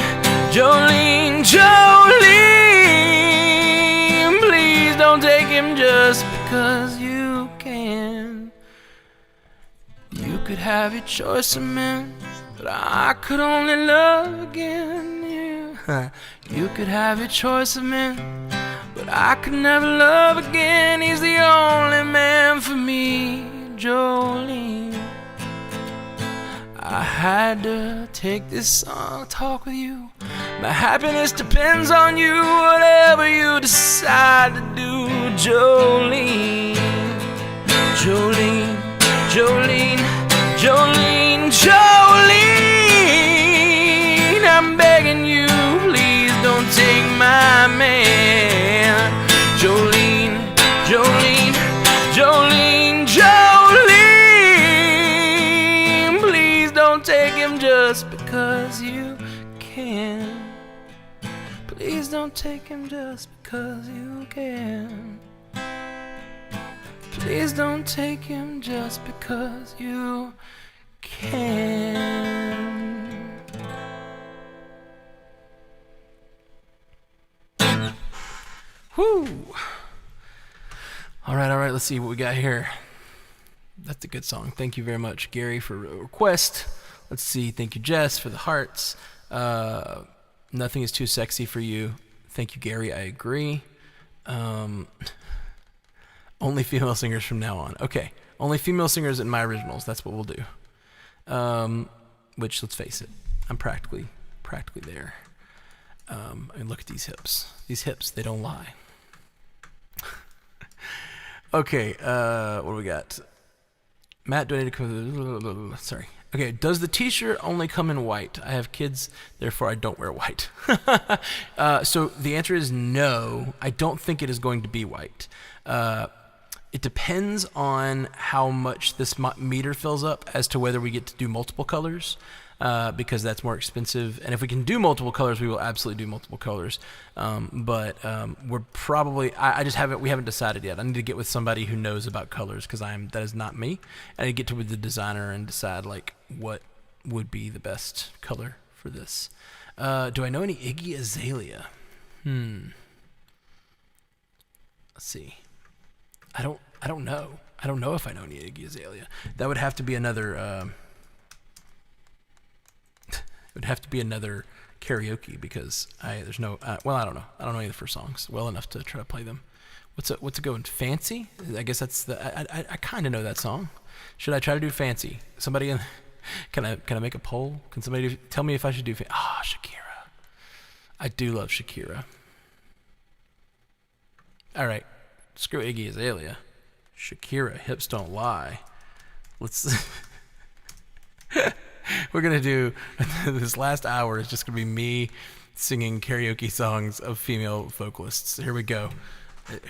Jolene, Jolene. Please don't take him just because you can. You could have your choice of men, but I could only love again, yeah. You could have your choice of men, but I could never love again. He's the only man for me, Jolene. I had to take this song, talk with you. My happiness depends on you, whatever you decide to do, Jolene. Jolene, Jolene, Jolene, Jolene. I'm begging you, please don't take my man. Jolene, Jolene, Jolene, Jolene. Please don't take him just because you can. Please don't take him just because you can. Please don't take him just because you can. Whew. All right, let's see what we got here. That's a good song. Thank you very much, Gary, for a request. Let's see. Thank you, Jess, for the hearts. Nothing is too sexy for you. Thank you, Gary. I agree. Only female singers from now on. Okay. Only female singers in my originals. That's what we'll do. Which, let's face it, I'm practically there. And look at these hips. These hips, they don't lie. Okay, what do we got? Matt donated. Sorry. Okay, does the t-shirt only come in white? I have kids, therefore I don't wear white. So the answer is no. I don't think it is going to be white. It depends on how much this meter fills up as to whether we get to do multiple colors, because that's more expensive. And if we can do multiple colors, we will absolutely do multiple colors. But we're probably, we haven't decided yet. I need to get with somebody who knows about colors, because that is not me. I need to get with the designer and decide like what would be the best color for this. Do I know any Iggy Azalea? Let's see. I don't know. I don't know if I know any Iggy Azalea. That would have to be another. It would have to be another karaoke, because there's no. Well, I don't know. I don't know any of the first songs well enough to try to play them. What's it going? Fancy? I guess that's the. I kind of know that song. Should I try to do Fancy? Somebody, can I make a poll? Can somebody tell me if I should do? Shakira. I do love Shakira. All right. Screw Iggy Azalea. Shakira, hips don't lie. Let's. We're gonna do this last hour is just gonna be me singing karaoke songs of female vocalists. Here we go.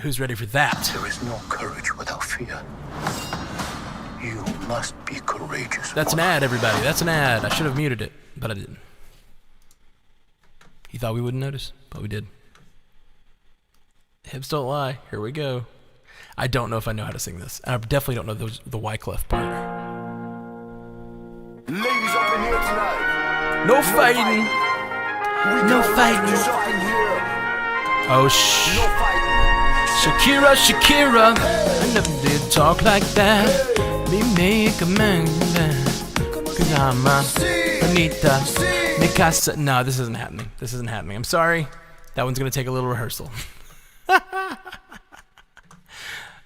Who's ready for that? There is no courage without fear. You must be courageous. That's an ad, everybody. That's an ad. I should have muted it, but I didn't. You thought we wouldn't notice, but we did. Hips don't lie. Here we go. I don't know if I know how to sing this. I definitely don't know the Wyclef part. Ladies up in here tonight. No fighting. No fighting. Oh, No fighting. Shakira. I never did talk like that. Me make a man. Cause I'm a Anita. Mikasa, no, this isn't happening. This isn't happening. I'm sorry. That one's going to take a little rehearsal.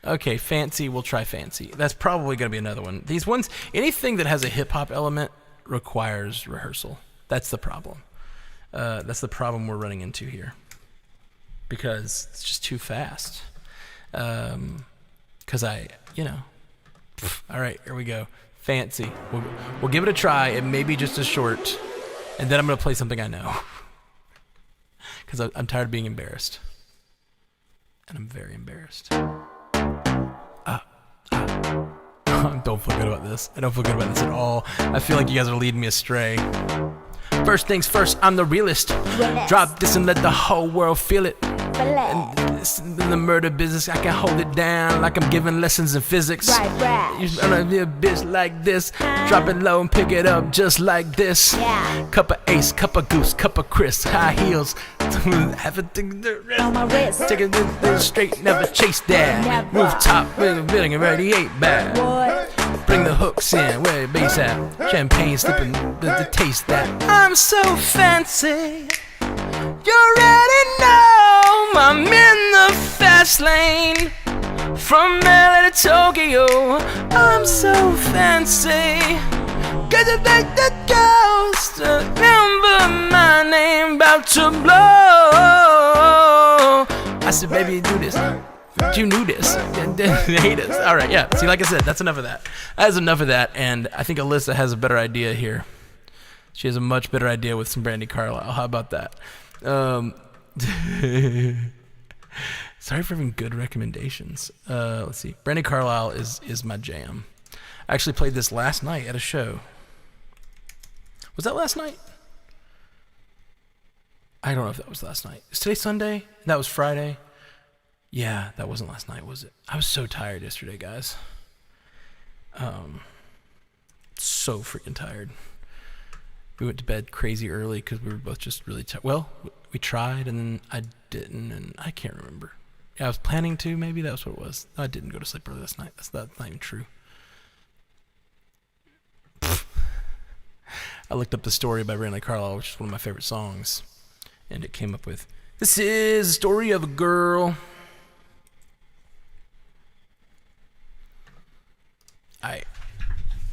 Okay, fancy. We'll try fancy. That's probably going to be another one. These ones, anything that has a hip-hop element requires rehearsal. That's the problem. That's the problem we're running into here. Because it's just too fast. Because all right, here we go. Fancy. We'll give it a try. It may be just a short. And then I'm going to play something I know. Because I'm tired of being embarrassed. And I'm very embarrassed. Don't feel good about this. I don't feel good about this at all. I feel like you guys are leading me astray. First things first, I'm the realist. Drop this and let the whole world feel it. And in the murder business, I can hold it down like I'm giving lessons in physics. Right. You wanna be a bitch like this. Drop it low and pick it up just like this. Yeah. Cup of Ace, cup of Goose, cup of Chris. High heels. Have a thing On my wrist. take it straight, never chase that. Never. Rooftop, building a 88 bag. What? Bring the hooks in, where the bass at? Champagne slipping to taste that. I'm so fancy. You already know I'm in the fast lane. From LA to Tokyo, I'm so fancy. Cause you think the ghost remember my name about to blow. I said, baby, do this. You knew this. They hate us. All right, yeah. See, like I said, that's enough of that. That is enough of that. And I think Alyssa has a better idea here. She has a much better idea with some Brandy Carlisle. How about that? Sorry for having good recommendations. Let's see. Brandy Carlisle is my jam. I actually played this last night at a show. Was that last night? I don't know if that was last night. Is today Sunday? That was Friday. Yeah, that wasn't last night, was it? I was so tired yesterday, guys. So freaking tired. We went to bed crazy early because we were both just really tired. Well, we tried, and then I didn't, and I can't remember. Yeah, I was planning to, maybe that's what it was. I didn't go to sleep early last night. That's not even true. I looked up the story by Brandy Carlisle, which is one of my favorite songs, and it came up with, this is the story of a girl.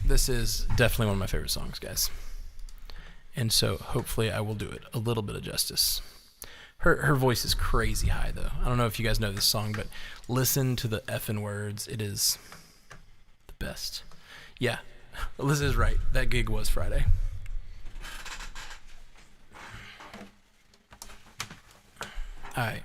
This is definitely one of my favorite songs, guys. And so hopefully I will do it a little bit of justice. Her voice is crazy high, though. I don't know if you guys know this song, but listen to the effing words. It is the best. Yeah, Alyssa is right. That gig was Friday. All right.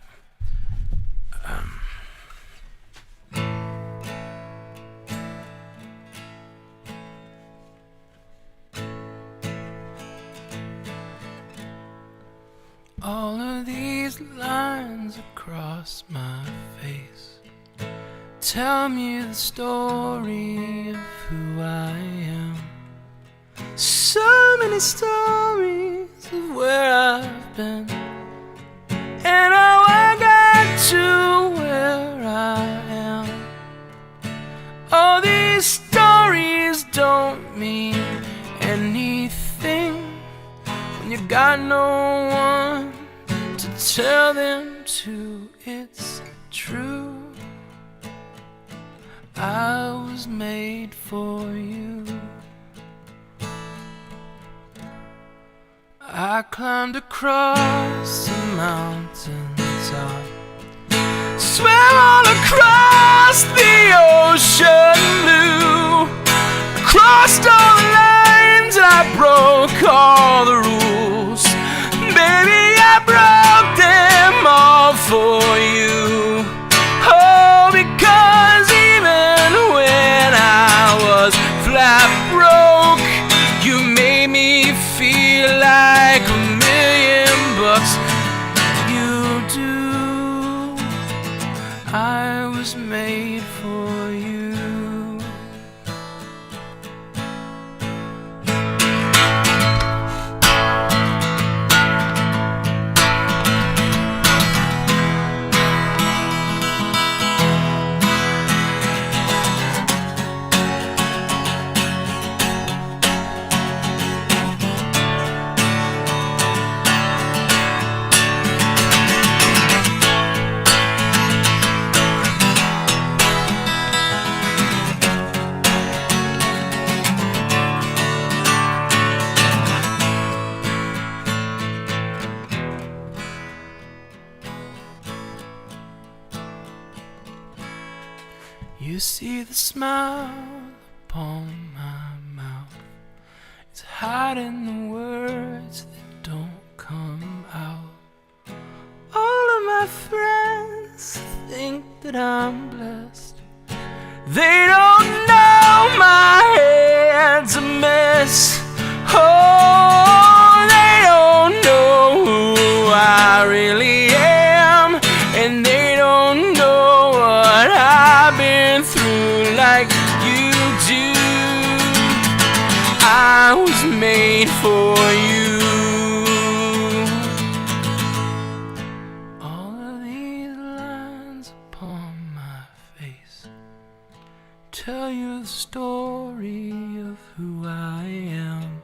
All of these lines across my face tell me the story of who I am. So many stories of where I've been and how I got to where I am. All these stories don't mean anything when you got no one to tell them to. It's true. I was made for you. I climbed across a mountain top, swam all across the ocean blue, crossed all the lines, I broke all the rules. Baby, I broke them all for you. Oh, because even when I was flat broke, you made me feel like $1,000,000. You do. I was made for you. You see the smile upon my mouth. It's hiding the words that don't come out. All of my friends think that I'm blessed. They don't know my head's a mess. Oh, they don't know who I really am. And they don't know what I've been through like you do. I was made for you. All of these lines upon my face tell you the story of who I am.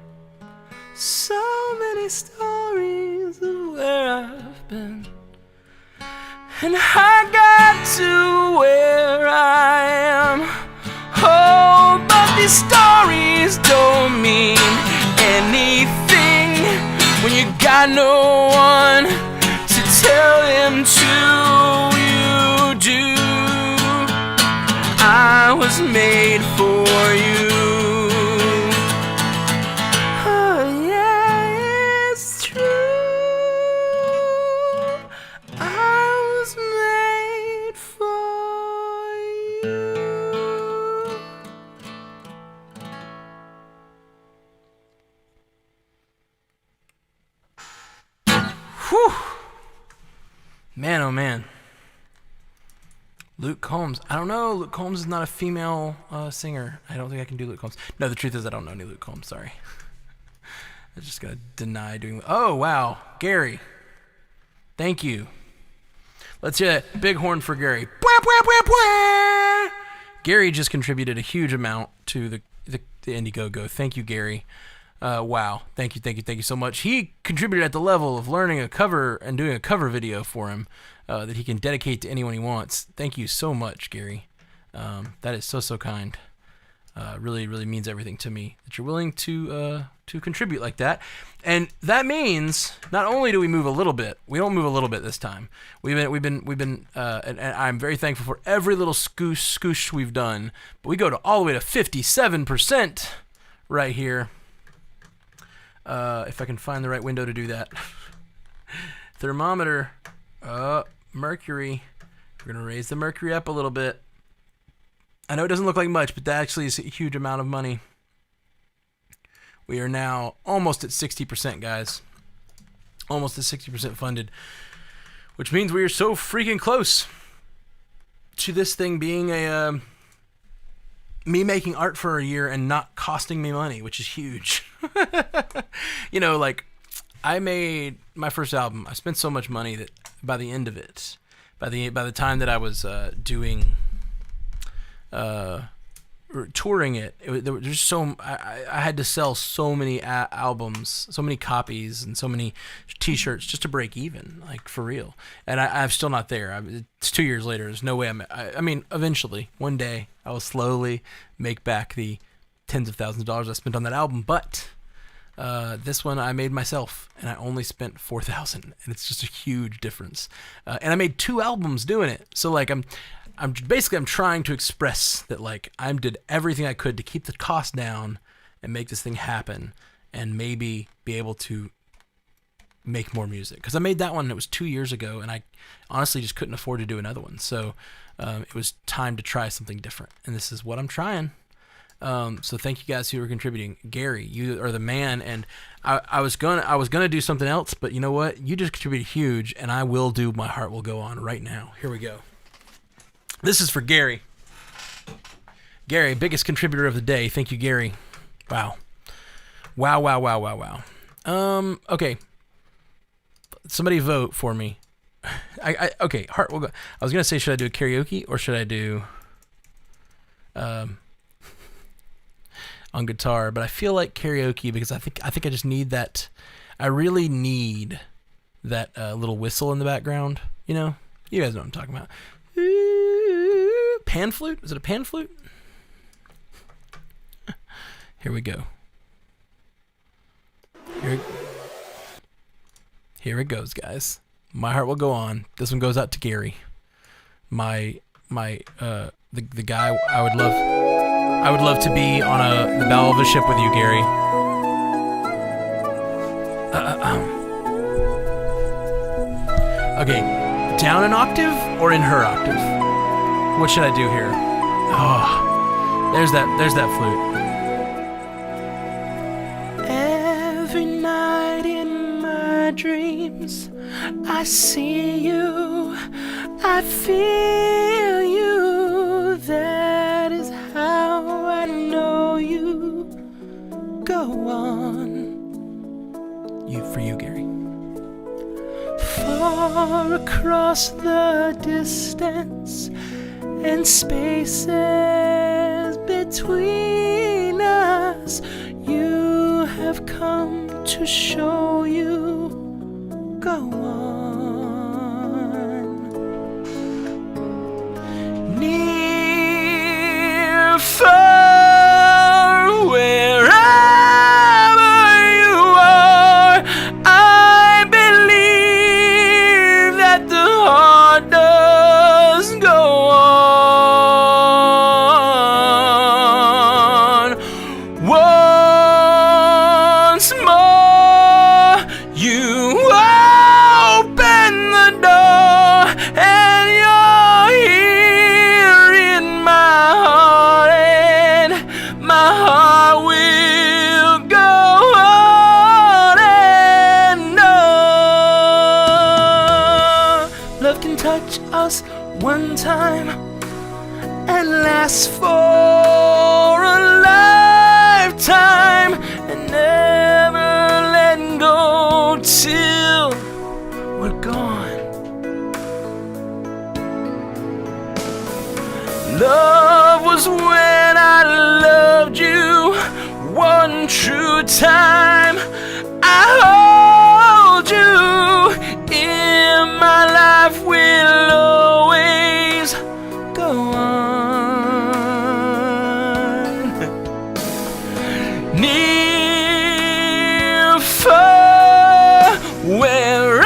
So many stories of where I've been, and I got to where I am. Oh, but these stories don't mean anything when you got no one to tell them to. You do. I was made for you. Oh yeah, it's true. I was made for you. Whew. Man, oh man. Luke Combs. I don't know. Luke Combs is not a female singer. I don't think I can do Luke Combs. No, the truth is I don't know any Luke Combs. Sorry. I'm just going to deny doing... Oh, wow. Gary. Thank you. Let's hear that big horn for Gary. Gary just contributed a huge amount to the Indiegogo. Thank you, Gary. Wow. Thank you so much. He contributed at the level of learning a cover and doing a cover video for him that he can dedicate to anyone he wants. Thank you so much, Gary. That is so kind. Really means everything to me that you're willing to contribute like that. And that means not only do we move a little bit, we don't move a little bit this time. We've been and I'm very thankful for every little scoosh we've done, but we go all the way to 57% right here. If I can find the right window to do that. Thermometer, mercury. We're gonna raise the mercury up a little bit. I know it doesn't look like much, but that actually is a huge amount of money. We are now almost at 60%, guys. Almost at 60% funded, which means we are so freaking close to this thing being a me making art for a year and not costing me money, which is huge. You know, like, I made my first album. I spent so much money that by the end of it, by the time that I was doing touring it, there was just I had to sell so many albums, so many copies, and so many T-shirts just to break even, like, for real. And I'm still not there. It's 2 years later. There's no way I mean, eventually, one day, I will slowly make back the tens of thousands of dollars I spent on that album. But this one I made myself, and I only spent $4,000, and it's just a huge difference. And I made 2 albums doing it. So, like, I'm trying to express that, like, I did everything I could to keep the cost down and make this thing happen, and maybe be able to make more music. Because I made that one, and it was 2 years ago, and I honestly just couldn't afford to do another one. So it was time to try something different, and this is what I'm trying. So thank you guys who are contributing. Gary, you are the man, and I was gonna do something else, but you know what? You just contributed huge, and I will do My Heart Will Go On right now. Here we go. This is for Gary. Gary, biggest contributor of the day. Thank you, Gary. Wow. Okay. Somebody vote for me. Okay, Heart will go. I was gonna say, should I do a karaoke or should I do on guitar? But I feel like karaoke because I think I just need that. I really need that little whistle in the background. You know, you guys know what I'm talking about. Pan flute? Is it a pan flute? Here we go. Here it goes, guys. My Heart Will Go On. This one goes out to Gary. My the guy I would love to be on the bow of a ship with you, Gary. Okay, down an octave or in her octave? What should I do here? Oh, there's that flute. Every night in my dreams, I see you, I feel you. That is how I know you. Go on. For you, Gary. Far across the distance and spaces between us, you have come to show you. Go on. Near, far, wherever you are, I believe that the heart does go on. Once more, you open the door, and you're here in my heart, and my heart will go on and on. Love can touch us one time and last for a lifetime, and never let go till we're gone. Love was when I loved you one true time. I hold you in my life, will always go on. Near, far, wherever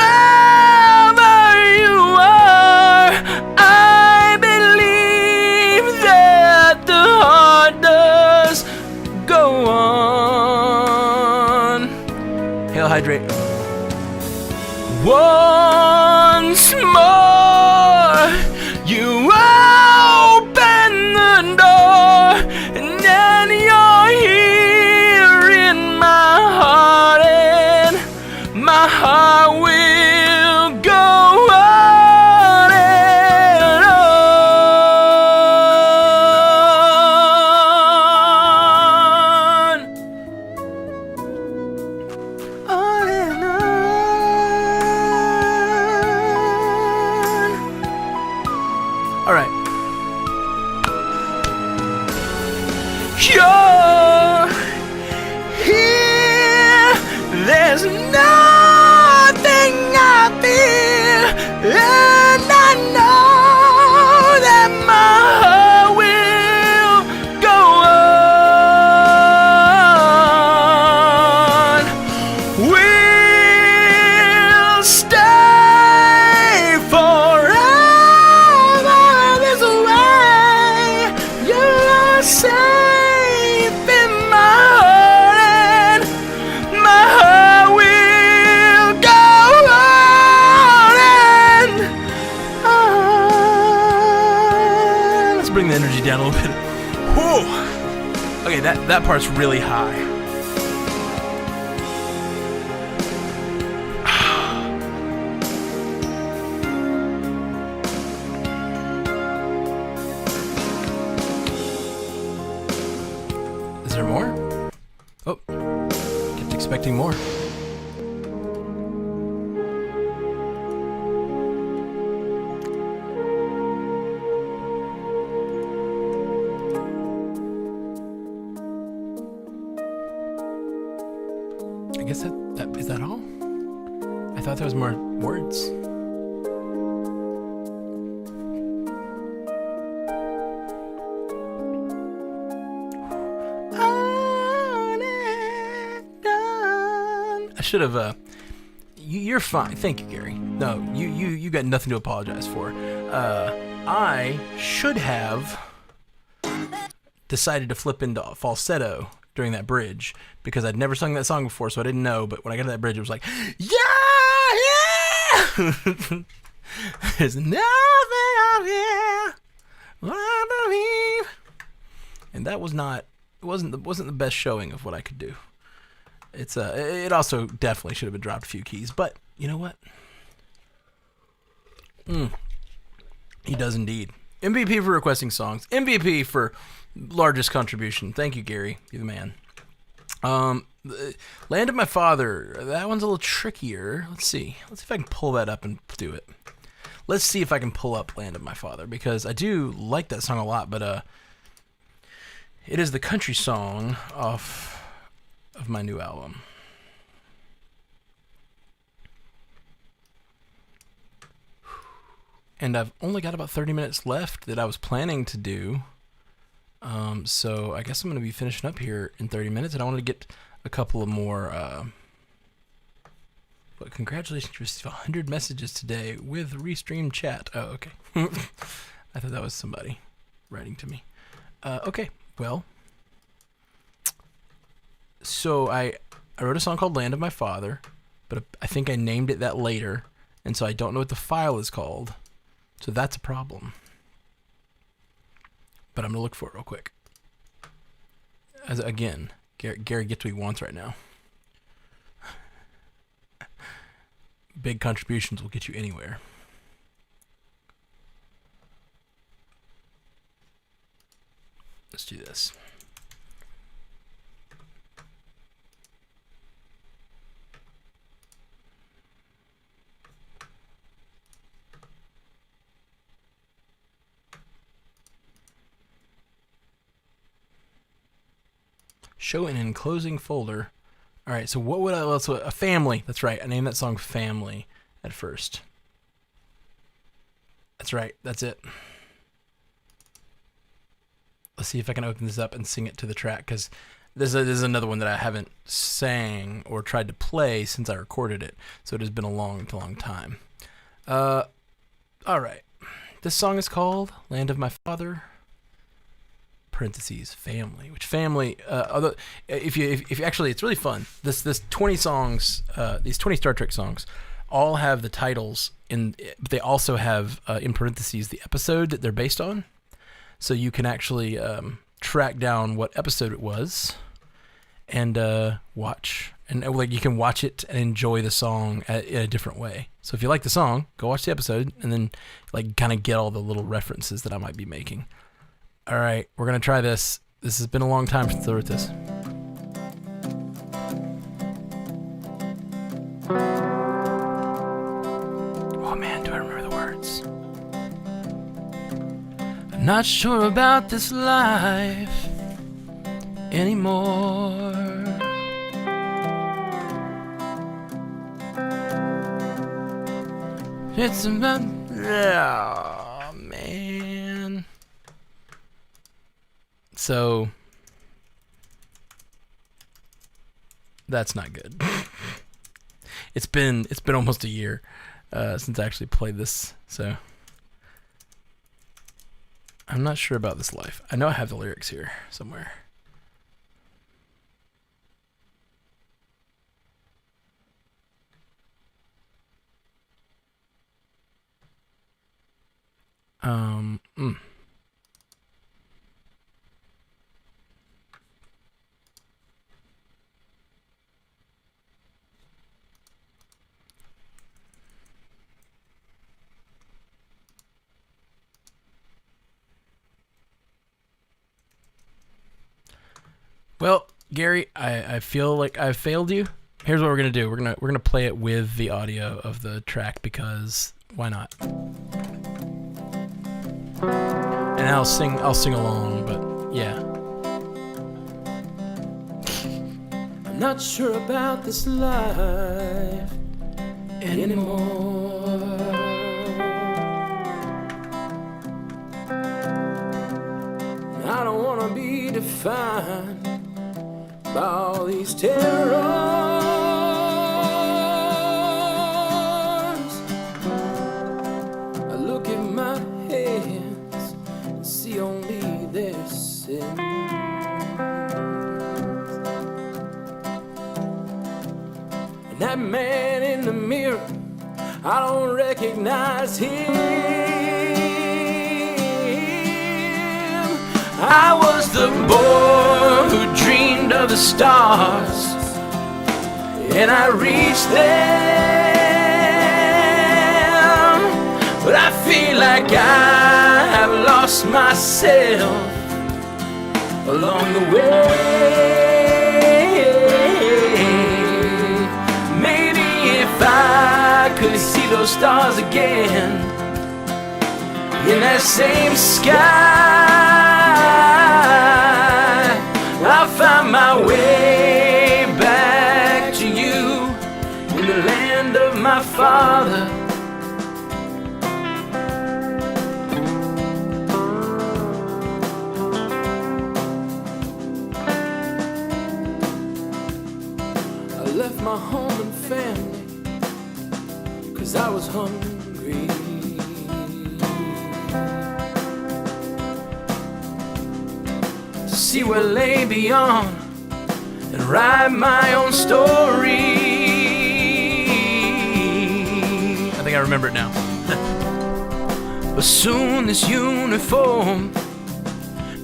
you are, I believe that the heart does go on. Hail, hydrate. Once more, you open the door, and then you're here in my heart, and my heart will go on and on. On and on. All right. You're here. There's nothing I fear, and I know that my heart will go on. We'll stay forever this way. You're safe in my heart, and my heart will go on and on. Let's bring the energy down a little bit. Whew. Okay, that part's really high. Is there more? Oh, kept expecting more. I guess that is that all? I thought there was more words. I should have. You're fine. Thank you, Gary. No, you got nothing to apologize for. I should have decided to flip into falsetto during that bridge because I'd never sung that song before, so I didn't know. But when I got to that bridge, it was like, yeah. There's nothing out here what I believe, and that was not. It wasn't the best showing of what I could do. It also definitely should have been dropped a few keys, but you know what? He does indeed. MVP for requesting songs. MVP for largest contribution. Thank you, Gary. You're the man. Land of My Father. That one's a little trickier. Let's see if I can pull that up and do it. Let's see if I can pull up Land of My Father, because I do like that song a lot, but it is the country song of my new album. And I've only got about 30 minutes left that I was planning to do. So I guess I'm going to be finishing up here in 30 minutes, and I wanted to get a couple of more... But congratulations, you received 100 messages today with Restream Chat. Oh, okay. I thought that was somebody writing to me. Okay, well... So I wrote a song called Land of My Father, but I think I named it that later, and so I don't know what the file is called. So that's a problem. But I'm going to look for it real quick. Again, Gary gets what he wants right now. Big contributions will get you anywhere. Let's do this. Show an enclosing folder. All right, so what would I... Also, a family. That's right. I named that song Family at first. That's right. That's it. Let's see if I can open this up and sing it to the track, because this is another one that I haven't sang or tried to play since I recorded it. So it has been a long time. All right. This song is called Land of My Father... parentheses family, which family although if you actually, it's really fun. This 20 songs, these 20 Star Trek songs all have the titles in, but they also have in parentheses the episode that they're based on, so you can actually track down what episode it was and watch, and like you can watch it and enjoy the song in a different way. So if you like the song, go watch the episode and then like kind of get all the little references that I might be making. All right, we're going to try this. This has been a long time since I wrote this. Oh man, do I remember the words? I'm not sure about this life anymore. It's about... Oh, man. So that's not good. It's been almost a year since I actually played this, so I'm not sure about this life. I know I have the lyrics here somewhere. Well, Gary, I feel like I've failed you. Here's what we're gonna do. We're gonna play it with the audio of the track, because why not? And I'll sing along, but yeah. I'm not sure about this life anymore. I don't wanna be defined by all these terrors. I look at my hands and see only their sins. sins. And that man in the mirror, I don't recognize him. I was the boy who dreamed of the stars, and I reached them, but I feel like I have lost myself along the way. Maybe if I could see those stars again in that same sky, I'll find my way back to you in the land of my father. I left my home and family 'cause I was hungry. See what lay beyond and write my own story. I think I remember it now. But soon this uniform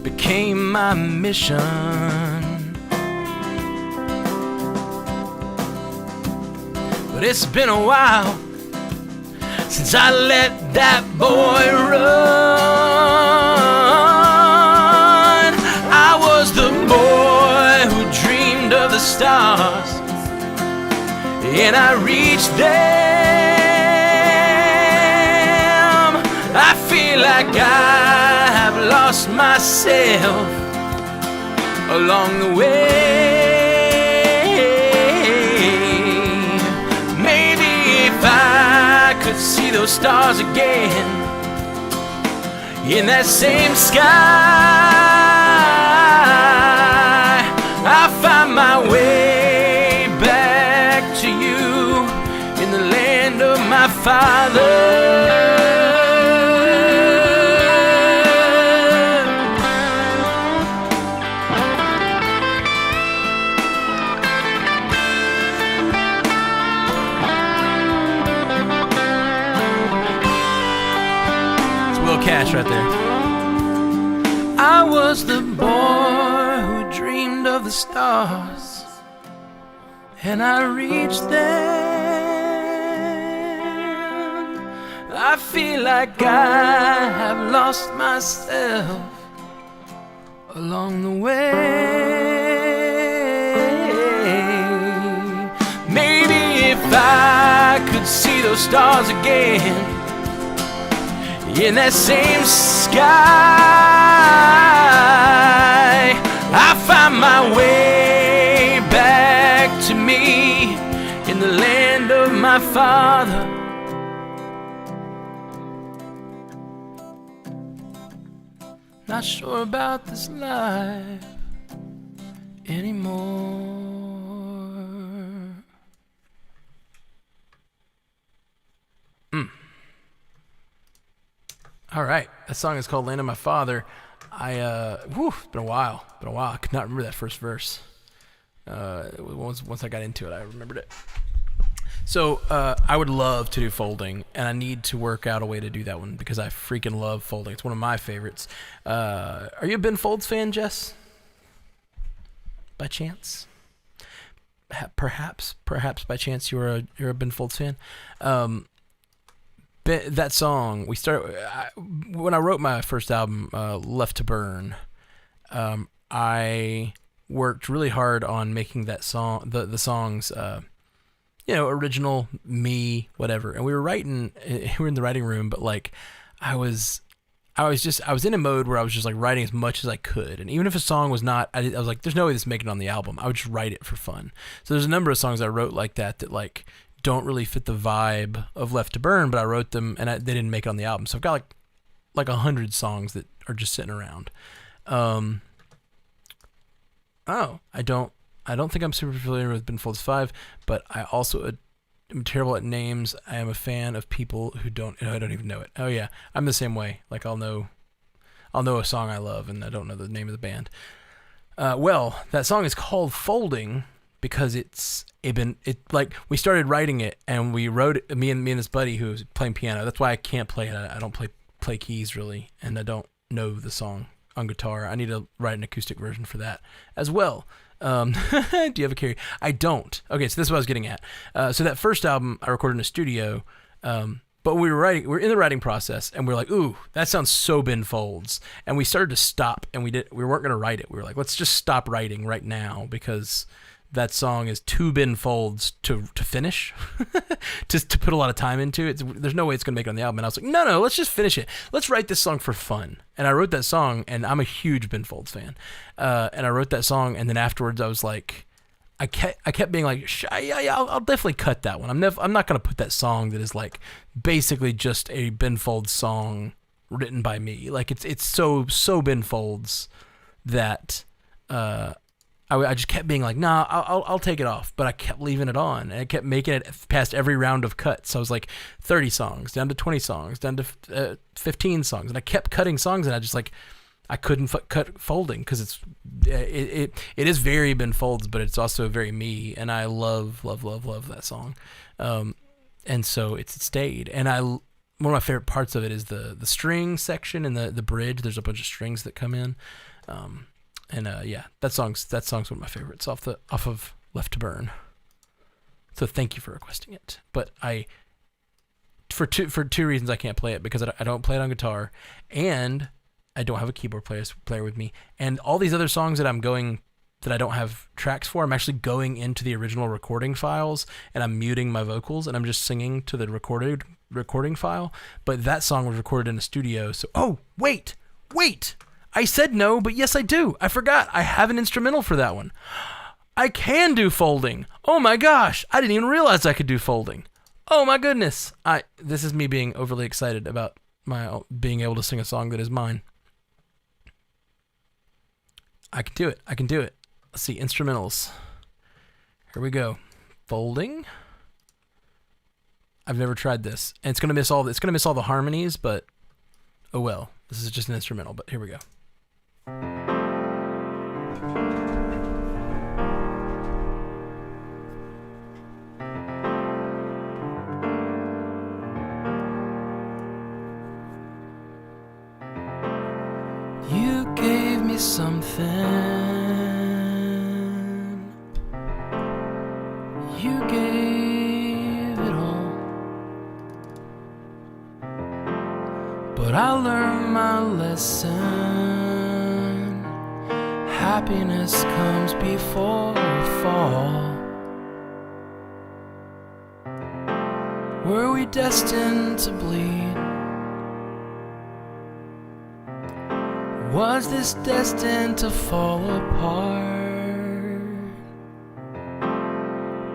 became my mission. But it's been a while since I let that boy run. I was the boy who dreamed of the stars, and I reached them. I feel like I have lost myself along the way. Maybe if I could see those stars again in that same sky, I'll find my way back to you in the land of my father. Cash right there. I was the boy who dreamed of the stars, and I reached them. I feel like I have lost myself along the way. Maybe if I could see those stars again in that same sky, I find my way back to me in the land of my father. Not sure about this life anymore. All right, that song is called "Land of My Father." It's been a while. I could not remember that first verse. Once I got into it, I remembered it. So I would love to do folding, and I need to work out a way to do that one because I freaking love folding. It's one of my favorites. Are you a Ben Folds fan, Jess? By chance? Perhaps by chance you're a Ben Folds fan. That song when I wrote my first album, Left to Burn. I worked really hard on making that song, the songs, original, me, whatever. And we were in the writing room, but like I was in a mode where I was just like writing as much as I could. And even if a song was not, I was like, there's no way this is making it on the album. I would just write it for fun. So there's a number of songs I wrote like that like don't really fit the vibe of Left to Burn, but I wrote them and they didn't make it on the album. So I've got like 100 songs that are just sitting around. I don't think I'm super familiar with Ben Folds 5, but I also am terrible at names. I am a fan of people who don't even know it. Oh yeah, I'm the same way. Like I'll I'll know a song I love, and I don't know the name of the band. Well, that song is called Folding because we started writing it, and we wrote it, me and this buddy who's playing piano. That's why I can't play it. I don't play keys really, and I don't know the song on guitar. I need to write an acoustic version for that as well. Do you have a carry? I don't. Okay, so this is what I was getting at. So that first album I recorded in a studio, but we're in the writing process, and we're like, ooh, that sounds so Ben Folds. And we started to stop, and we weren't going to write it. We were like, let's just stop writing right now because that song is too Ben Folds to finish, to put a lot of time into it. There's no way it's going to make it on the album. And I was like, no, let's just finish it. Let's write this song for fun. And I wrote that song, and I'm a huge Ben Folds fan. And I wrote that song, and then afterwards I was like, I kept being like, yeah, I'll definitely cut that one. I'm not going to put that song that is like basically just a Ben Folds song written by me. Like it's so Ben Folds that I just kept being like, nah, I'll take it off. But I kept leaving it on, and I kept making it past every round of cuts. So I was like 30 songs, down to 20 songs, down to 15 songs. And I kept cutting songs, and I couldn't cut Folding because it is very Ben Folds, but it's also very me. And I love that song. And so it stayed. And one of my favorite parts of it is the string section and the bridge. There's a bunch of strings that come in. Yeah, that song's one of my favorites off of Left to Burn. So thank you for requesting it. But for two reasons I can't play it, because I don't play it on guitar, and I don't have a keyboard player with me. And all these other songs that I don't have tracks for, I'm actually going into the original recording files, and I'm muting my vocals, and I'm just singing to the recording file. But that song was recorded in a studio. So wait. I said no, but yes, I do. I forgot. I have an instrumental for that one. I can do Folding. Oh my gosh. I didn't even realize I could do Folding. Oh my goodness. This is me being overly excited about my being able to sing a song that is mine. I can do it. Let's see. Instrumentals. Here we go. Folding. I've never tried this. And it's going to miss all the harmonies, but oh well. This is just an instrumental, but here we go. You gave me something. You gave it all. But I learned my lesson. Happiness comes before a fall. Were we destined to bleed? Was this destined to fall apart?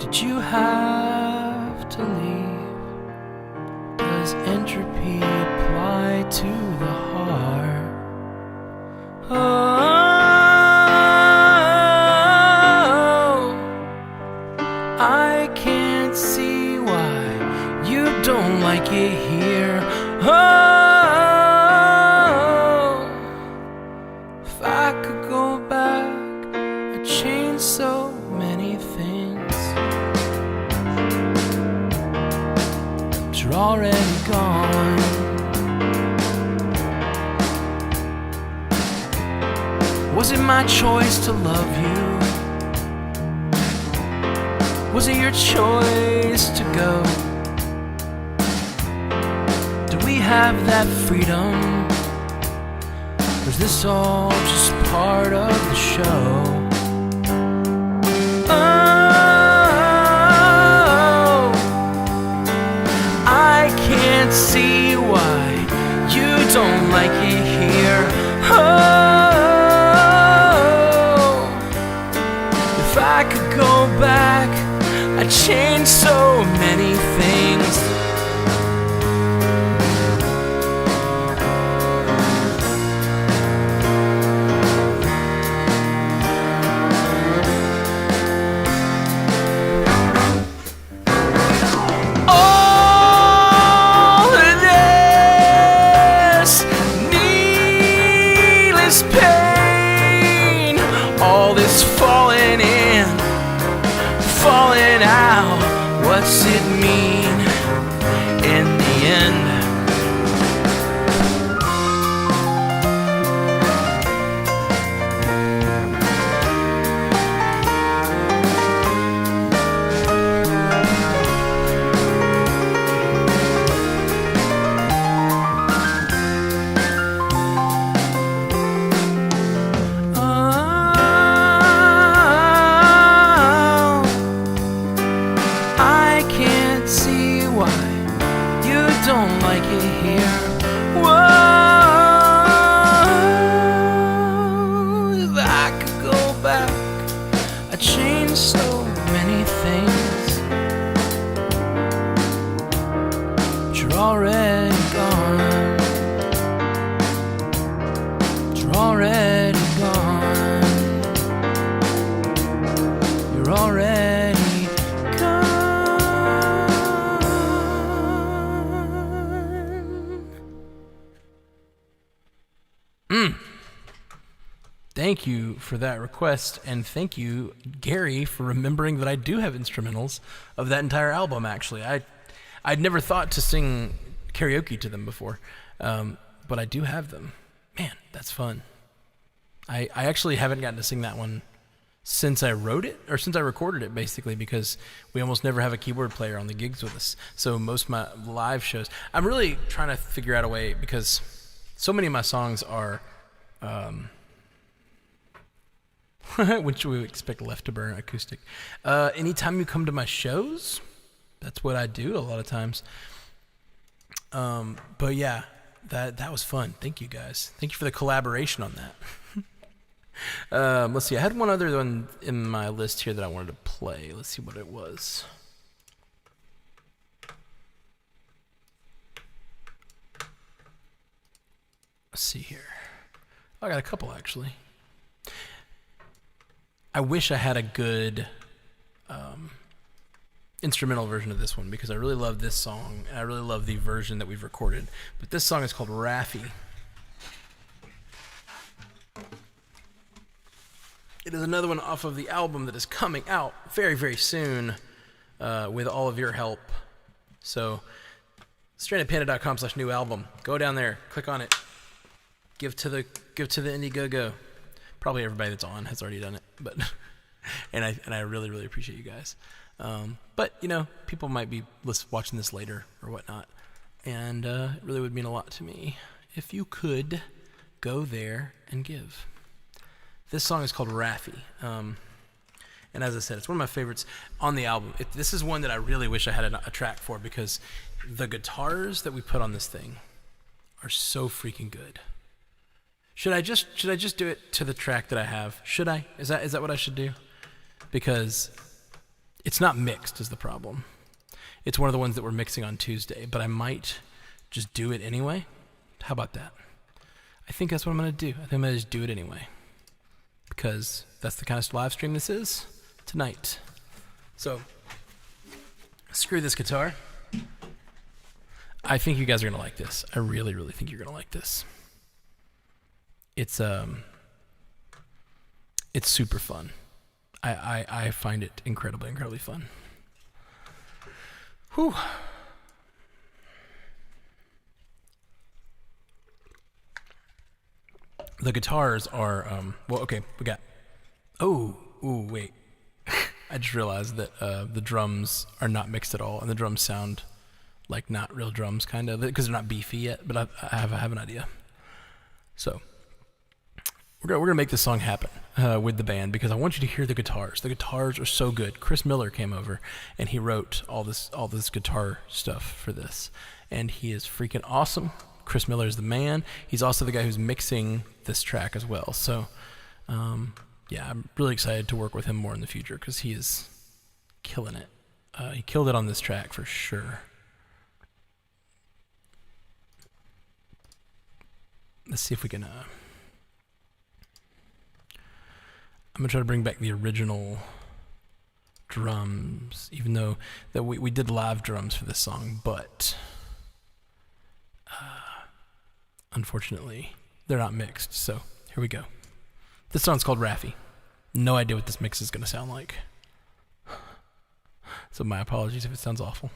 Did you have to leave? Does entropy apply to the heart? I can't see why you don't like it here. If I could go back, I'd change so many things. But you're already gone. Was it my choice to love you? Was it your choice to go? Do we have that freedom? Or is this all just part of the show? Oh, I can't see why you don't like it here. Oh, if I could go back, I'd change so many things. All this need this pain, all this falling in, falling out. What's it mean in the end? Don't like it here. Whoa, if I could go back, I'd change so many things. But you're already gone. But you're already gone. You're already Thank you for that request, and thank you, Gary, for remembering that I do have instrumentals of that entire album, actually. I'd never thought to sing karaoke to them before, but I do have them. Man, that's fun. I actually haven't gotten to sing that one since I wrote it, or since I recorded it, basically, because we almost never have a keyboard player on the gigs with us. So most of my live shows, I'm really trying to figure out a way, because so many of my songs are... which we expect left to burn acoustic. Anytime you come to my shows, that's what I do a lot of times. But yeah, that was fun. Thank you guys. Thank you for the collaboration on that. Let's see. I had one other one in my list here that I wanted to play. Let's see what it was. Let's see here. I got a couple actually. I wish I had a good instrumental version of this one, because I really love this song, and I really love the version that we've recorded. But this song is called Raffi. It is another one off of the album that is coming out very, very soon with all of your help. So, strandedpanda.com/new album. Go down there, click on it, give to the Indiegogo. Probably everybody that's on has already done it, but and I really, really appreciate you guys. But you know, people might be watching this later or whatnot, and it really would mean a lot to me if you could go there and give. This song is called Raffi, and as I said, it's one of my favorites on the album. This is one that I really wish I had a track for, because the guitars that we put on this thing are so freaking good. Should I just do it to the track that I have? Should I? Is that what I should do? Because it's not mixed is the problem. It's one of the ones that we're mixing on Tuesday, but I might just do it anyway. How about that? I think that's what I'm going to do. I think I'm going to just do it anyway, because that's the kind of live stream this is tonight. So, screw this guitar. I think you guys are going to like this. I really, really think you're going to like this. It's super fun. I find it incredibly fun. Whew. The guitars are well, okay, we got wait. I just realized that the drums are not mixed at all, and the drums sound like not real drums, kind of, because they're not beefy yet, but I have an idea. So we're gonna make this song happen with the band, because I want you to hear the guitars. The guitars are so good. Chris Miller came over and he wrote all this guitar stuff for this, and he is freaking awesome. Chris Miller is the man. He's also the guy who's mixing this track as well. So yeah, I'm really excited to work with him more in the future, because he is killing it. He killed it on this track for sure. Let's see if we can I'm gonna try to bring back the original drums, even though that we did live drums for this song, but unfortunately they're not mixed. So here Here we go. This song's called Raffi. No idea what this mix is going to sound like. So my apologies if it sounds awful.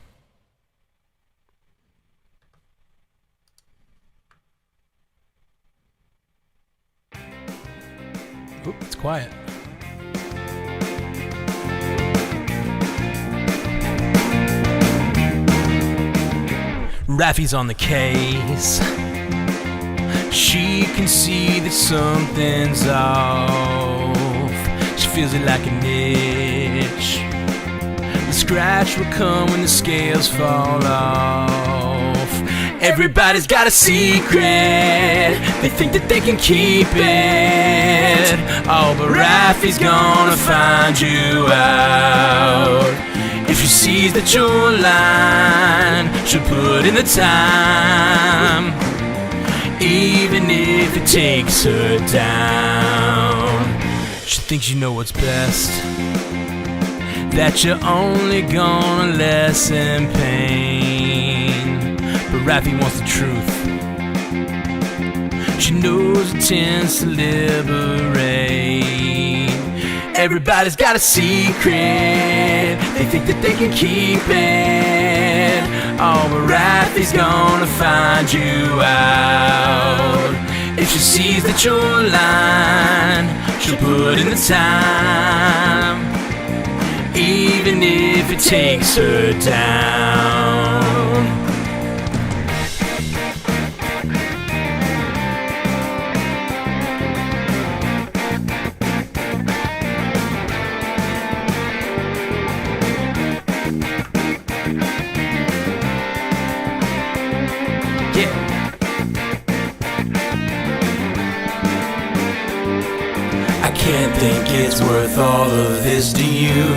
Oop, it's quiet. Raffi's on the case. She can see that something's off. She feels it like an itch. The scratch will come when the scales fall off. Everybody's got a secret. They think that they can keep it. Oh, but Raffi's gonna find you out. If she sees that you're lying, she'll put in the time, even if it takes her down. She thinks you know what's best, that you're only gonna lessen pain. But Raffi wants the truth. She knows it tends to liberate. Everybody's got a secret. They think that they can keep it. Oh, but Raffi's gonna find you out. If she sees that you're lying, she'll put in the time, even if it takes her down. Can't think it's worth all of this to you.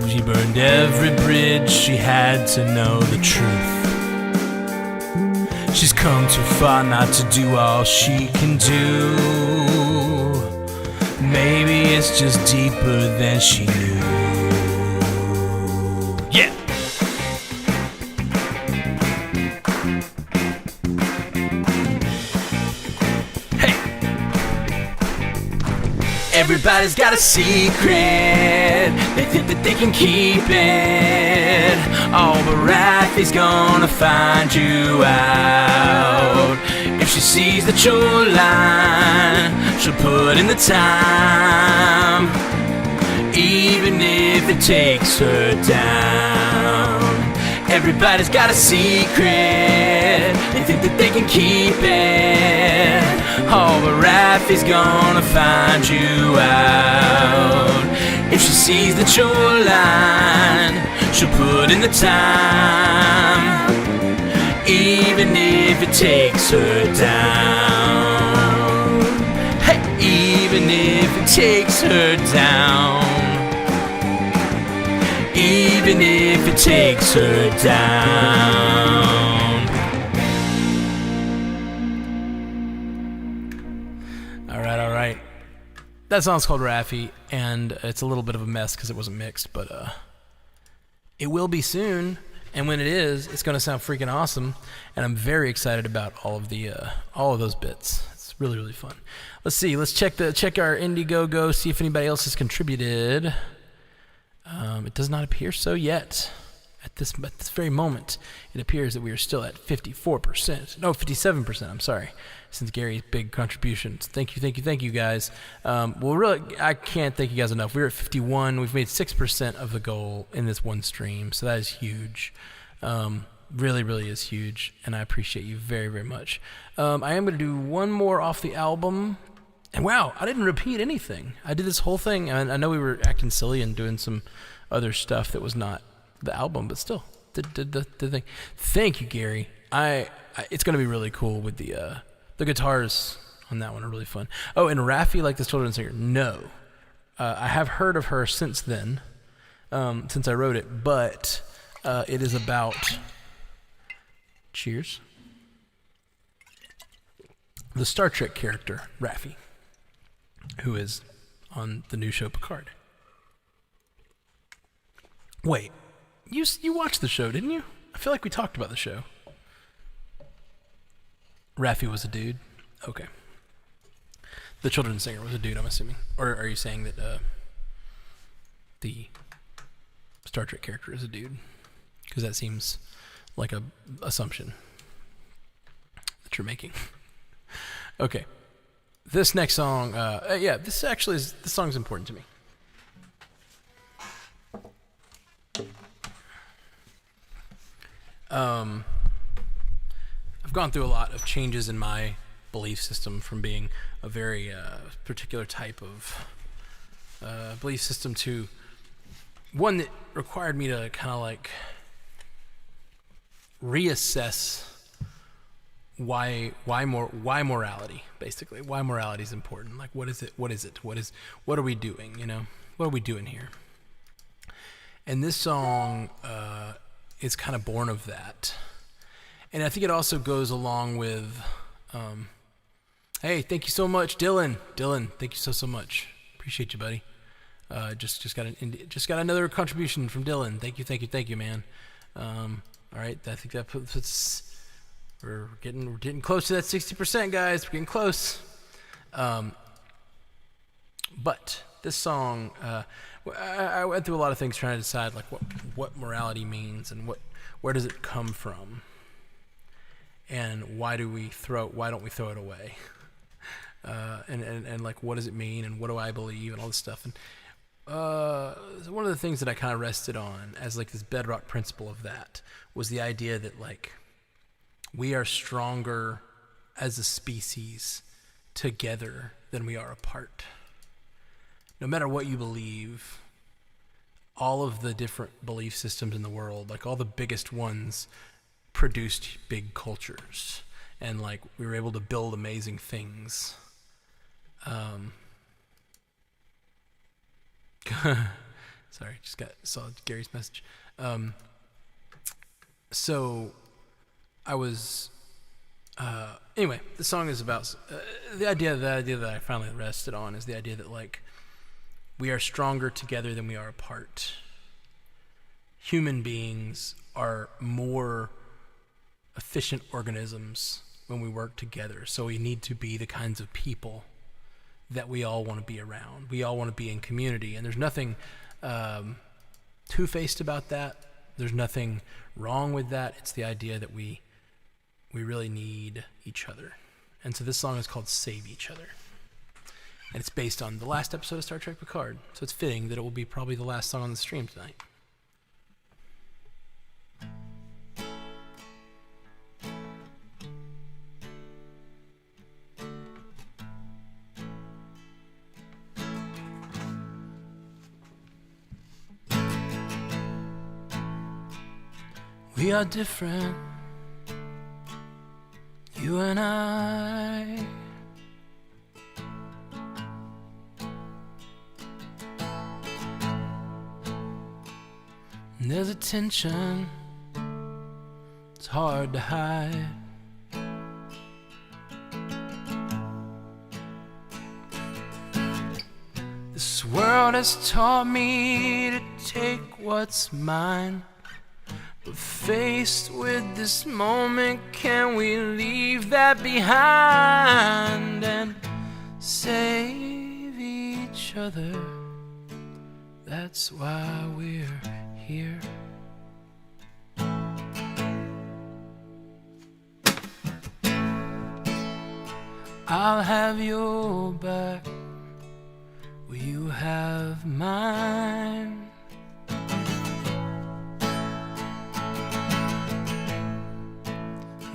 She burned every bridge, she had to know the truth. She's come too far not to do all she can do. Maybe it's just deeper than she knew. Yeah! Everybody's got a secret. They think that they can keep it. Oh, but Raffi's gonna find you out. If she sees that you're lying, she'll put in the time, even if it takes her down. Everybody's got a secret. They think that they can keep it. Oh, but Raffi's gonna find you out. If she sees that you're lying, she'll put in the time, even if it takes her down. Hey, even if it takes her down. Even if it takes her down. Alright. That song's called Raffi, and it's a little bit of a mess because it wasn't mixed, but it will be soon, and when it is, it's going to sound freaking awesome, and I'm very excited about all of those bits. It's really, really fun. Let's see, let's check our Indiegogo, see if anybody else has contributed. It does not appear so yet. At this very moment, it appears that we are still at 54%. No, 57%, I'm sorry, since Gary's big contributions. Thank you, guys. Well, really, I can't thank you guys enough. We're at 51. We've made 6% of the goal in this one stream, so that is huge. Really, really is huge, and I appreciate you very, very much. I am going to do one more off the album. And wow, I didn't repeat anything. I did this whole thing, and I know we were acting silly and doing some other stuff that was not the album, but still, did the thing. Thank you, Gary. It's going to be really cool with the guitars on that one are really fun. Oh, and Raffi, like this children's singer, no. I have heard of her since then, since I wrote it, but it is about, cheers, the Star Trek character, Raffi, who is on the new show Picard. Wait, you watched the show, didn't you? I feel like we talked about the show. Raffi was a dude? Okay. The children's singer was a dude, I'm assuming. Or are you saying that the Star Trek character is a dude? Because that seems like a assumption that you're making. Okay. This next song, this song's important to me. I've gone through a lot of changes in my belief system from being a very particular type of belief system to one that required me to kind of like reassess why morality, basically. Why morality is important. Like, what is it? What are we doing, you know? What are we doing here? And this song is kind of born of that. And I think it also goes along with, hey, thank you so much, Dylan. Dylan, thank you so much. Appreciate you, buddy. Just got another contribution from Dylan. Thank you, man. All right, I think that puts we're getting close to that 60%, guys. We're getting close. But this song, I went through a lot of things trying to decide like what morality means and where does it come from, and why don't we throw it away, and like what does it mean and what do I believe and all this stuff. And one of the things that I kind of rested on as like this bedrock principle of that was the idea that like we are stronger as a species together than we are apart. No matter what you believe, all of the different belief systems in the world, like all the biggest ones, produced big cultures, and like we were able to build amazing things. Sorry, saw Gary's message. So I was anyway. The song is about the idea that I finally rested on is the idea that like we are stronger together than we are apart. Human beings are more efficient organisms when we work together. So we need to be the kinds of people that we all want to be around. We all want to be in community, and there's nothing two-faced about that. There's nothing wrong with that. It's the idea that we really need each other. And so this song is called Save Each Other. And it's based on the last episode of Star Trek Picard. So it's fitting that it will be probably the last song on the stream tonight. We are different, you and I. And there's a tension, it's hard to hide. This world has taught me to take what's mine. But faced with this moment, can we leave that behind and save each other? That's why we're here. I'll have your back, will you have mine?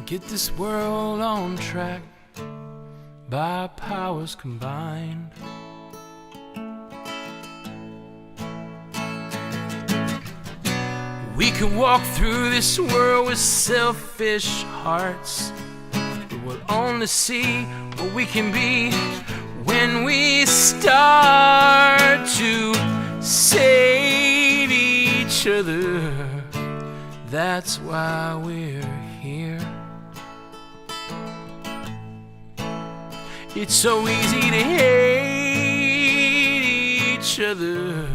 Get this world on track by our powers combined. We could walk through this world with selfish hearts, but we'll only see what we can be when we start to save each other. That's why we're here. It's so easy to hate each other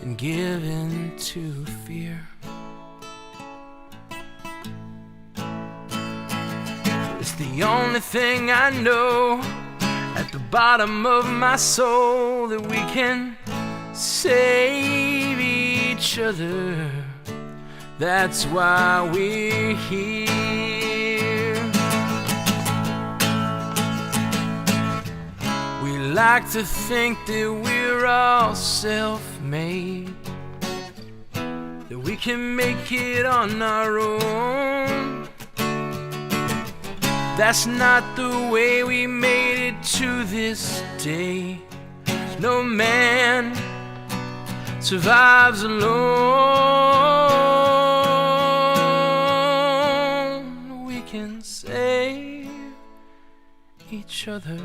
and give in to fear. It's the only thing I know. At the bottom of my soul that we can save each other. That's why we're here. We like to think that we're all self-made, that we can make it on our own. That's not the way we made it to this day. No man survives alone. We can save each other.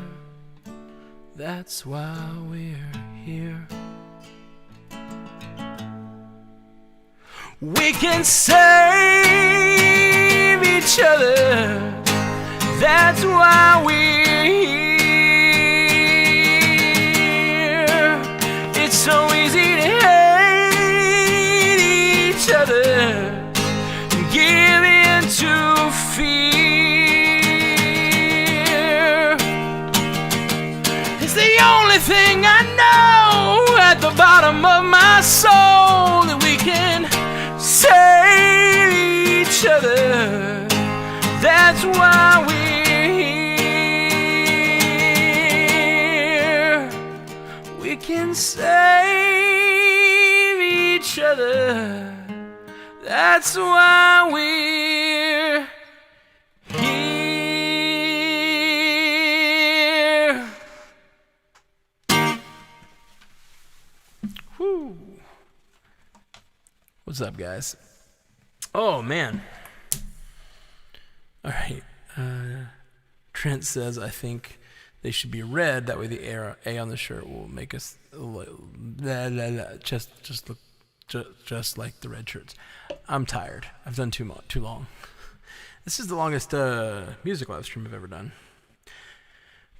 That's why we're here. We can save each other. That's why we're here. It's so easy to hate each other and give in to fear. It's the only thing I know at the bottom of my soul, that we can save each other. That's why we're here. We can save each other. That's why we're here. Whew. What's up, guys? Oh, man. All right. Trent says, I think they should be red. That way the A on the shirt will make us just look just like the red shirts. I'm tired. I've done too long. This is the longest music live stream I've ever done.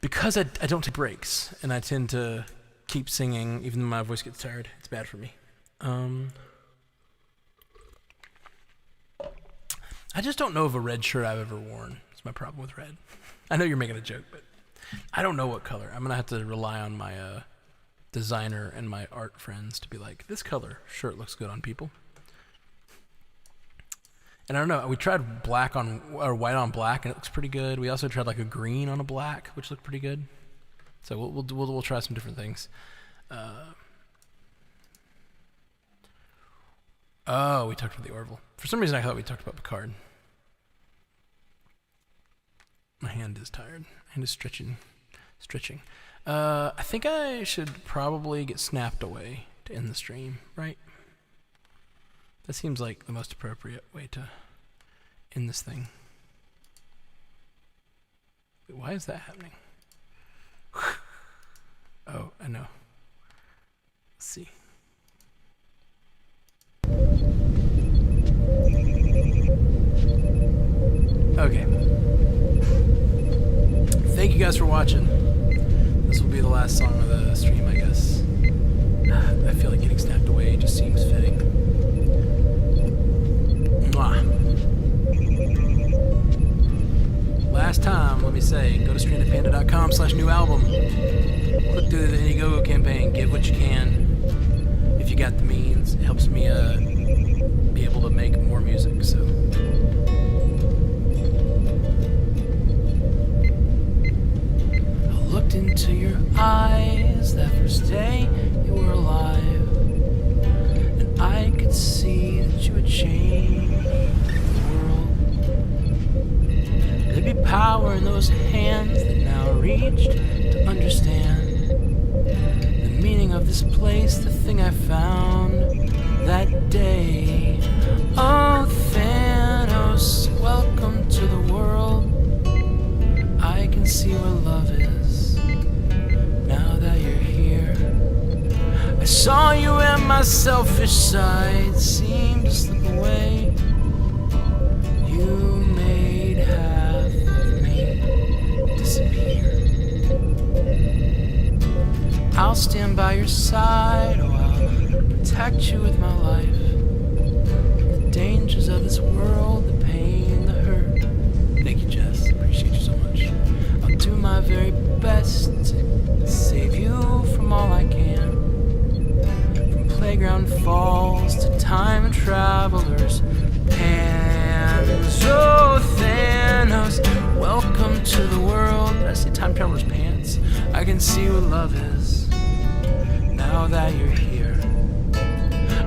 Because I don't take breaks, and I tend to keep singing even though my voice gets tired. It's bad for me. I just don't know of a red shirt I've ever worn. That's my problem with red. I know you're making a joke, but I don't know what color. I'm going to have to rely on my designer and my art friends to be like, this color shirt looks good on people. And I don't know. We tried black on, or white on black, and it looks pretty good. We also tried like a green on a black, which looked pretty good. So we'll try some different things. Oh, we talked about the Orville. For some reason, I thought we talked about Picard. My hand is tired. My hand is stretching. I think I should probably get snapped away to end the stream, right? That seems like the most appropriate way to end this thing. Wait, why is that happening? Oh, I know. Let's see. Okay. Thank you guys for watching. This will be the last song of the stream, I guess. I feel like getting snapped away just seems fitting. Mwah. Last time, let me say, go to strandedpanda.com/new album. Click through the Indiegogo campaign. Give what you can. If you got the means, it helps me be able to make more music. So. Looked into your eyes that first day you were alive, and I could see that you would change the world. There'd be power in those hands that now reached to understand the meaning of this place, the thing I found that day. Oh, Thanos, welcome to the world. I can see where love is. Now that you're here, I saw you and my selfish side seemed to slip away. You made half of me disappear. I'll stand by your side, oh, I'll protect you with my life. The dangers of this world, the pain, the hurt. Thank you, Jess. Appreciate you so much. I'll do my very best to playground falls to time travelers' hands. Oh, Thanos, welcome to the world. Did I say time travelers' pants? I can see what love is now that you're here.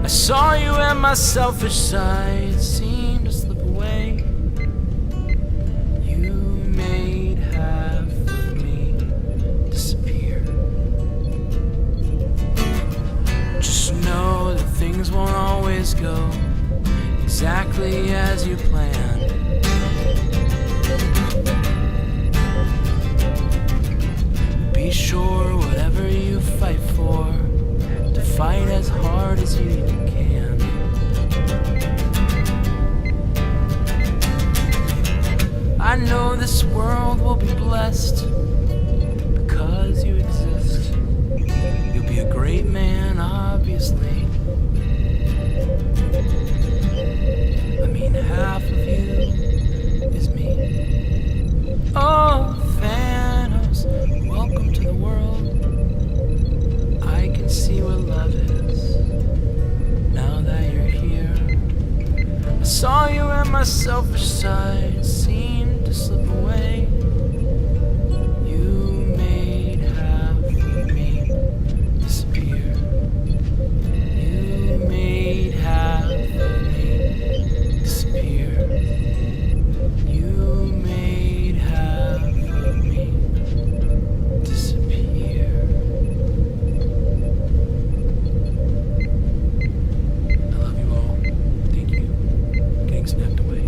I saw you and my selfish side seemed to slip away. You made half of me disappear. Just know that things won't always go exactly as you planned. Be sure whatever you fight for, to fight as hard as you can. I know this world will be blessed because you exist. You'll be a great man, obviously. I mean, half of you is me. Oh, Thanos, welcome to the world. I can see what love is now that you're here. I saw you and my selfish side seemed to slip away. You made half of me disappear. You made half of me disappear. You made half of me disappear. I love you all. Thank you. Getting snapped away.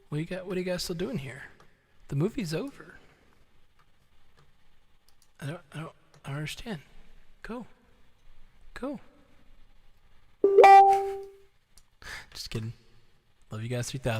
What are you guys still doing here? The movie's over. I don't understand. Go. Just kidding. Love you guys 3000.